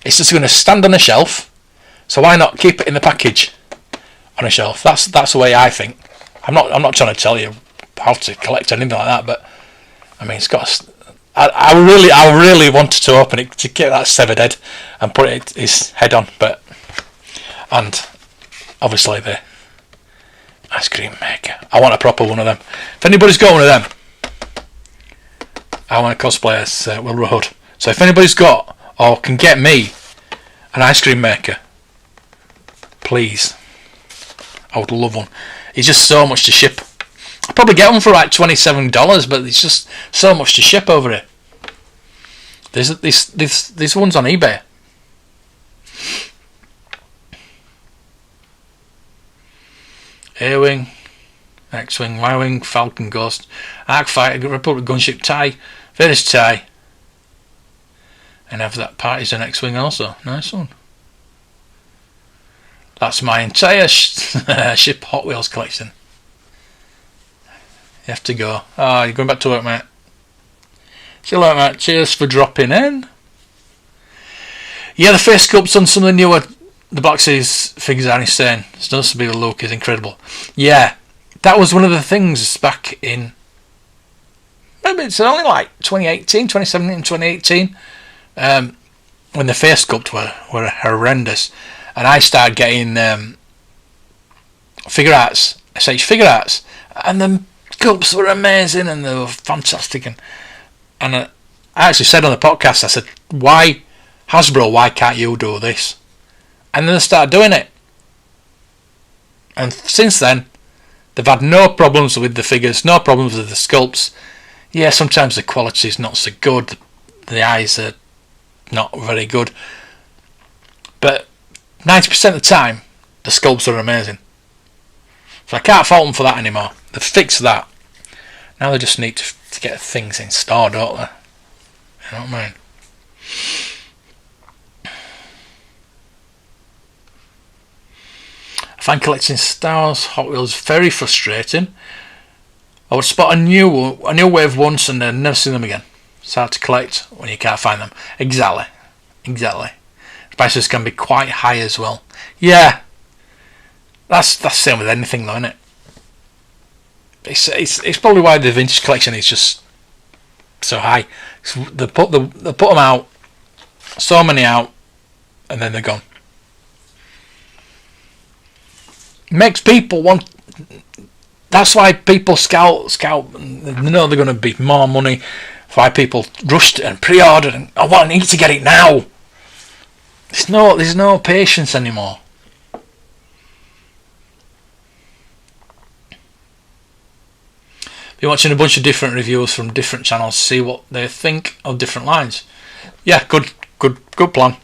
It's just going to stand on a shelf. So why not keep it in the package on a shelf? That's the way I think. I'm not trying to tell you how to collect anything like that, but I mean, it's got. I really wanted to open it to get that severed head and put his head on, and obviously the ice cream maker. I want a proper one of them. If anybody's got one of them, I want to cosplay as Wilbur Hood. So if anybody's got or can get me an ice cream maker, please, I would love one. It's just so much to ship. I'll probably get one for like $27, but it's just so much to ship over here. There's these ones on eBay. A-Wing, X-Wing, Y-Wing, Falcon, Ghost, Arc Fighter, Republic Gunship, TIE, Vader's TIE, and have that party's an X-Wing also. Nice one. That's my entire ship Hot Wheels collection. You have to go. Oh, you're going back to work, mate. See you later, mate. Cheers for dropping in. Yeah, the face sculpts on some of the newer the Black Series figures are insane. It's supposed to be the look is incredible. Yeah, that was one of the things back in. Maybe it's only like 2018, 2017, 2018, when the face sculpt were horrendous, and I started getting figure arts, SH figure arts, and the sculpts were amazing and they were fantastic. And I actually said on the podcast, I said, why Hasbro, why can't you do this? And then they started doing it, and since then they've had no problems with the figures, no problems with the sculpts. Yeah, sometimes the quality is not so good, the eyes are not very good, but 90% of the time the sculpts are amazing. So I can't fault them for that anymore. They've fixed that. Now they just need to get things in store, don't they? You know what I mean? I find collecting Star Wars Hot Wheels very frustrating. I would spot a new wave once and then never see them again. It's hard to collect when you can't find them. Exactly. Prices can be quite high as well. Yeah, that's the same with anything, though, isn't it? It's probably why the vintage collection is just so high. They put them out, so many out, and then they're gone. Makes people want. That's why people scout. They know they're going to be more money. Why people rushed and pre-ordered and I need to get it now. There's no patience anymore. Been watching a bunch of different reviews from different channels to see what they think of different lines. Yeah, good plan.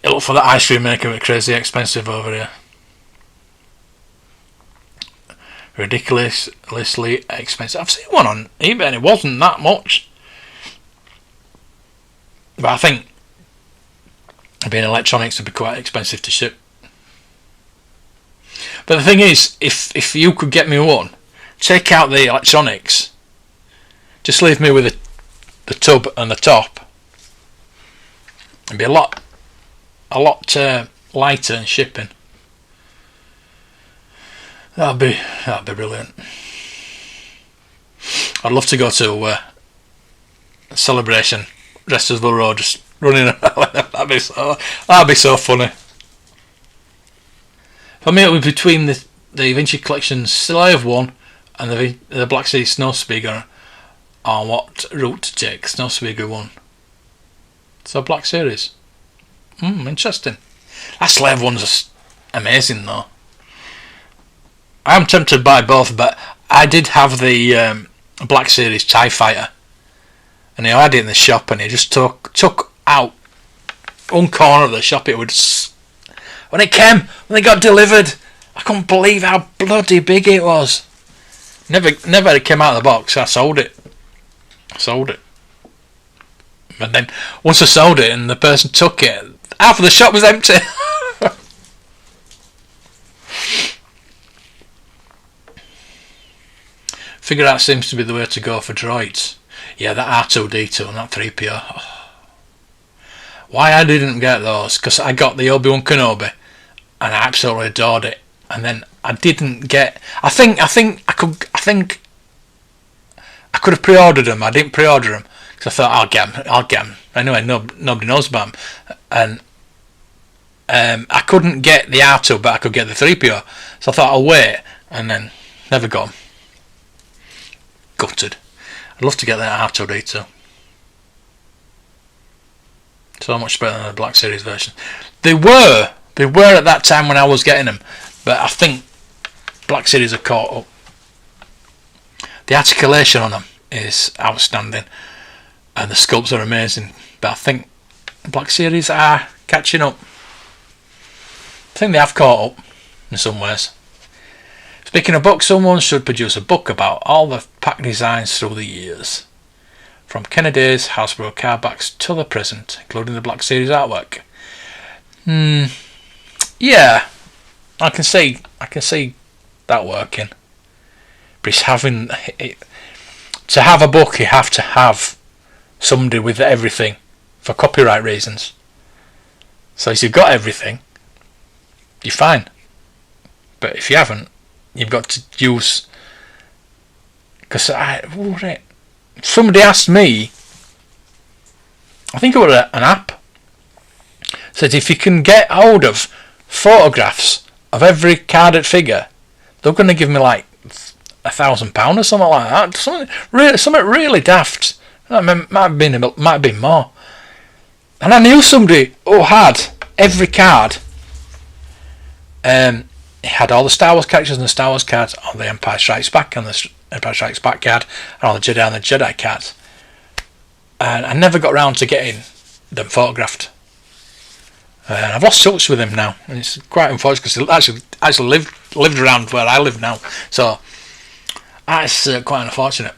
You look for the ice cream maker, it's crazy expensive over here. Ridiculously expensive. I've seen one on eBay and it wasn't that much. But I think being electronics would be quite expensive to ship. But the thing is, if you could get me one, take out the electronics, just leave me with the tub and the top, it'd be a lot lighter in shipping. That'd be brilliant. I'd love to go to a celebration dressed as Will Road, just running around. That'd be so funny. For me, it would be between the vintage collection still I have one and the Black Sea Snowspeeder on what route to take. Snowspeeder 1. So Black Series. Interesting. That Slave one's amazing though. I am tempted by both, but I did have the Black Series TIE Fighter, and I had it in the shop, and he just took out one corner of the shop. It would when they got delivered, I couldn't believe how bloody big it was. Never came out of the box. I sold it. But then once I sold it and the person took it, half of the shop was empty. Figure out seems to be the way to go for droids. Yeah, that R2-D2 and that 3PO. Oh. Why I didn't get those? Because I got the Obi-Wan Kenobi, and I absolutely adored it. And then I didn't get. I think I could have pre-ordered them. I didn't pre-order them because I thought I'll get them. Anyway, nobody knows about them, and I couldn't get the R2, but I could get the 3PO. So I thought I'll wait, and then never got them. Gutted. I'd love to get that R2-D2. So much better than the Black Series version. They were at that time when I was getting them, but I think Black Series are caught up. The articulation on them is outstanding, and the sculpts are amazing. But I think Black Series are catching up. I think they have caught up in some ways. Speaking of books, someone should produce a book about all the pack designs through the years, from Kennedy's Hasbro cardbacks to the present, including the Black Series artwork. Yeah, I can see that working. But it's having it, to have a book, you have to have somebody with everything for copyright reasons. So if you've got everything, you're fine. But if you haven't, you've got to use. Because somebody asked me, I think it was an app, said if you can get hold of photographs of every carded figure, they're going to give me like £1,000 or something like that. Something really daft. Might have been more. And I knew somebody who had every card. He had all the Star Wars characters and the Star Wars cards, on the Empire Strikes Back and the Empire Strikes Back card, and all the Jedi and the Jedi cards. And I never got round to getting them photographed. And I've lost touch with him now, and it's quite unfortunate because he actually lived around where I live now. So that's quite unfortunate.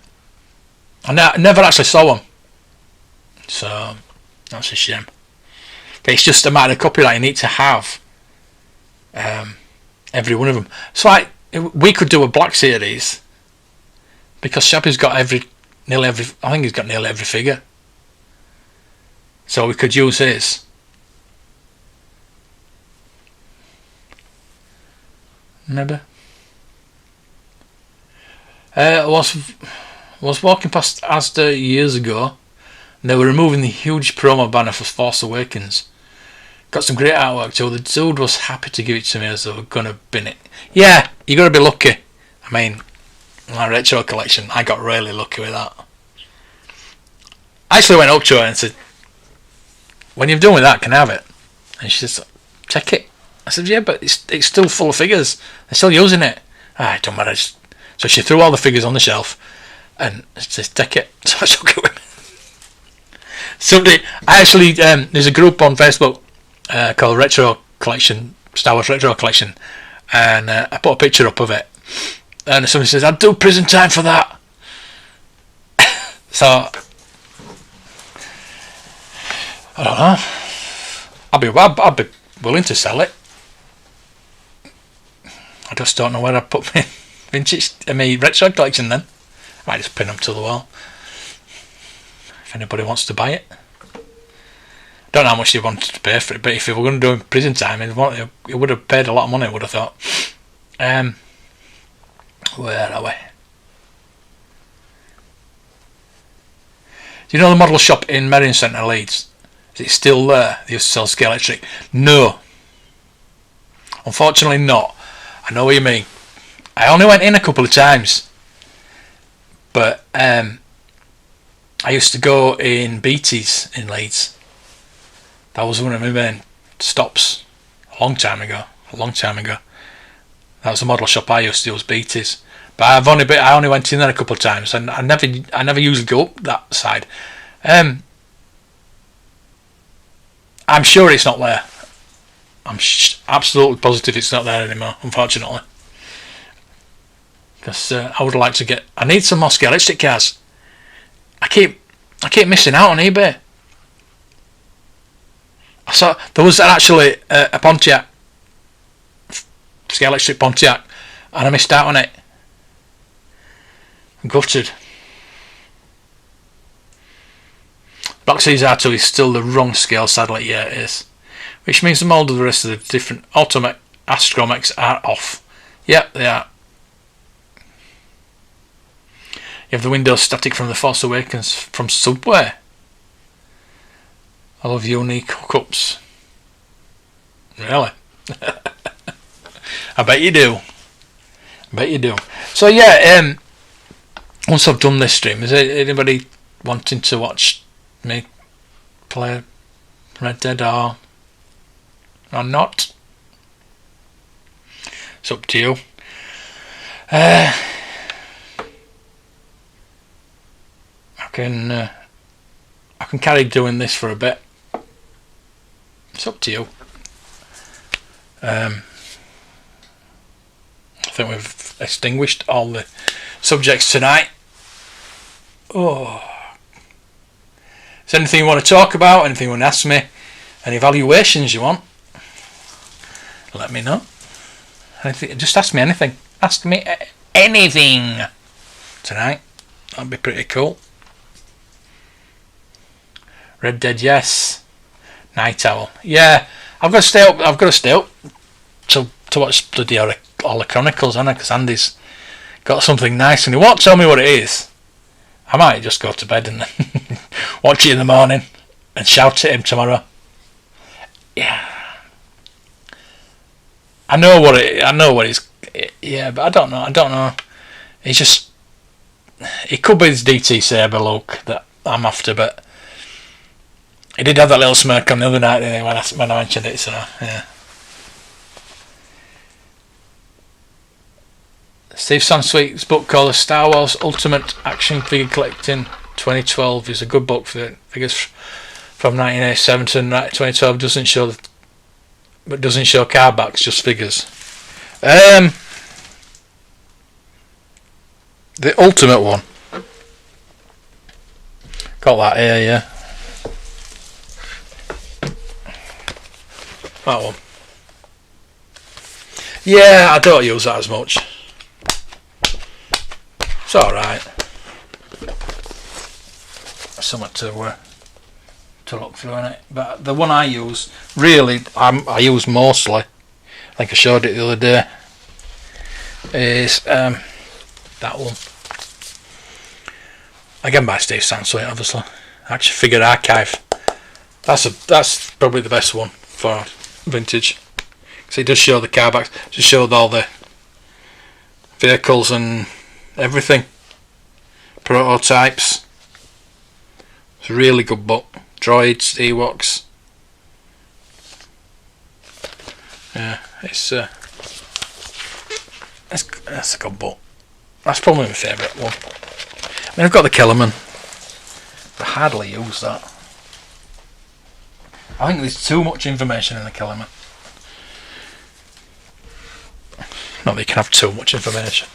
I never actually saw him, so that's a shame. But it's just a matter of copyright. You need to have every one of them. So we could do a Black Series because Shabby's got nearly every. I think he's got nearly every figure. So we could use his. Maybe. I was walking past Asda years ago, and they were removing the huge promo banner for Force Awakens. Got some great artwork too. The dude was happy to give it to me as they were gonna bin it. Yeah, you gotta be lucky. I mean, my retro collection, I got really lucky with that. I actually went up to her and said, "When you're done with that, can I have it?" And she said, "Check it." I said, "Yeah, but it's still full of figures. They're still using it." It don't matter. So she threw all the figures on the shelf and says, "Take it." So I took it with me. Somebody, there's a group on Facebook called Retro Collection, Star Wars Retro Collection, and I put a picture up of it. And somebody says, "I'd do prison time for that." So I don't know. I'd be willing to sell it. I just don't know where I'd put my retro collection then. I might just pin them to the wall if anybody wants to buy it. Don't know how much they wanted to pay for it, but if they were going to do it in prison time, it would have paid a lot of money, I would have thought. Where are we? Do you know the model shop in Merrion Centre, Leeds? Is it still there? They used to sell Scale Electric. No. Unfortunately not. I know what you mean. I only went in a couple of times. But I used to go in Beatties in Leeds. That was one of my main stops a long time ago. That was the model shop I used to do, was Beatties. But I only went in there a couple of times, and I never usually go up that side. I'm sure it's not there. I'm absolutely positive it's not there anymore, unfortunately. Because I would like to I need some more Scale Electric cars. I keep missing out on eBay. I saw there was actually a Pontiac, Scale Electric Pontiac, and I missed out on it. I'm gutted. Block C's R2 is still the wrong scale, sadly. Yeah, it is. Which means the mould of the rest of the different Automech astromechs are off. Yep, they are. You have the Windows static from The Force Awakens from Subway. I love unique hookups. Really? I bet you do. I bet you do. So yeah, once I've done this stream, is there anybody wanting to watch me play Red Dead or not? It's up to you. I can carry doing this for a bit. It's up to you. I think we've extinguished all the subjects tonight. Oh, is there anything you want to talk about? Anything you want to ask me? Any evaluations you want? Let me know. Anything, just ask me anything. Ask me anything tonight. That'd be pretty cool. Red Dead, yes. Night Owl, yeah. I've got to stay up. I've got to stay up to watch bloody all the Chronicles, haven't I? Because Andy's got something nice, and he won't tell me what it is. I might just go to bed and then watch it in the morning and shout at him tomorrow. Yeah, I know what it's. Yeah, but I don't know. It's just. It could be this DT Saber look that I'm after, but he did have that little smirk on the other night when I mentioned it. So yeah. Steve Sansweet's book called The Star Wars Ultimate Action Figure Collecting 2012 is a good book for the figures from 1987 to 2012. Doesn't show card backs, just figures. The Ultimate one. Got that here, yeah. That one. Yeah, I don't use that as much. It's alright. Something to look through in it. But the one I use, really, I use mostly, I think I showed it the other day, is that one. Again by Steve Sansweet, obviously. Action Figure Archive. That's probably the best one for vintage. Because it does show the car backs, just showed all the vehicles and everything. Prototypes. It's a really good book. Droids, Ewoks. Yeah, that's a good book. That's probably my favourite one. I mean, I've got the Kellerman. I hardly use that. I think there's too much information in the Kellerman. Not that you can have too much information.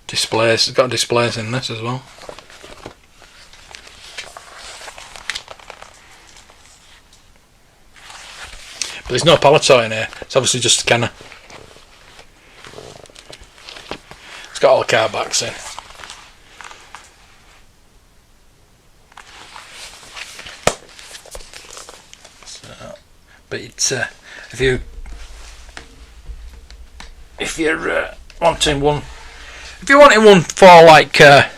Displays. It's got displays in this as well. But there's no Palitoy in here. It's obviously just a scanner. It's got all the car backs in. So, but it's if you're wanting one, if you're wanting one for like, that's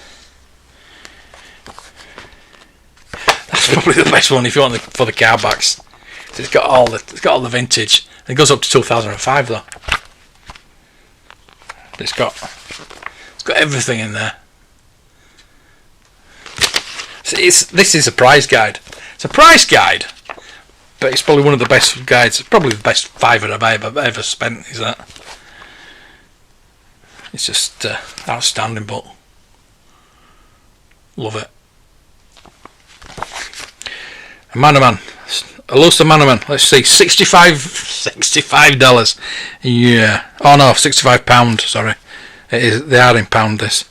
probably the best one if you want for the car backs. So it's got all the vintage. It goes up to 2005 though. It's got everything in there. So this is a price guide. It's a price guide, but it's probably one of the best guides. Probably the best £5 I've ever spent. Is that? It's just outstanding book. Love it. A Man. A Luster Man. Let's see, $65. Yeah. Oh no, £65. Sorry, it is. They are in pound. This.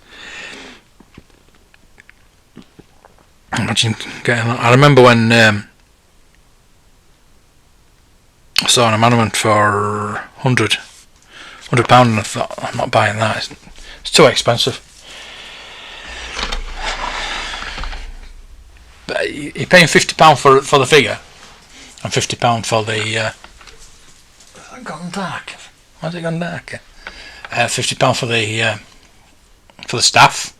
Imagine getting that. I remember when I saw a Man for £100, and I thought, I'm not buying that. It's too expensive. But you're paying £50 for the figure, and £50 for the. Has it gone dark? Why's it gone dark? £50 for the staff.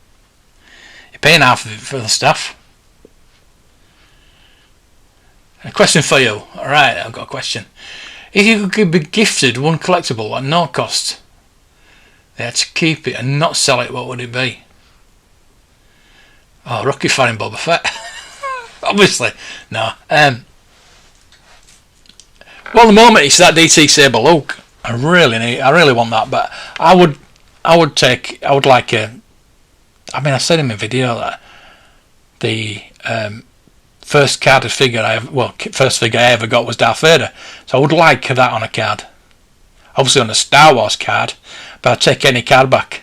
You're paying half of it for the staff. A question for you. Alright, I've got a question. If you could be gifted one collectible at no cost, they had to keep it and not sell it, what would it be? Oh, Rocky Fire and Boba Fett. Obviously. No. Well, at the moment it's that DT Saber Luke. I really want that, but I would like a. I mean, I said in my video that the first carded figure first figure I ever got was Darth Vader, so I would like that on a card. Obviously on a Star Wars card, but I'd take any card back.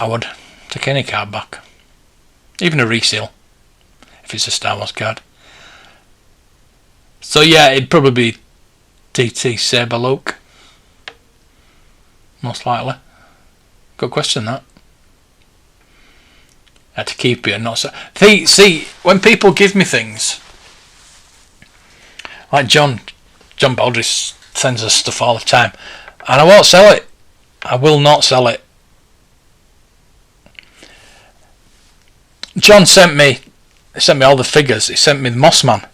I would take any card back, even a reseal, if it's a Star Wars card. So yeah, it'd probably be DT Saber Luke, most likely. Good question, that. I had to keep it and not sell. See, when people give me things, like John Baldry sends us stuff all the time, and I won't sell it. I will not sell it. John sent me all the figures. He sent me the Mossman.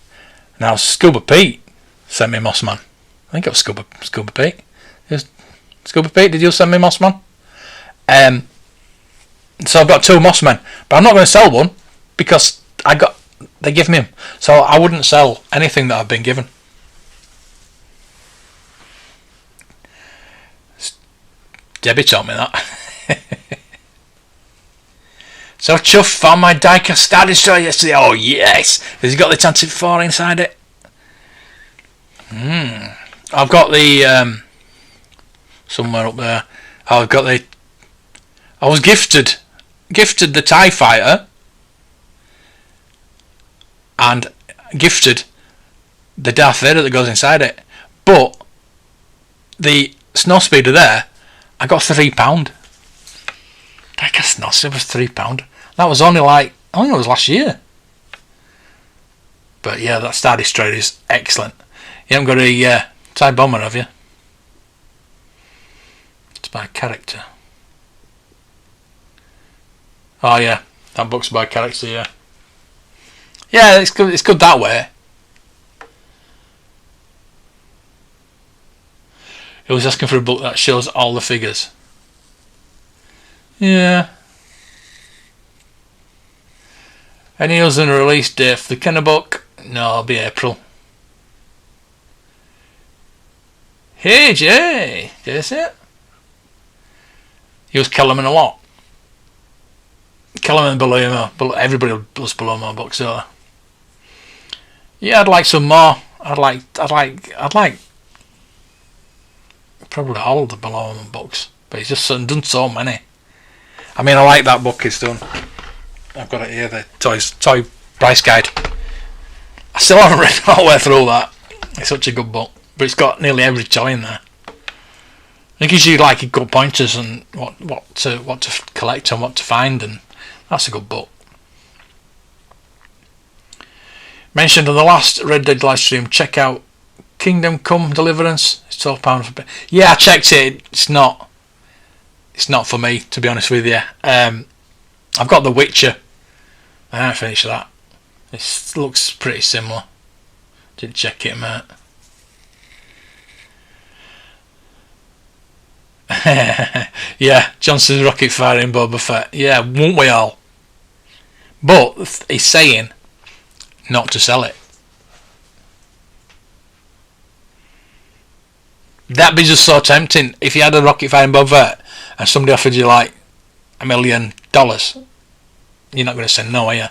Now Scuba Pete sent me Mossman. I think it was Scuba Pete. Scuba Pete, did you send me Mossman? So I've got two Mossmen, but I'm not going to sell one because they give me them. So I wouldn't sell anything that I've been given. Debbie taught me that. So chuffed, found my diecast Star Destroyer yesterday. Oh yes! Has it got the Tantive 4 inside it? I've got the somewhere up there. I was gifted the TIE Fighter and gifted the Darth Vader that goes inside it, but the Snowspeeder there, I got £3. Diecast Snowspeeder was £3. That was only it was last year. But yeah, that Star Destroyer is excellent. You haven't got a TIE Bomber, have you? It's by character. Oh yeah, that book's by character, yeah. Yeah, it's good that way. He was asking for a book that shows all the figures. Yeah. Any other release date for the Kenner book? No, it'll be April. Hey Jay, did you see it? He was Kellerman a lot. Kellerman below everybody was below my books, so yeah, I'd like some more. I'd like probably all the below my books, but he's just done so many. I mean, I like that book he's done. I've got it here, the toy price guide. I still haven't read all the way through that. It's such a good book, but it's got nearly every toy in there. It gives you like good pointers and what to collect and what to find, and that's a good book. Mentioned on the last Red Dead live stream, check out Kingdom Come Deliverance. It's £12 for. Yeah, I checked it. It's not for me, to be honest with you. I've got The Witcher. I haven't finished that. It looks pretty similar. Didn't check it, mate. Yeah, Johnson's rocket firing Boba Fett. Yeah, won't we all? But he's saying not to sell it. That'd be just so tempting. If you had a rocket firing Boba Fett and somebody offered you like $1 million, you're not going to say no, are you?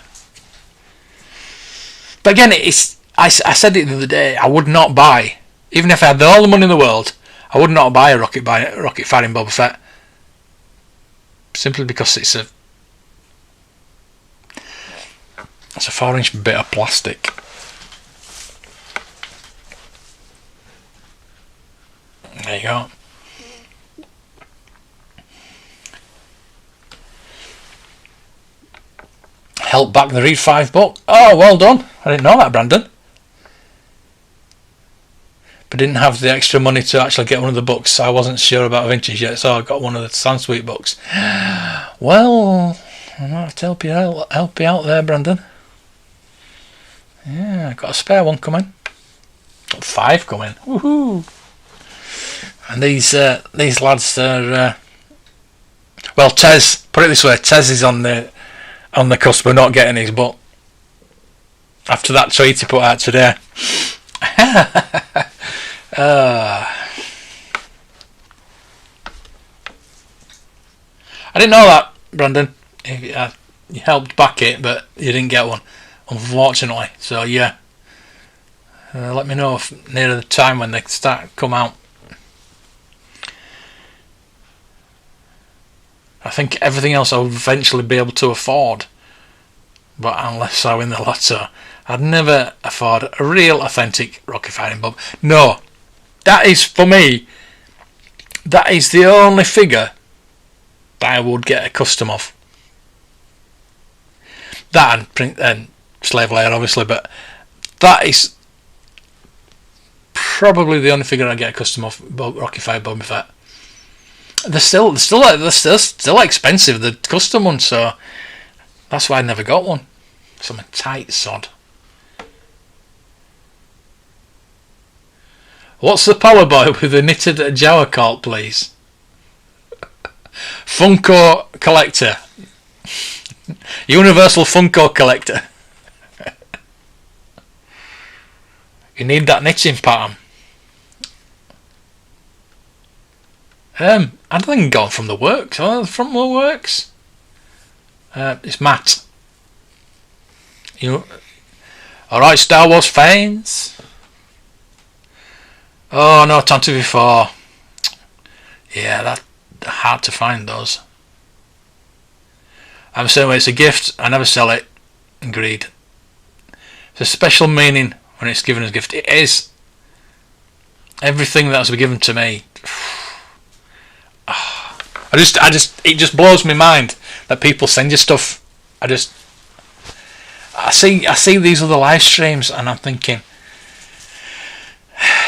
But again, I said it the other day, I would not buy, even if I had all the money in the world, I would not buy a rocket firing Boba Fett, simply because it's a 4-inch bit of plastic. There you go. help back the Read 5 book. Oh, well done. I didn't know that, Brandon. But didn't have the extra money to actually get one of the books. I wasn't sure about Vintage yet, so I got one of the Sansweet books. Well, I might have to help you out there, Brandon. Yeah, I got a spare one coming. Got 5 coming. Woohoo! And these lads are well, Tez. Put it this way: Tez is on the cusp of not getting his, but after that tweet he put out today. I didn't know that, Brandon. You helped back it, but you didn't get one, unfortunately. So yeah, let me know if near the time when they start to come out. I think everything else I'll eventually be able to afford, but unless I win the lotto, I'd never afford a real authentic Rocky Fighting Bob. No, that is, for me, that is the only figure that I would get a custom of. That and Slave Layer, obviously, but that is probably the only figure I get a custom of. Rocky Fighting Boba Fett. They're still expensive, the custom ones, so that's why I never got one. So I'm a tight sod. What's the Power Boy with the knitted Jawa cult, please? Funko Collector. Universal Funko Collector. You need that knitting pattern. I don't think gone from the works. Oh, from the works. It's Matt. Alright, Star Wars fans. Oh no, Time to Before. Yeah, that's hard to find those. I'm saying it's a gift. I never sell it. Agreed. It's a special meaning when it's given as a gift. It is. Everything that's been given to me. It just blows my mind that people send you stuff. I see these other live streams and I'm thinking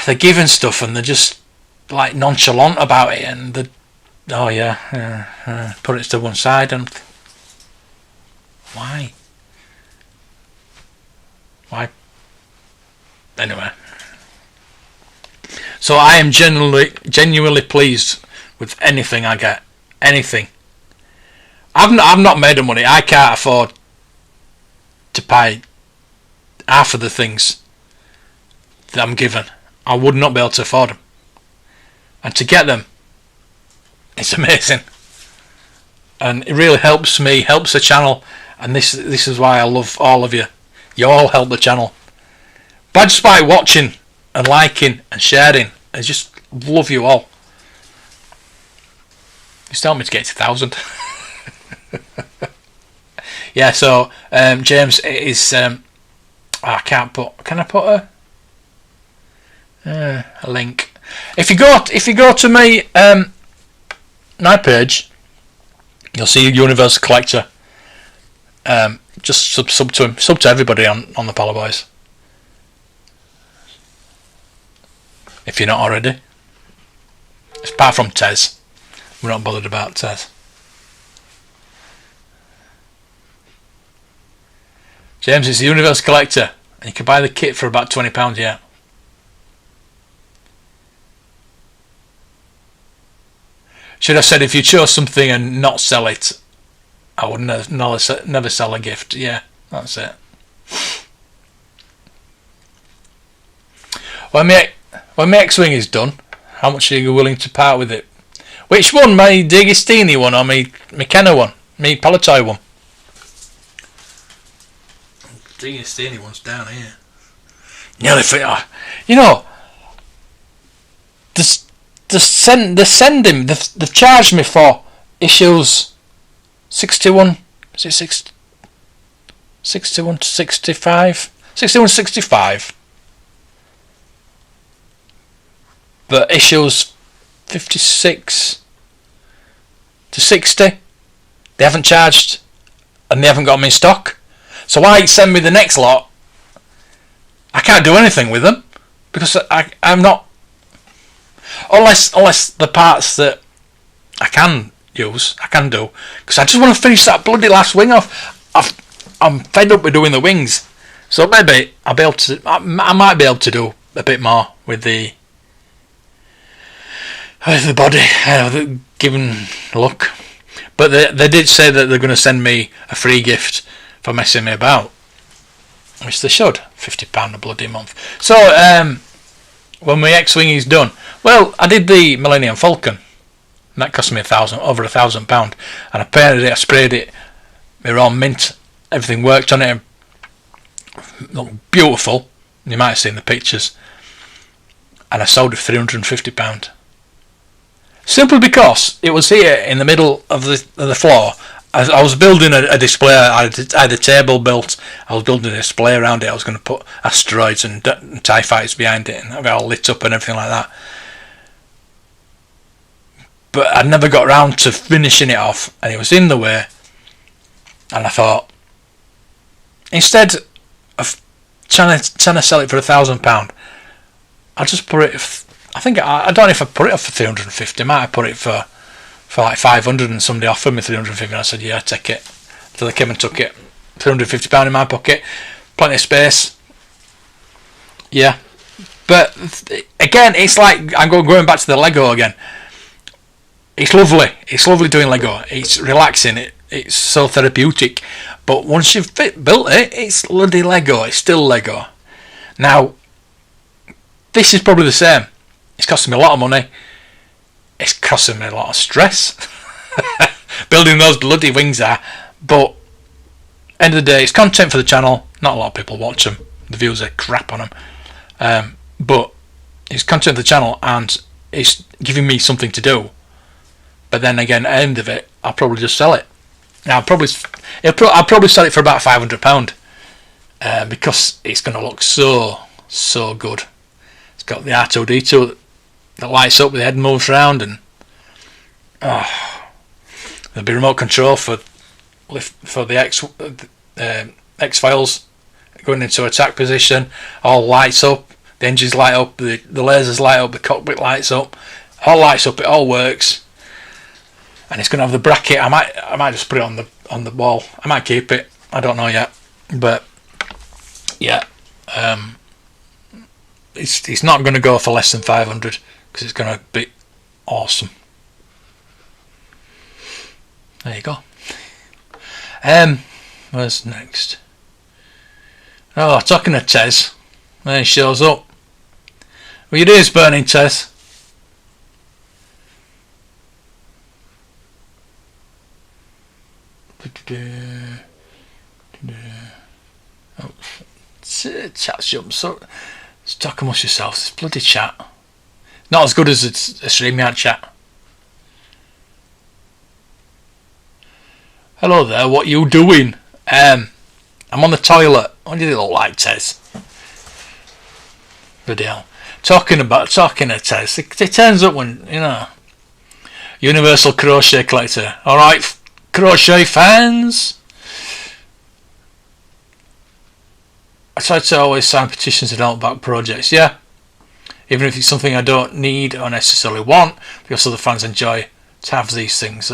they're giving stuff and they're just like nonchalant about it and put it to one side and why anyway. So I am genuinely pleased with anything I get. Anything. I've not made the money. I can't afford to pay half of the things that I'm given. I would not be able to afford them. And to get them, it's amazing. And it really helps me, helps the channel. And this is why I love all of you. You all help the channel. But just by watching and liking and sharing, I just love you all. You still want me to get to 1,000. Yeah, so James, it is I can't put. Can I put a link? If you go to my page, you'll see Universal Collector. Just sub to him, sub to everybody on the Palo Boys. If you're not already. Apart from Tez. We're not bothered about Tez. James, it's the Universal Collector. And you can buy the kit for about £20, yeah. Should have said if you chose something and not sell it, I would never sell a gift. Yeah, that's it. When my X-Wing is done, how much are you willing to part with it? Which one? My Digistini one or my Kenner one? My Palatoy one? Digistini one's down here. Nearly fit. You know, they've charged me for issues 61. Is it 61 to 65? 61 to 65. But issues 56 to 60, they haven't charged, and they haven't got them in stock. So why send me the next lot? I can't do anything with them because I'm not, unless the parts that I can use, I can do, because I just want to finish that bloody last wing off. I'm fed up with doing the wings, so maybe I'll be able to. I might be able to do a bit more with the body, given look. But they did say that they're going to send me a free gift for messing me about, which they should. £50 a bloody month. So when my X-wing is done, well, I did the Millennium Falcon, and that cost me over £1,000, and I painted it, I sprayed it, they're all mint, everything worked on it, looked beautiful. You might have seen the pictures, and I sold it for £350. Simply because it was here in the middle of the floor. I was building a display. I had a table built. I was building a display around it. I was going to put asteroids and TIE fighters behind it, and have it all lit up and everything like that. But I never got round to finishing it off, and it was in the way. And I thought, instead of trying to sell it for £1,000, I'll just put it. I don't know if I put it up for 350. I might have put it for like 500, and somebody offered me 350, and I said, yeah, take it. So they came and took it. £350 in my pocket, plenty of space. Yeah, but again, it's like I'm going back to the Lego again. It's lovely. It's lovely doing Lego. It's relaxing. It's so therapeutic. But once you've built it, it's bloody Lego. It's still Lego. Now, this is probably the same. It's costing me a lot of money. It's costing me a lot of stress. Building those bloody wings are. But end of the day, it's content for the channel. Not a lot of people watch them. The views are crap on them. But it's content for the channel, and it's giving me something to do. But then again, at the end of it, I'll probably just sell it. Now, I'll probably sell it for about £500, because it's going to look so good. It's got the R2-D2 that lights up, the head moves around, and there'll be remote control for the X-Files going into attack position. All lights up, the engines light up, the lasers light up, the cockpit lights up, all lights up, it all works. And it's going to have the bracket. I might just put it on the wall. I might keep it. I don't know yet. But yeah, it's not going to go for less than 500 because it's going to be awesome. There you go. Where's next? Oh, talking to Tez. There he shows up. Well, your ears burning, Tez. Oh, chat's jumped. So talk amongst yourselves. This bloody chat. Not as good as a StreamYard chat. Hello there. What you doing? I'm on the toilet. What do you look like, Tez? Bloody hell. Talking to Tez. He turns up when Universal Crochet Collector. All right. Crochet fans, I try to always sign petitions and help back projects, yeah, even if it's something I don't need or necessarily want, because other fans enjoy to have these things.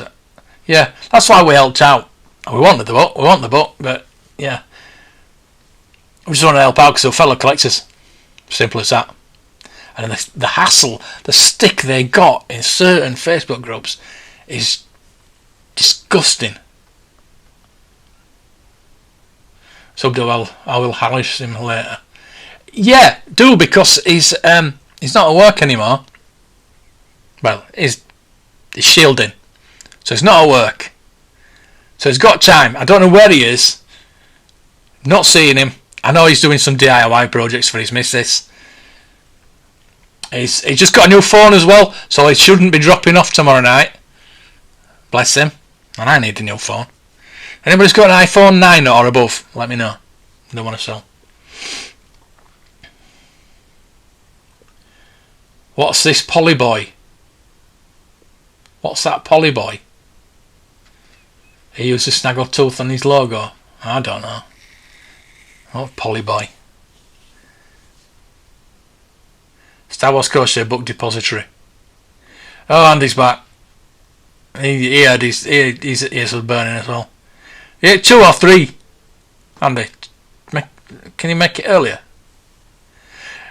Yeah, that's why we helped out. We wanted the book, but yeah, we just want to help out because we're fellow collectors. Simple as that. And the hassle, the stick they got in certain Facebook groups is disgusting. So I will harass him later. Yeah, do, because he's not at work anymore. Well, he's shielding, so he's not at work. So he's got time. I don't know where he is. Not seeing him. I know he's doing some DIY projects for his missus. He just got a new phone as well, so he shouldn't be dropping off tomorrow night. Bless him. And I need a new phone. Anybody's got an iPhone 9 or above, let me know. I don't want to sell. What's this Polyboy? What's that Polyboy? He used a Snaggletooth on his logo. I don't know. Oh, Polly Boy. Star Wars Crochet Book Depository. Oh, Andy's back. He had his ears were burning as well. Yeah, 2 or 3. Andy, can you make it earlier?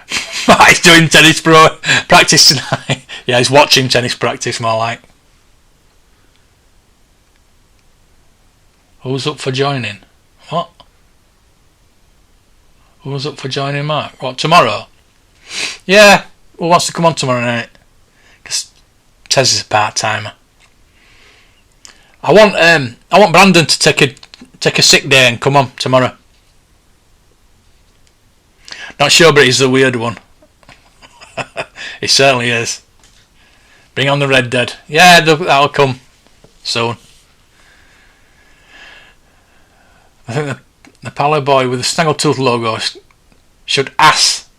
He's doing tennis practice tonight. Yeah, he's watching tennis practice more like. Who's up for joining? What? Who's up for joining Mark? What, tomorrow? Yeah, who wants to come on tomorrow night? Because Tez is a part-timer. I want Brandon to take a sick day and come on tomorrow. Not sure, but he's the weird one. He certainly is. Bring on the Red Dead. Yeah, that'll come soon. I think the Palo Boy with the Snaggletooth logo should ask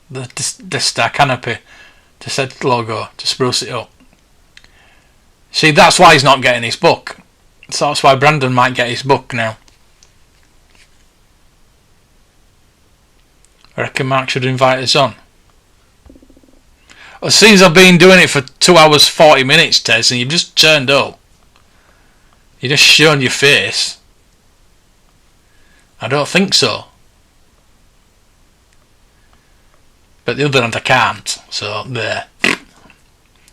the Star Canopy to set logo to spruce it up. See, that's why he's not getting his book. So that's why Brandon might get his book now. I reckon Mark should invite us on. Well, since I've been doing it for 2 hours 40 minutes, Tez, and you've just turned up. You just shown your face. I don't think so. But the other hand, I can't. So there.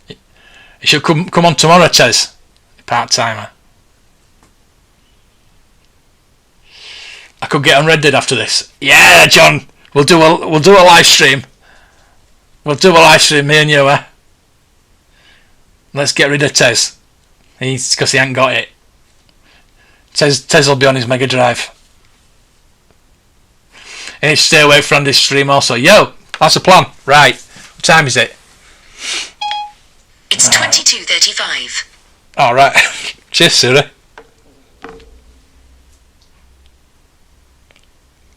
You should come on tomorrow, Tez. Part timer. I could get on Red Dead after this. Yeah, John. We'll do a live stream. We'll do a live stream, me and you, eh? Let's get rid of Tez. Because he ain't got it. Tez will be on his Mega Drive. And he'll stay away from this stream also. Yo, that's the plan. Right. What time is it? It's 22:35. Alright. Cheers, Siri.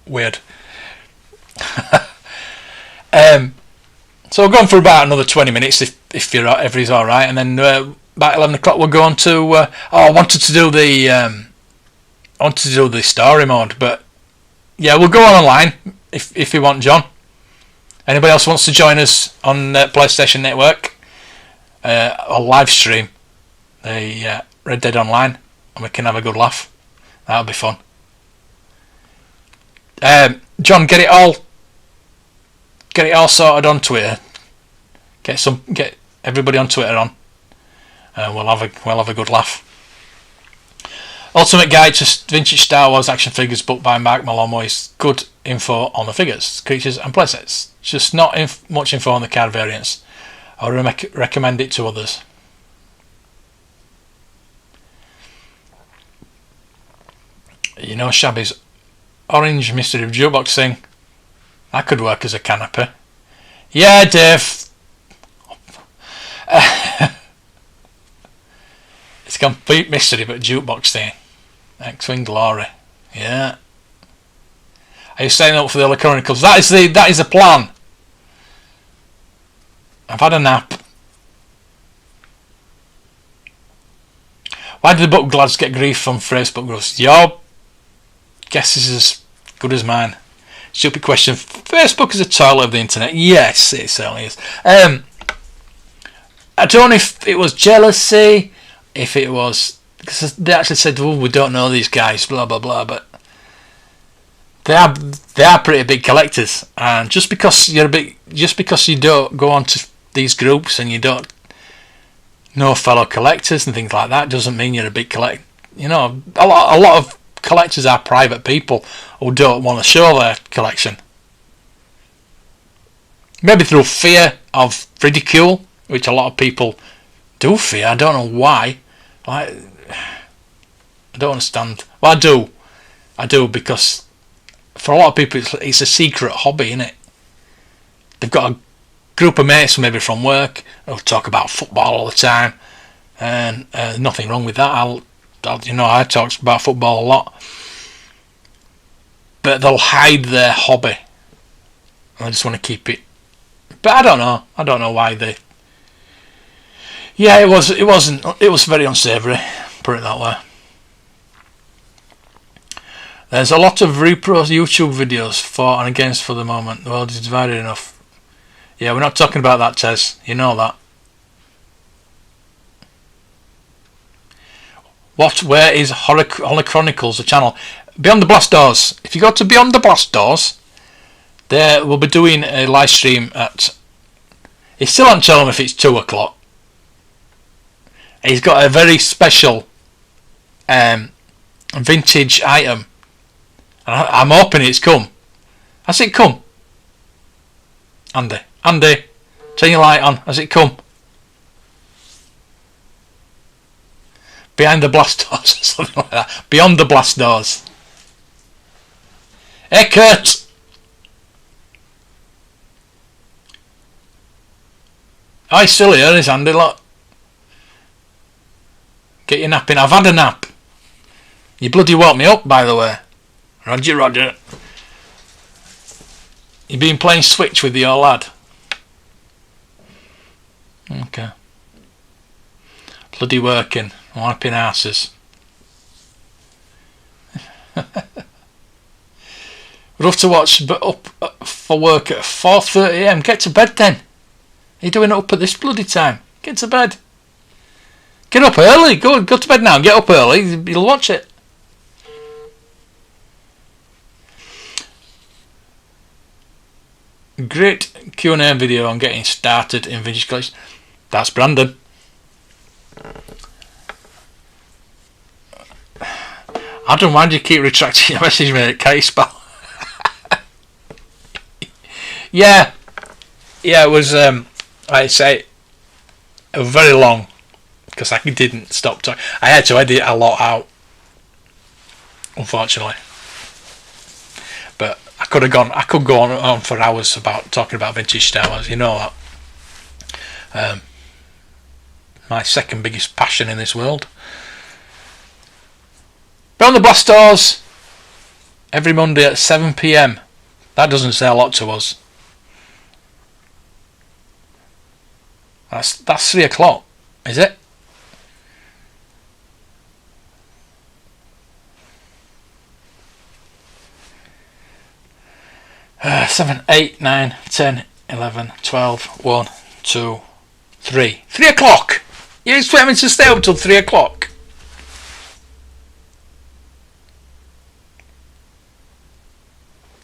Weird. So we're going for about another 20 minutes if everybody's alright, and then about 11 o'clock we'll go on to I wanted to do the story mode, but yeah, we'll go online if you want, John. Anybody else wants to join us on PlayStation Network or live stream the Red Dead Online, and we can have a good laugh. That'll be fun. John, get it all sorted on Twitter. Get everybody on Twitter on. We'll have a good laugh. Ultimate Guide to Vintage Star Wars action figures, book by Mark Maloney, is good info on the figures, creatures, and playsets. Just not much info on the card variants. I would recommend it to others. You know, Shabby's orange mystery jukebox thing. That could work as a canopy. Yeah, Dave. It's a complete mystery, but jukebox thing. X-Wing Glory. Yeah. Are you staying up for the other Chronicles? That is the plan. I've had a nap. Why did the book glads get grief from Facebook groups? Your guess is as good as mine. Stupid question. Facebook is a toilet of the internet. Yes, it certainly is. I don't know if it was jealousy, if it was because they actually said, "Oh, we don't know these guys," blah blah blah. But they are pretty big collectors, and just because you don't go onto these groups and you don't know fellow collectors and things like that, doesn't mean you're a big collector. You know, a lot of collectors are private people who don't want to show their collection. Maybe through fear of ridicule, which a lot of people do fear. I don't know why. I don't understand. Well, I do because for a lot of people it's a secret hobby, isn't it? They've got a group of mates maybe from work who talk about football all the time, and nothing wrong with that. I talk about football a lot, but they'll hide their hobby. I just want to keep it. But I don't know why they. Yeah, it was very unsavoury. Put it that way. There's a lot of repro YouTube videos for and against for the moment. The world is divided enough. Yeah, we're not talking about that, Tez. You know that. Where is Horror Chronicles, the channel? Beyond the Blast Doors. If you go to Beyond the Blast Doors, there we'll be doing a live stream at... He still hasn't told him if it's 2 o'clock. He's got a very special vintage item. And I'm hoping it's come. Has it come? Andy, turn your light on. Has it come? Behind the blast doors, something like that. Beyond the blast doors. Hey, Kurt! Oh, he's still here, is Andy, look. Get your nap in. I've had a nap. You bloody woke me up, by the way. Roger. You been playing Switch with your lad? Okay. Bloody working. Wiping asses. We'd have to watch, but up for work at 4:30 AM. Get to bed then. Are you doing it up at this bloody time? Get to bed. Get up early. Go to bed now. Get up early. You'll watch it. Great Q&A video on getting started in vintage collection. That's Brandon. Adam, why do you keep retracting your message, mate? Can't you spell? Yeah, it was, I'd say, very long, because I didn't stop talking. I had to edit a lot out, unfortunately. But I could go on for hours about talking about vintage Star Wars, you know that. My second biggest passion in this world. Beyond the Blast Doors, every Monday at 7 PM. That doesn't say a lot to us. That's 3 o'clock, is it? Seven, 8, 9, 10, 11, 12, 1, 2, 3. 3 o'clock! You expect me to stay up till 3 o'clock?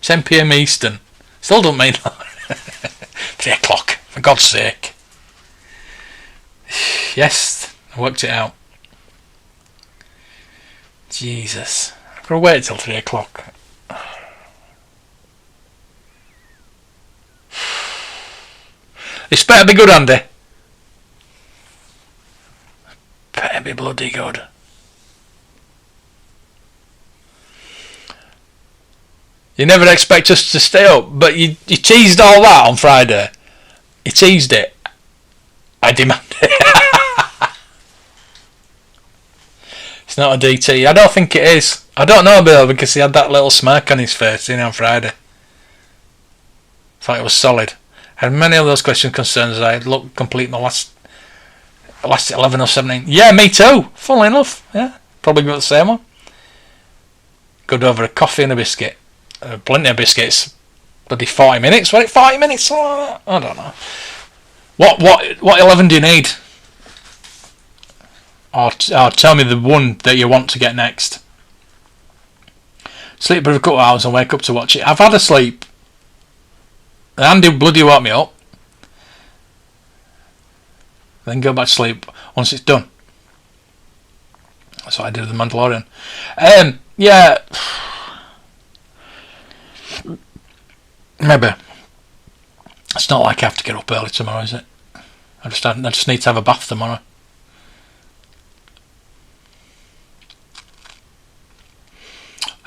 "10 PM Eastern." Still don't mean that. 3 o'clock, for God's sake. Yes, I worked it out. Jesus. I've got to wait till 3 o'clock. This better be good, Andy. Better be bloody good. You never expect us to stay up, but you teased all that on Friday. You teased it. I demand it. It's not a DT. I don't think it is. I don't know, Bill, because he had that little smirk on his face on Friday. Thought it was solid. I had many of those questions concerns. I looked complete in the last 11 or 17. Yeah, me too. Funnily enough. Yeah, probably got the same one. Good over a coffee and a biscuit. Plenty of biscuits. Bloody 40 minutes. What, 40 minutes? I don't know. What 11 do you need? Or tell me the one that you want to get next. Sleep for a couple of hours and wake up to watch it. I've had a sleep. Andy bloody woke me up. Then go back to sleep once it's done. That's what I did with The Mandalorian. Yeah. Maybe. It's not like I have to get up early tomorrow, is it? I just need to have a bath tomorrow.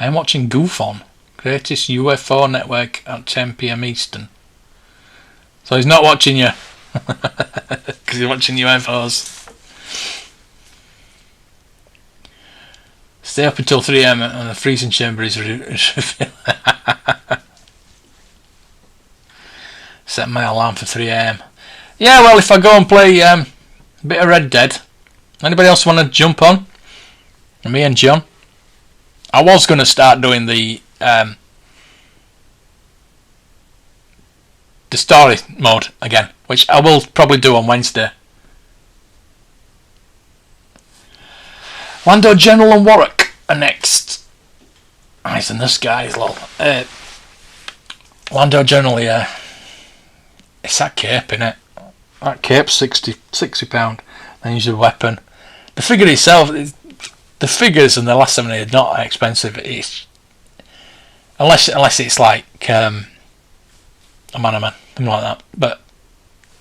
I am watching Goof On, greatest UFO network at 10 PM Eastern. So he's not watching you, because he's watching UFOs. Stay up until 3 AM and the freezing chamber is set my alarm for 3 AM. Yeah, well, if I go and play a bit of Red Dead, anybody else want to jump on? Me and John. I was going to start doing the story mode again, which I will probably do on Wednesday. Lando General and Warwick are next. Eyes in the skies, lol. Lando General, yeah. It's that cape, innit? That cape's £60. Then use a weapon. The figure itself, the figures and the last 7 are not expensive. It's unless it's like a man, something like that. But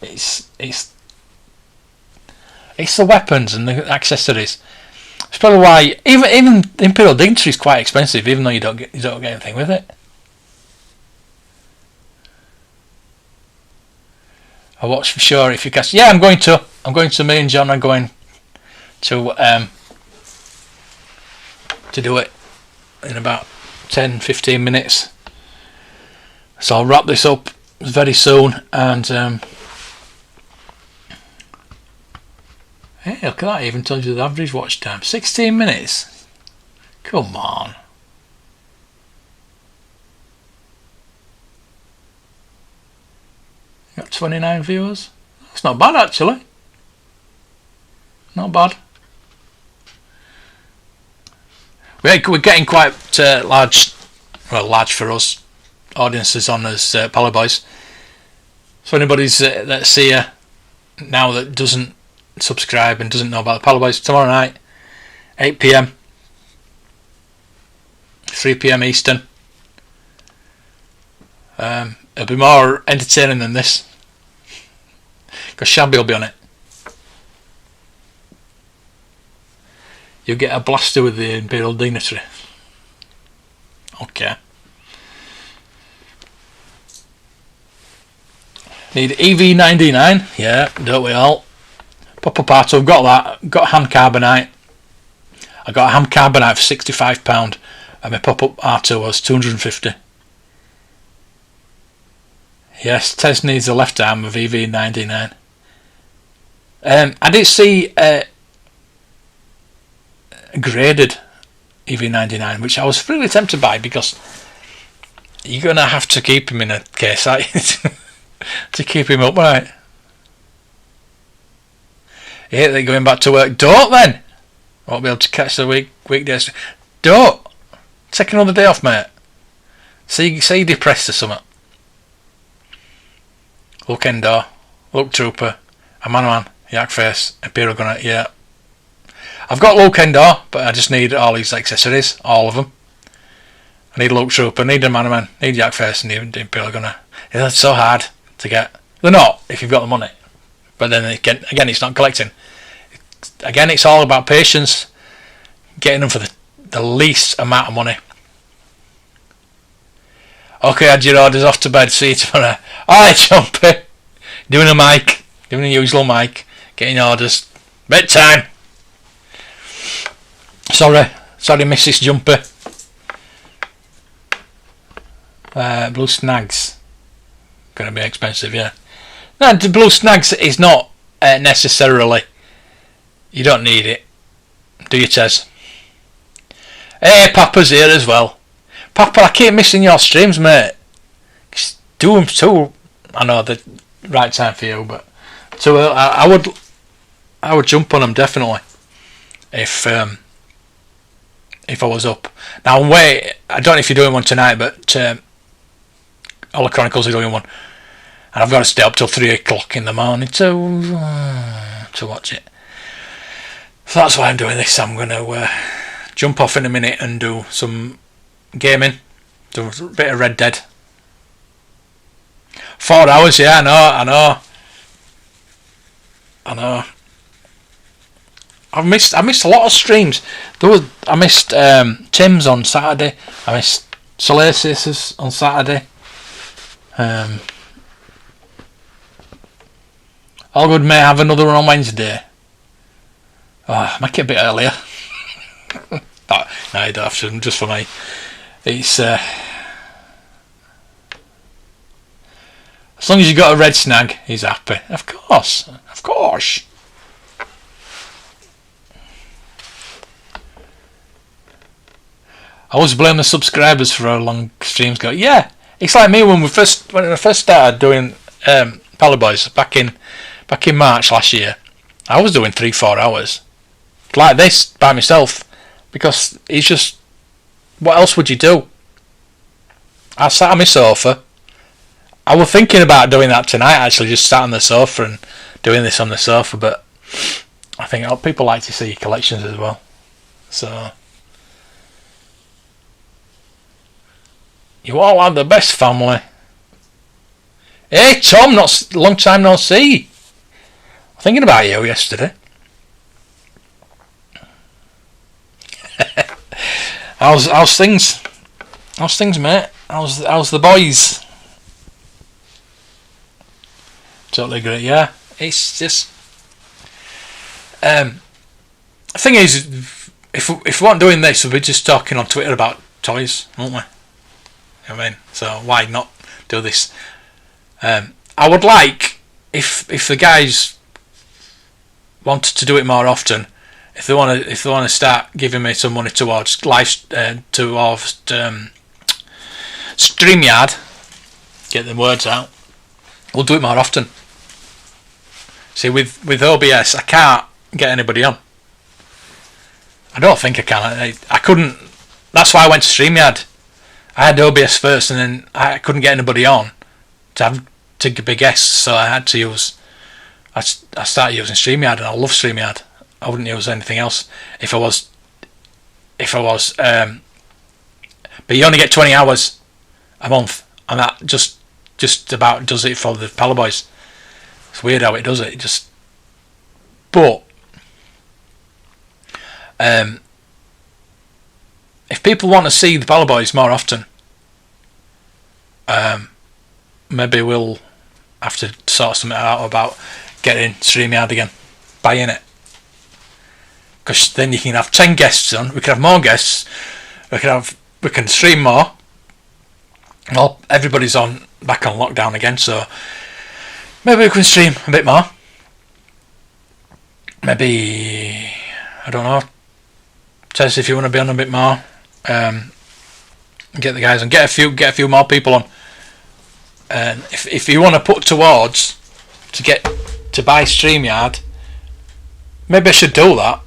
it's the weapons and the accessories. It's probably why even Imperial Dignitary is quite expensive, even though you don't get anything with it. I watch for sure if you catch. Yeah, I'm going to. Me and John are going to do it in about 10-15 minutes. So I'll wrap this up very soon and hey, look at that, even told you the average watch time. 16 minutes. Come on. Got 29 viewers. That's not bad actually. Not bad. We're getting quite large for us, audiences on as Pally Boys. So anybody's that's here now that doesn't subscribe and doesn't know about the Pally Boys, tomorrow night, 8 PM, 3 PM Eastern. It'll be more entertaining than this, because Shabby will be on it. You get a blaster with the Imperial Dignitary. Okay. Need EV99. Yeah, don't we all? Pop up Arto. Got that. Got hand carbonite. I got a hand carbonite for £65, and my pop up Arto was 250. Yes, Tez needs the left arm of EV99. I did see graded EV99, which I was really tempted by, because you're gonna have to keep him in a case to keep him upright. Yeah, they're going back to work. Don't then. Won't be able to catch the weekdays. Don't take another day off, mate. Say you're depressed or something. Look Endor, Look Trooper, a man, Yak Face, Imperial Gunner. Yeah. I've got Luke Endor, but I just need all these accessories, all of them. I need Luke Trooper, need a man, need Yak Face, and need Imperial Gunner. Yeah, that's so hard to get. They're not, if you've got the money. But then again, it's not collecting. Again, it's all about patience, getting them for the least amount of money. Okay, add your orders, off to bed, see you tomorrow. Alright, Jumpy. Doing a usual mic, getting orders. Bedtime. Sorry, Mrs. Jumpy. Blue Snags. Gonna be expensive, yeah. No, the Blue Snags is not necessarily. You don't need it, do you, Tez? Hey, Papa's here as well. Papa, I keep missing your streams, mate. Just do them too. I know the right time for you, but too early. I would jump on them definitely if I was up. Now wait, I don't know if you're doing one tonight, but All the Chronicles are doing one, and I've got to stay up till 3 o'clock in the morning to watch it. So that's why I'm doing this. I'm going to jump off in a minute and do some gaming, do a bit of Red Dead. 4 hours, yeah, I know. I missed a lot of streams. I missed Tim's on Saturday. I missed Solace's on Saturday. All good, may have another one on Wednesday. Make it a bit earlier. No, you don't have to, just for me. It's as long as you got a red snag, he's happy. Of course. I always blame the subscribers for how long streams go. Yeah, it's like me when I first started doing Pally Boys back in March last year. I was doing 3-4 hours like this by myself, because it's just, what else would you do? I sat on my sofa. I was thinking about doing that tonight, actually, just sat on the sofa and doing this on the sofa, but I think people like to see collections as well. So, you all have the best family. Hey Tom, long time no see. Thinking about you yesterday. How's things? How's things, mate? How's the boys? Totally agree. Yeah, it's just. The thing is, if we weren't doing this, we'd be just talking on Twitter about toys, wouldn't we? You know what I mean, so why not do this? I would like if the guys wanted to do it more often. If they want to start giving me some money towards StreamYard, get the words out. We'll do it more often. See, with OBS, I can't get anybody on. I don't think I can. I couldn't. That's why I went to StreamYard. I had OBS first, and then I couldn't get anybody on to be guests, so I had to use. I started using StreamYard, and I love StreamYard. I wouldn't use anything else if I was. But you only get 20 hours a month, and that just about does it for the Pally Boys. It's weird how it does it. But if people want to see the Pally Boys more often, maybe we'll have to sort something out about getting StreamYard again, buying it. Because then you can have 10 guests on. We can have more guests. We can stream more. Well, everybody's back on lockdown again, so maybe we can stream a bit more. Maybe, I don't know, Tess, if you want to be on a bit more, get the guys on, get a few more people on. And if you want to put towards to buy StreamYard, maybe I should do that.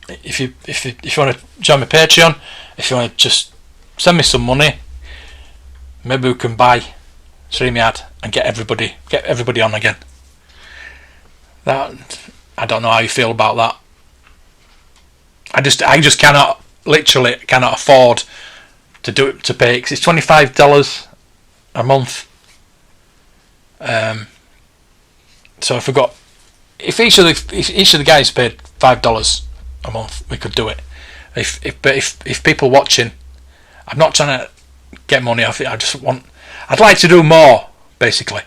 If you want to join my Patreon, if you want to just send me some money, maybe we can buy StreamYard and get everybody on again. That, I don't know how you feel about that. I just literally cannot afford to do it, to pay, because it's $25 a month. So if each of the guys paid $5 a month, we could do it. If people watching, I'm not trying to get money off it. I'd like to do more, basically,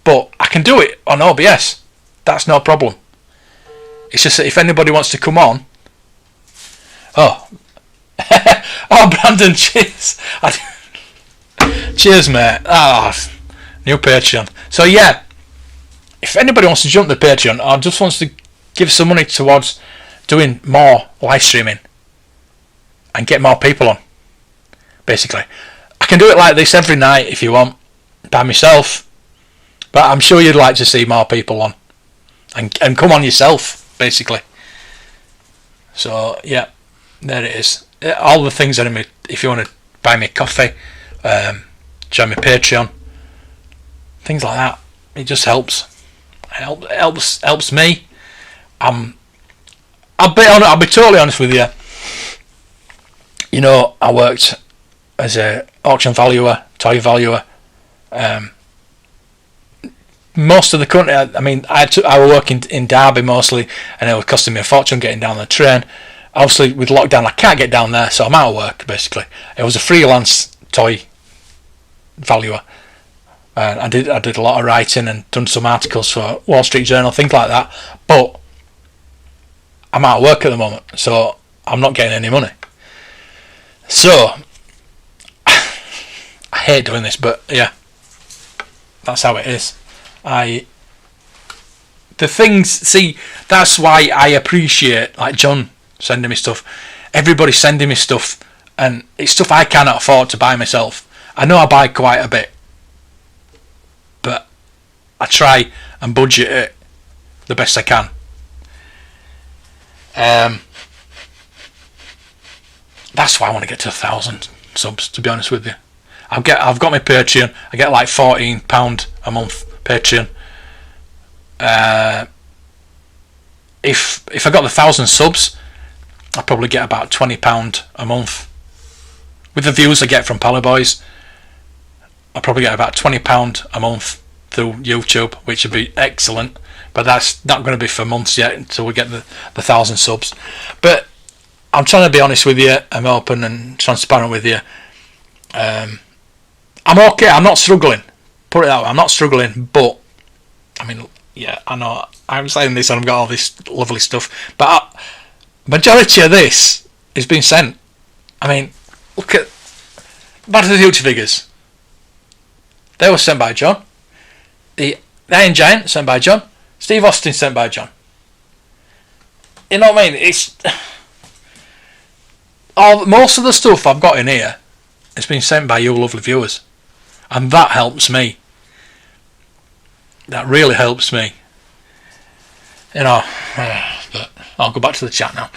but I can do it on OBS. That's no problem. It's just that if anybody wants to come on, Brandon, cheers. Cheers, mate. New Patreon. So yeah, if anybody wants to jump the Patreon or just wants to give some money towards doing more live streaming and get more people on, basically, I can do it like this every night if you want, by myself, but I'm sure you'd like to see more people on and come on yourself, basically. So yeah, there it is. All the things that if you want to buy me a coffee, join my Patreon, things like that, it just helps. It helps me. I'll be totally honest with you. You know, I worked as a auction valuer, toy valuer. Most of the country, I was working in Derby mostly, and it was costing me a fortune getting down the train. Obviously, with lockdown, I can't get down there, so I'm out of work, basically. It was a freelance toy valuer. And I did a lot of writing and done some articles for Wall Street Journal, things like that. But I'm out of work at the moment, so I'm not getting any money. So I hate doing this, but yeah, that's how it is. That's why I appreciate, like, John sending me stuff, everybody sending me stuff, and it's stuff I cannot afford to buy myself. I know I buy quite a bit, but I try and budget it the best I can. That's why I want to get to 1,000 subs, to be honest with you. I've got my Patreon. I get like £14 a month Patreon. If I got the 1,000 subs, I'd probably get about £20 a month. With the views I get from Pally Boys, I'll probably get about £20 a month through YouTube, which would be excellent. But that's not going to be for months yet until we get the 1,000 subs. But I'm trying to be honest with you. I'm open and transparent with you. I'm okay. I'm not struggling. Put it that way. I'm not struggling. But I mean, yeah, I know I'm saying this and I've got all this lovely stuff. But majority of this is being sent. I mean, look at Back to the Future figures. They were sent by John. The Iron Giant sent by John. Steve Austin sent by John. You know what I mean? It's most of the stuff I've got in here has been sent by you lovely viewers, and that helps me. That really helps me. You know, but I'll go back to the chat now.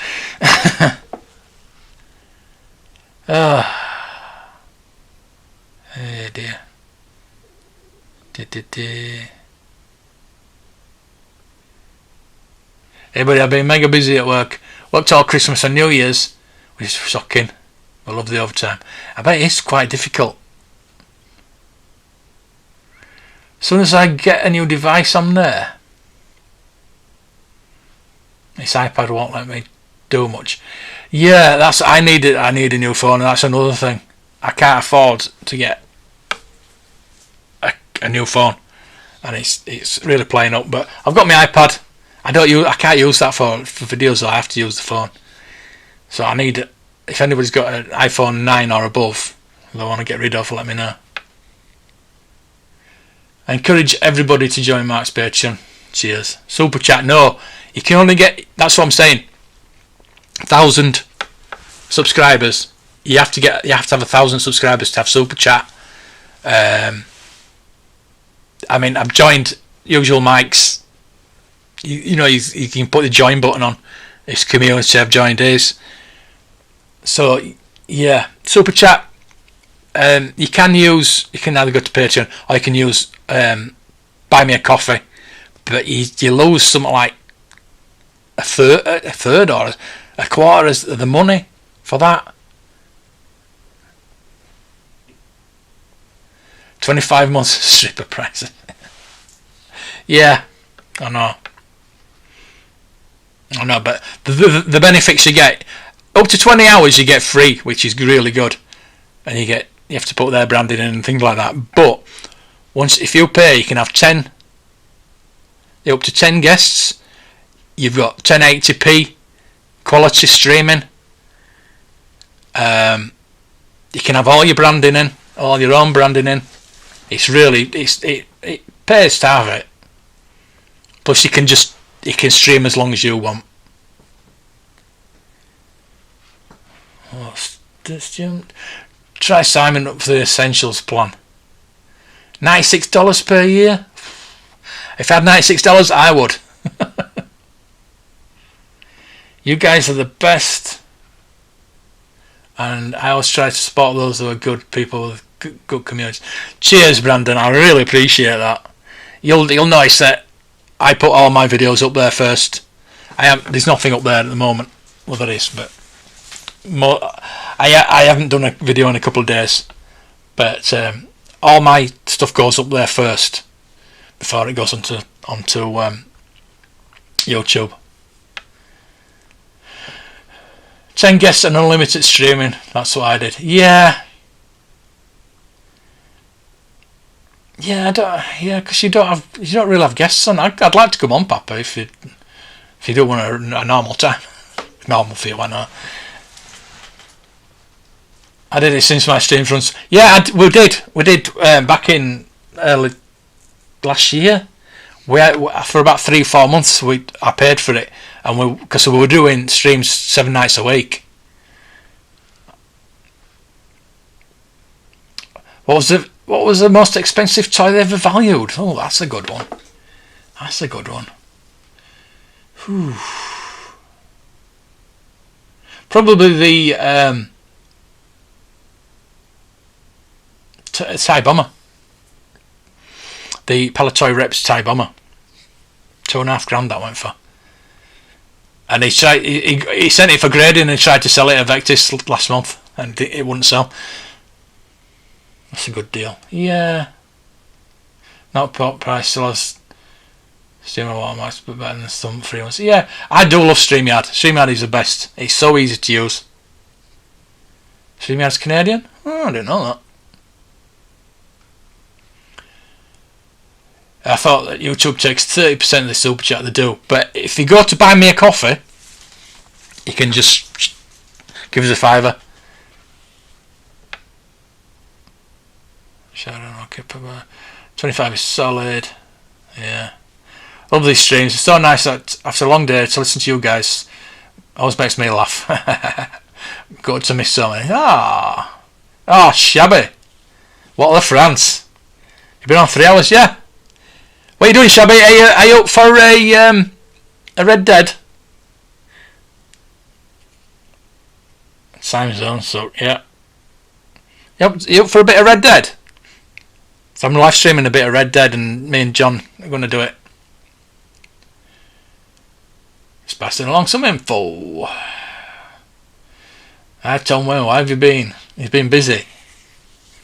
Oh dear. Hey buddy, I've been mega busy at work. Worked all Christmas and New Year's, which is shocking. I love the overtime. I bet it's quite difficult. As soon as I get a new device on there, this iPad won't let me do much. Yeah, I need a new phone, and that's another thing. I can't afford to get a new phone, and it's really playing up. But I've got my iPad. I can't use that for videos, so I have to use the phone. So I need it. If anybody's got an iPhone 9 or above they want to get rid of, let me know. I encourage everybody to join Mark's Patreon. Cheers. Super chat. No, you can only get. That's what I'm saying. 1,000 subscribers. You have to have 1,000 subscribers to have super chat. I mean, I've joined Usual Mike's. You know, you can put the join button on. It's community. I've joined his. So yeah, super chat. You can either go to Patreon or you can use buy me a coffee, but you lose something like a third or a quarter of the money for that. 25 months stripper price. Yeah, I know, but the benefits you get, up to 20 hours you get free, which is really good, and you have to put their branding in and things like that. But if you pay, you can have 10, up to 10 guests. You've got 1080p quality streaming. You can have all your branding in, all your own branding in. It's really it pays to have it. Plus you can stream as long as you want. Try signing up for the Essentials plan. $96 per year. If I had $96, I would. You guys are the best, and I always try to support those who are good people with good communities. Cheers, Brandon. I really appreciate that. You'll notice that I put all my videos up there first. There's nothing up there at the moment. Well, there is, but I haven't done a video in a couple of days. But all my stuff goes up there first before it goes onto YouTube. 10 guests and unlimited streaming. That's what I did. Yeah, because you don't really have guests on. I'd like to come on, Papa, if you do want a normal time. Normal for you, why not? I did it since my stream runs. Yeah, we did back in early last year. For about 3-4 months I paid for it, and because we were doing streams 7 nights a week. What was the most expensive toy they ever valued? Oh, that's a good one. That's a good one. Whew. Probably the Thai bomber. The Palatoy Reps Thai bomber. $2,500 that went for. And he sent it for grading and tried to sell it at Vectis last month, and it wouldn't sell. That's a good deal. Yeah. Not pot price, still has Steamer watermarks, but better than some free ones. Yeah, I do love StreamYard. StreamYard is the best. It's so easy to use. StreamYard's Canadian? Oh, I didn't know that. I thought that YouTube takes 30% of the super chat they do, but if you go to buy me a coffee, you can just give us a $5. I don't know, okay, 25 is solid. Yeah. Love these streams. It's so nice that after a long day to listen to you guys. Always makes me laugh. Good to miss so many. Oh, Shabby. What the France? You've been on 3 hours, yeah? What are you doing, Shabby? Are you up for a Red Dead? Time zone, so yeah. You up for a bit of Red Dead? So I'm live streaming a bit of Red Dead, and me and John are going to do it. Just passing along some info. Hi Tom, well, how have you been? He's been busy.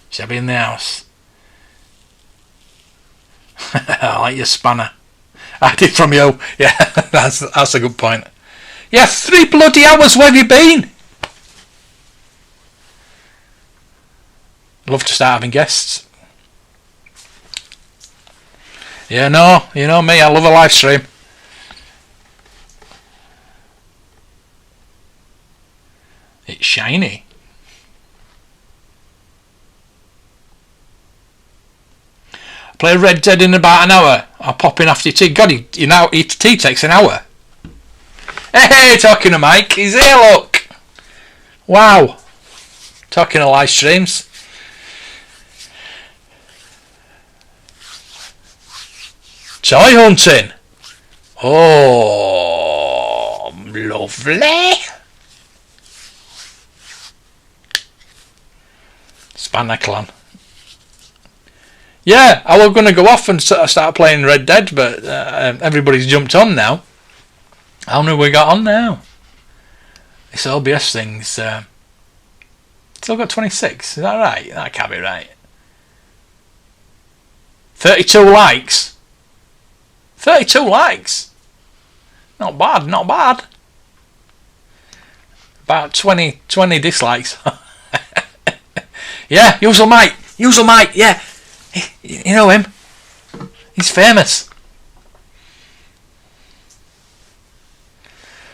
Shabby in the house. I like your spanner. I did from you. Yeah, that's a good point. Yeah, 3 bloody hours. Where have you been? Love to start having guests. Yeah, no, you know me. I love a live stream. It's shiny. Play Red Dead in about an hour. I'll pop in after your tea. God, your tea takes an hour. Hey, talking to Mike. He's here, look. Wow. Talking to live streams. Toy hunting. Oh, lovely. Spanner Clan. Yeah, I was going to go off and start playing Red Dead, but everybody's jumped on now. How many we got on now? This OBS thing's still got 26. Is that right? That can't be right. 32 likes. 32 likes. Not bad, not bad. About 20 dislikes. Yeah, Usual Mike, yeah. You know him. He's famous.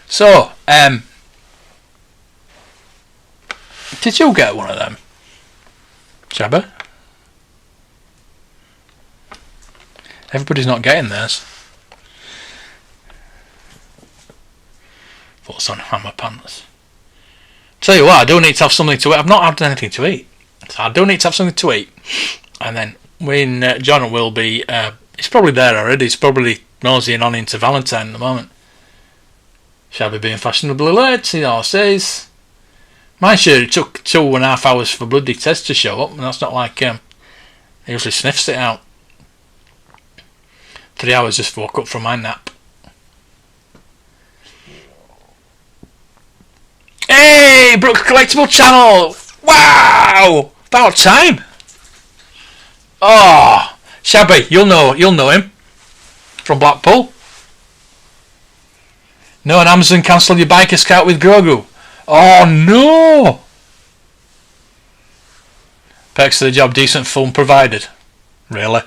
So, did you get one of them, Jabba? Everybody's not getting theirs. Thoughts on hammer pants. Tell you what, I do need to have something to eat. I've not had anything to eat, so I do need to have something to eat. And then when John will be, he's probably there already. He's probably nosing on into Valentine at the moment. Shall be being fashionably late, he all says. Mind you, it took 2.5 hours for bloody Tez to show up, and that's not like he usually sniffs it out. 3 hours just woke up from my nap. Hey, Brooks Collectible Channel! Wow! About time. Oh, Shabby, you'll know him from Blackpool. No, and Amazon cancelled your biker scout with Grogu. Oh no! Perks of the job, decent film provided. Really?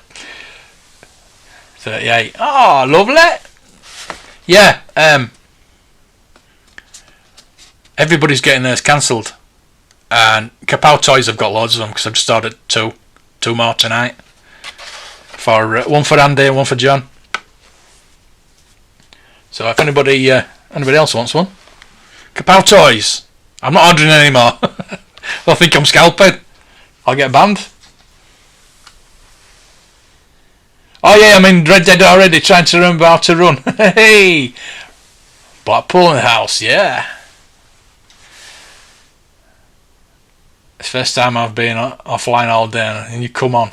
38. Oh, lovely. Yeah. Everybody's getting theirs cancelled, and Kapow Toys have got loads of them because I've just ordered two more tonight. For one for Andy and one for John. So if anybody else wants one, Kapow Toys. I'm not ordering any more. They'll think I'm scalping. I'll get banned. Oh yeah, I'm in Red Dead already, trying to remember how to run. Hey, Blackpool in the house, yeah. It's the first time I've been offline all day, and you come on.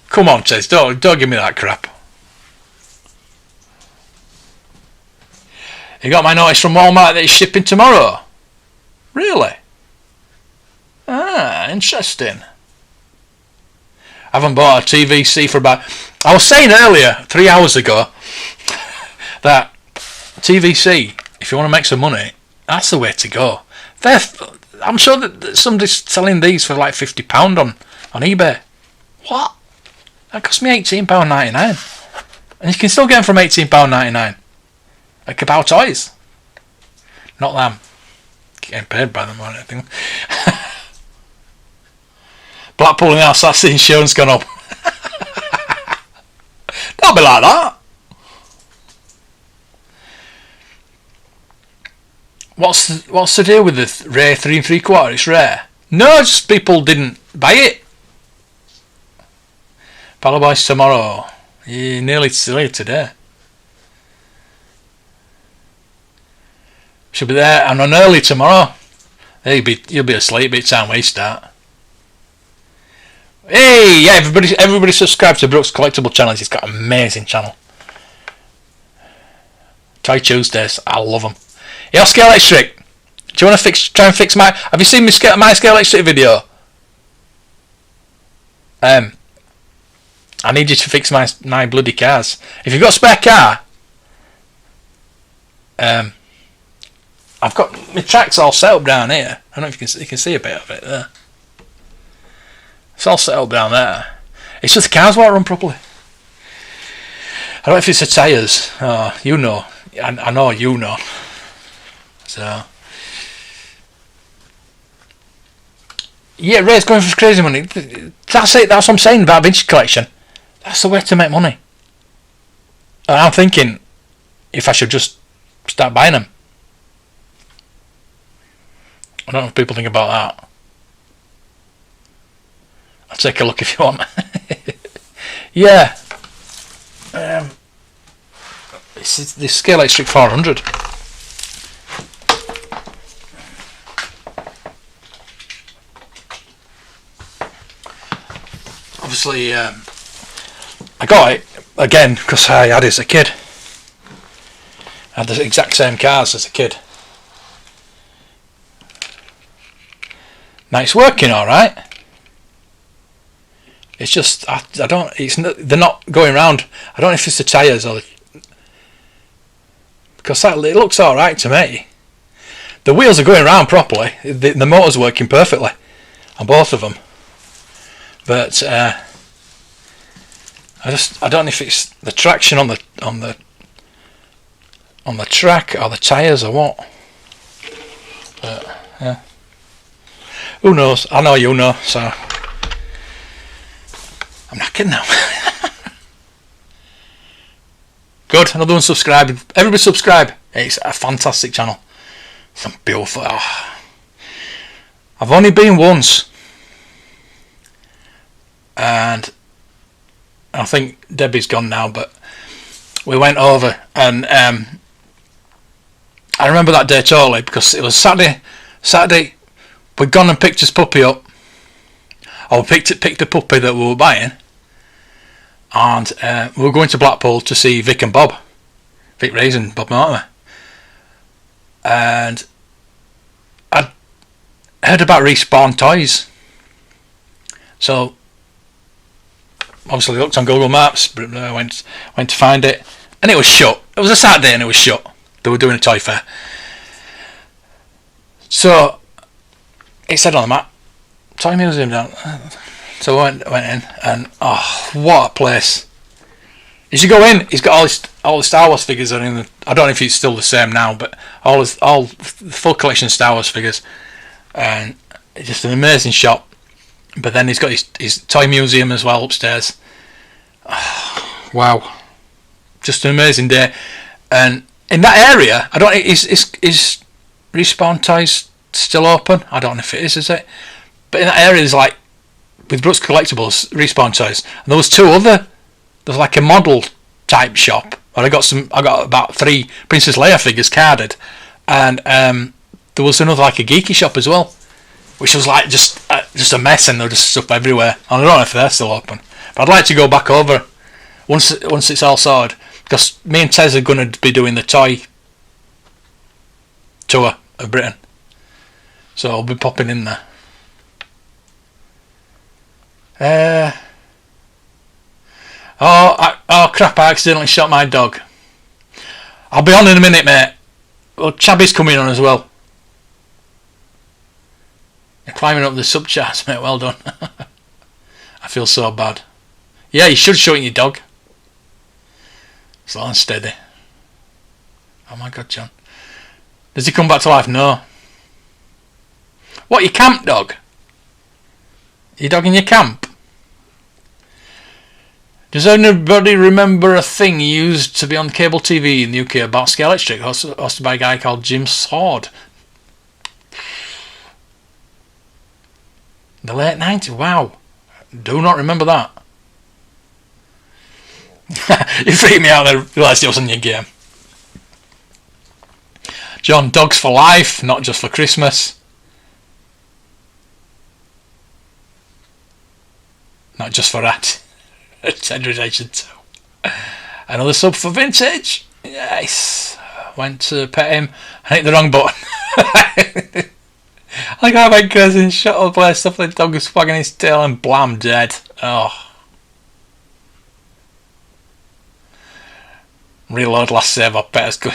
Come on, Chase, don't give me that crap. You got my notice from Walmart that it's shipping tomorrow? Really? Ah, interesting. I haven't bought a TVC for about... I was saying earlier, 3 hours ago, that TVC, if you want to make some money, that's the way to go. I'm sure that somebody's selling these for like £50 on eBay. What? That cost me £18.99. And you can still get them from £18.99. At Kapow Toys. Not them. Getting paid by them or anything. Blackpool in the house, that's the insurance gone up. Don't be like that. What's the deal with the rare 3 3/4? It's rare. No, just people didn't buy it. Palo Boys tomorrow. Yeah, nearly today. Should be there and on early tomorrow. You'll be asleep by the time we start. Hey, yeah, everybody subscribe to Brooks Collectible channel. He's got an amazing channel. Toy Tuesdays, I love them. Yo, Scale Electric, do you want to try and fix my... Have you seen my Scale Electric video? I need you to fix my bloody cars. If you've got a spare car, I've got my tracks all set up down here. I don't know if you can see a bit of it there. It's all set up down there. It's just the cars won't run properly. I don't know if it's the tyres. Oh, you know. I know you know. So yeah, Ray's going for crazy money. That's it. That's what I'm saying about vintage collection. That's the way to make money. And I'm thinking if I should just start buying them. I don't know if people think about that. I'll take a look if you want. Yeah. It's the Scale Electric 400. Obviously, I got it again because I had it as a kid. I had the exact same cars as a kid. Now it's working all right. It's just I don't. They're not going round. I don't know if it's the tyres or because it looks all right to me. The wheels are going round properly. The motor's working perfectly on both of them. But I don't know if it's the traction on the track or the tyres or what. But yeah. Who knows? I know you know, so I'm knackered now. Good, another one subscribed. Everybody subscribe. It's a fantastic channel. Some beautiful. Oh. I've only been once, and I think Debbie's gone now. But we went over, and I remember that day totally because it was Saturday. We'd gone and picked his puppy up. Or picked the puppy that we were buying. And we were going to Blackpool to see Vic and Bob. Vic Reyes and Bob Mortimer. And I'd heard about Respawn Toys. So obviously looked on Google Maps, went to find it, and it was shut. It was a Saturday and it was shut. They were doing a toy fair. So it said on the map, Toy Museum down. So I went in, and oh, what a place! You should go in. He's got all the Star Wars figures are in. I don't know if it's still the same now, but all the full collection of Star Wars figures, and it's just an amazing shop. But then he's got his toy museum as well upstairs. Oh, wow, just an amazing day. And in that area, I don't. Is Respawn Toys still open? I don't know if it is it? But in that area, there's like with Brooks Collectibles, Respawn Toys, and there was two other there's like a model type shop where I got about 3 Princess Leia figures carded, and there was another like a geeky shop as well, which was like just a mess, and there was just stuff everywhere. And I don't know if they're still open, but I'd like to go back over once it's all sorted, because me and Tez are going to be doing the toy tour of Britain, so I'll be popping in there. Oh crap, I accidentally shot my dog. I'll be on in a minute, mate. Well, Chabby's coming on as well. You're climbing up the sub charts, mate, well done. I feel so bad. Yeah, you should shoot your dog. Slow and steady. Oh my god, John. Does he come back to life? No. What, your camp dog? Your dog in your camp? Does anybody remember a thing used to be on cable TV in the UK about Sky Electric, hosted by a guy called Jim Sword? The late 90s? Wow. Do not remember that. You freaked me out there, realised it was in your game. John, dogs for life, not just for Christmas. Not just for that. Generation 2. Another sub for Vintage. Yes. Went to pet him and hit the wrong button. Like I went crazy and shot up where stuff like the dog was wagging his tail and blam, dead. Oh. Reload last save up, better's good.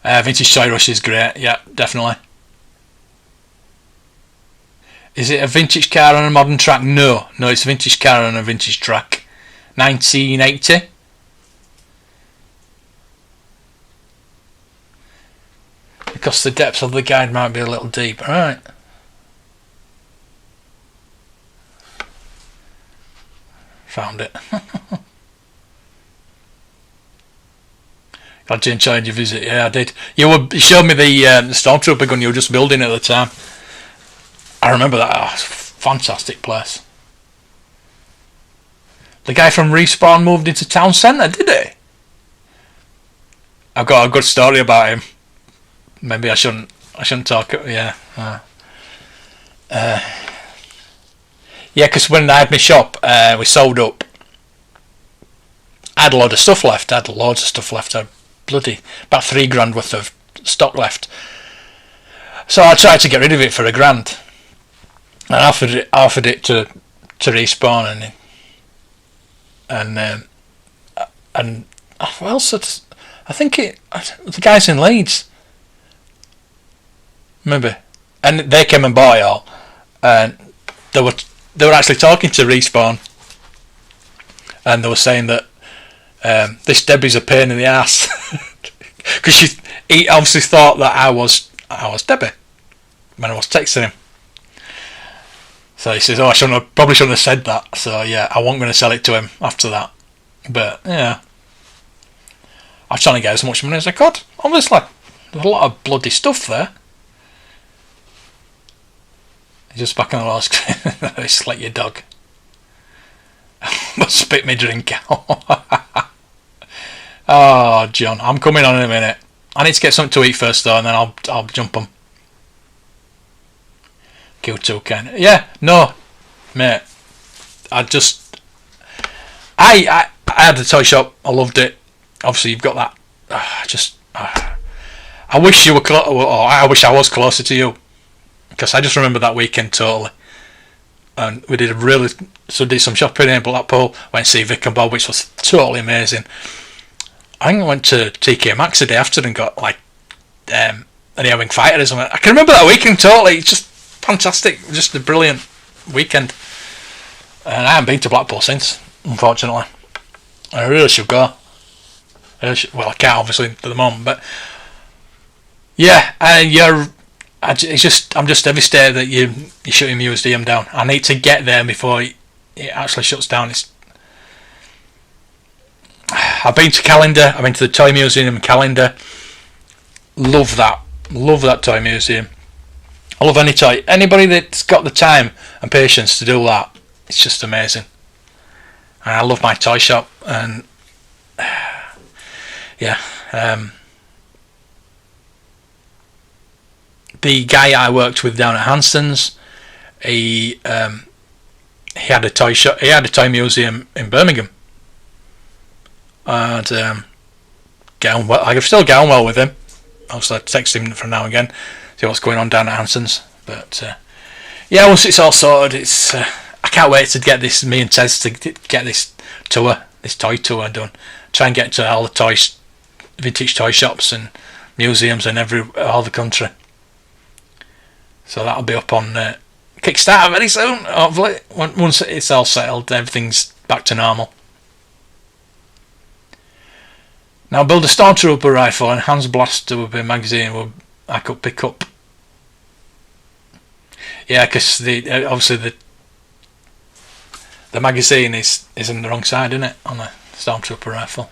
Vintage Toy Rush is great, yeah, definitely. Is it a vintage car on a modern track? No, it's a vintage car on a vintage track. 1980. Because the depth of the guide might be a little deep. Alright. Found it. Glad you enjoyed your visit. Yeah, I did. You showed me the Stormtrooper gun you were just building at the time. I remember that. Oh, fantastic place. The guy from Respawn moved into town centre, did he? I've got a good story about him. Maybe I shouldn't talk. Yeah. Yeah, because when I had my shop, we sold up. I had a load of stuff left. I had bloody about $3,000 worth of stock left. So I tried to get rid of it for $1,000. And I offered it to Respawn and well, so I think the guys in Leeds, maybe, and they came and bought it all, and they were actually talking to Respawn, and they were saying that this Debbie's a pain in the ass, because he obviously thought that I was Debbie when I was texting him. So he says, "Oh, probably shouldn't have said that." So yeah, I wasn't going to sell it to him after that. But yeah, I was trying to get as much money as I could. Obviously, there's a lot of bloody stuff there. He's just back on the last screen. It's like your dog. But spit me drink out. Oh, John, I'm coming on in a minute. I need to get something to eat first though, and then I'll jump on. Q2 Ken. Yeah, no, mate. I had the toy shop. I loved it. Obviously, you've got that. I wish you were I wish I was closer to you, because I just remember that weekend totally. And we did some shopping in Blackpool. Went to see Vic and Bob, which was totally amazing. I think I went to TK Maxx the day after and got like an Air-Wing Fighter or something. I can remember that weekend totally. It's just fantastic, just a brilliant weekend. And I haven't been to Blackpool since, unfortunately. I really should go. Well, I can't obviously at the moment, but yeah, I'm just devastated that you're shutting the museum down. I need to get there before it actually shuts down. I've been to Calendar. I've been to the Toy Museum in Calendar. Love that toy museum. I love any toy. Anybody that's got the time and patience to do that, It's just amazing. And I love my toy shop, and yeah, the guy I worked with down at Hanson's, he had a toy shop. He had a toy museum in Birmingham, and getting well. I've still getting well with him. Also, I text him from now and again, see what's going on down at Hanson's. But yeah, once it's all sorted, it's I can't wait to get this. Me and Tez to get this tour, this toy tour done. Try and get to all the vintage toy shops and museums and all the country. So that'll be up on Kickstarter very soon, hopefully. Once it's all settled, everything's back to normal. Now build a Stormtrooper rifle and Hans Blaster with a magazine I could pick up. Yeah, because obviously the magazine is on the wrong side, isn't it, on the Stormtrooper rifle?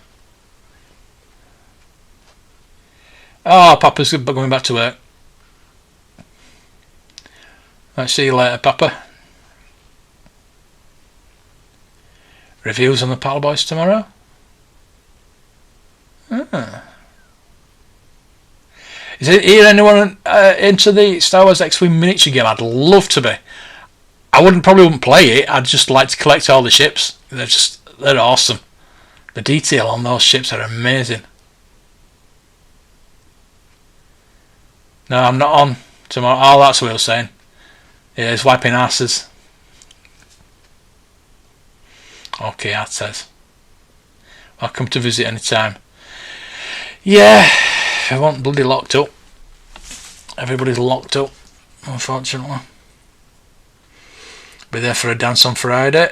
Oh, Papa's going back to work. I'll see you later, Papa. Reviews on the Pal Boys tomorrow. Is here anyone into the Star Wars X-Wing miniature game? I'd love to be. I probably wouldn't play it. I'd just like to collect all the ships. They're awesome. The detail on those ships are amazing. No, I'm not on tomorrow. Oh, that's what I was saying. Yeah, he's wiping asses. Okay, that says. Welcome to visit anytime. Yeah, I want bloody locked up. Everybody's locked up, unfortunately. Be there for a dance on Friday.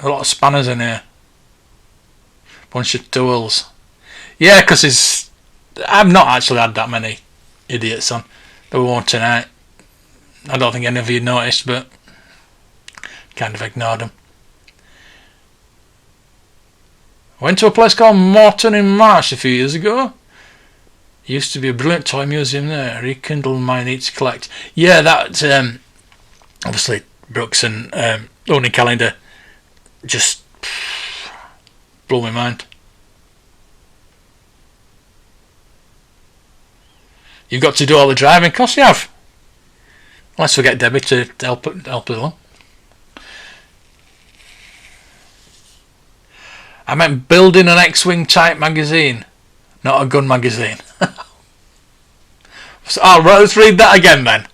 A lot of spanners in here. Bunch of tools. Yeah, because I've not actually had that many idiots on. There were one tonight. I don't think any of you noticed, but kind of ignored them. I went to a place called Morton in Marsh a few years ago. Used to be a brilliant toy museum there. Rekindled my need to collect. Yeah, that obviously Brooks and Owning Calendar just blew my mind. You've got to do all the driving. Of course you have. Let's forget Debbie to help it along. I meant building an X-Wing type magazine, not a gun magazine. So, let's read that again then.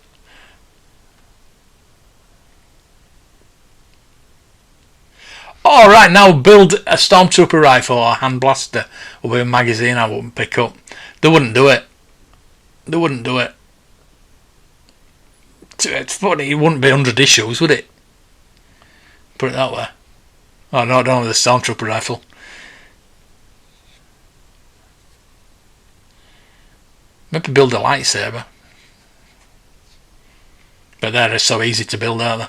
Alright, now build a Stormtrooper rifle or a hand blaster with a magazine I wouldn't pick up. They wouldn't do it. They wouldn't do it. It's funny, it wouldn't be 100 issues, would it? Put it that way. Oh no, I don't have the Stormtrooper rifle. Maybe build a lightsaber. But they're so easy to build, aren't they?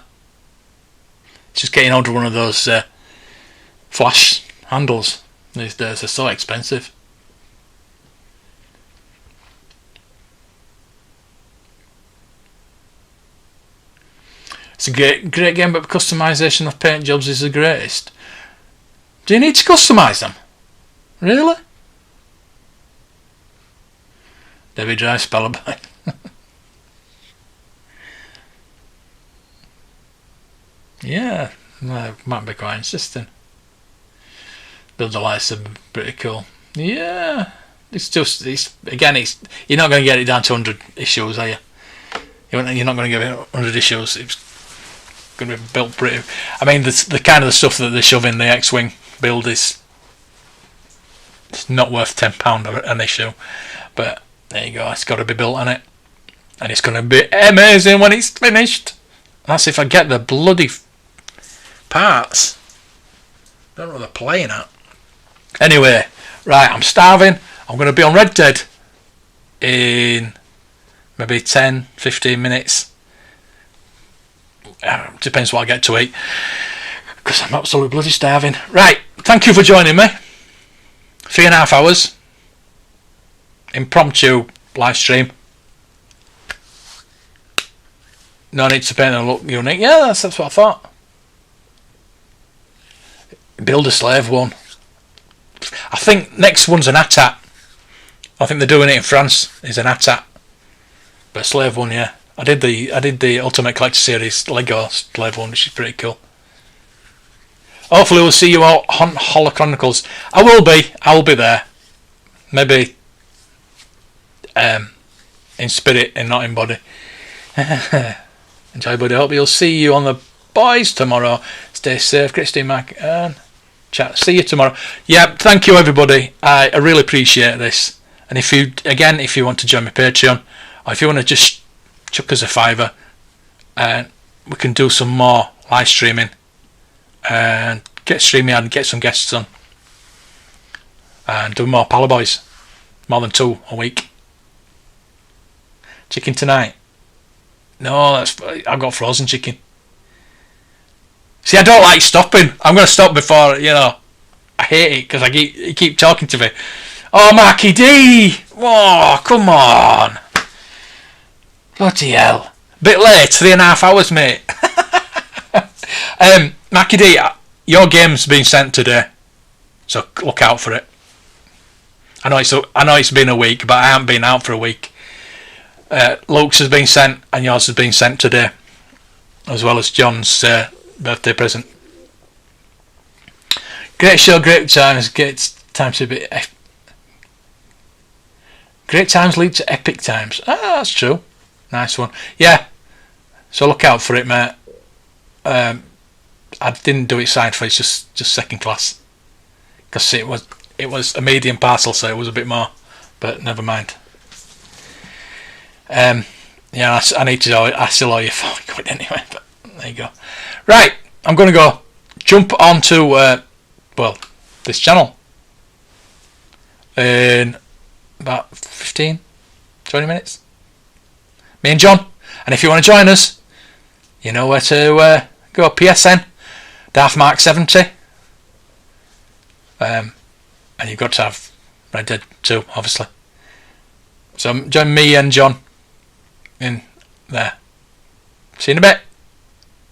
It's just getting onto one of those flash handles these days. They're so expensive. It's a great game, but customization of paint jobs is the greatest. Do you need to customise them? Really? Debbie Dry Spellabite. Yeah, might be quite interesting. Build a lightsaber, pretty cool. Yeah, it's you're not going to get it down to 100 issues, are you? You're not going to get it 100 issues. It's going to be built pretty. I mean, the kind of the stuff that they shove in the X-Wing build it's not worth £10 an issue, but there you go. It's got to be built on it, and it's going to be amazing when it's finished. That's if I get the bloody parts. Don't know what they're playing at. Anyway, right, I'm starving. I'm going to be on Red Dead in maybe 10-15 minutes. Depends what I get to eat, because I'm absolutely bloody starving. Right, thank you for joining me. 3.5 hours impromptu live stream. No need to paint and look unique. Yeah, that's what I thought. Build a slave one. I think next one's an AT-AT. I think they're doing it in France. Is an AT-AT, but a slave one, yeah. I did the Ultimate Collector Series Lego slave one, which is pretty cool. Hopefully we'll see you all on Holo Chronicles. I will be there. Maybe in spirit and not in body. Enjoy, buddy. Hope you'll see you on the boys tomorrow. Stay safe, Christine Mac, and chat. See you tomorrow. Yeah, thank you everybody. I really appreciate this. And if you want to join my Patreon, or if you want to just chuck us a $5, and we can do some more live streaming and get streaming and get some guests on and do more Palo Boys, more than 2 a week. Chicken tonight? No, I've got frozen chicken. See, I don't like stopping. I'm going to stop before, I hate it because you keep talking to me. Oh, Marky D! Oh, come on. Bloody hell. Bit late, 3.5 hours, mate. Marky D, your game's been sent today, so look out for it. I know it's been a week, but I haven't been out for a week. Luke's has been sent, and yours has been sent today, as well as John's birthday present. Great show, great times. Great times great times lead to epic times. Ah, that's true. Nice one. Yeah. So look out for it, mate. I didn't do it signed for. It's just second class, because it was a medium parcel, so it was a bit more. But never mind. Yeah, I need to. I still owe you £4 anyway. But there you go. Right, I'm going to go jump onto this channel in about 15, 20 minutes. Me and John. And if you want to join us, you know where to go. PSN Darth 70. And you've got to have Red Dead 2, obviously. So join me and John in there. See you in a bit.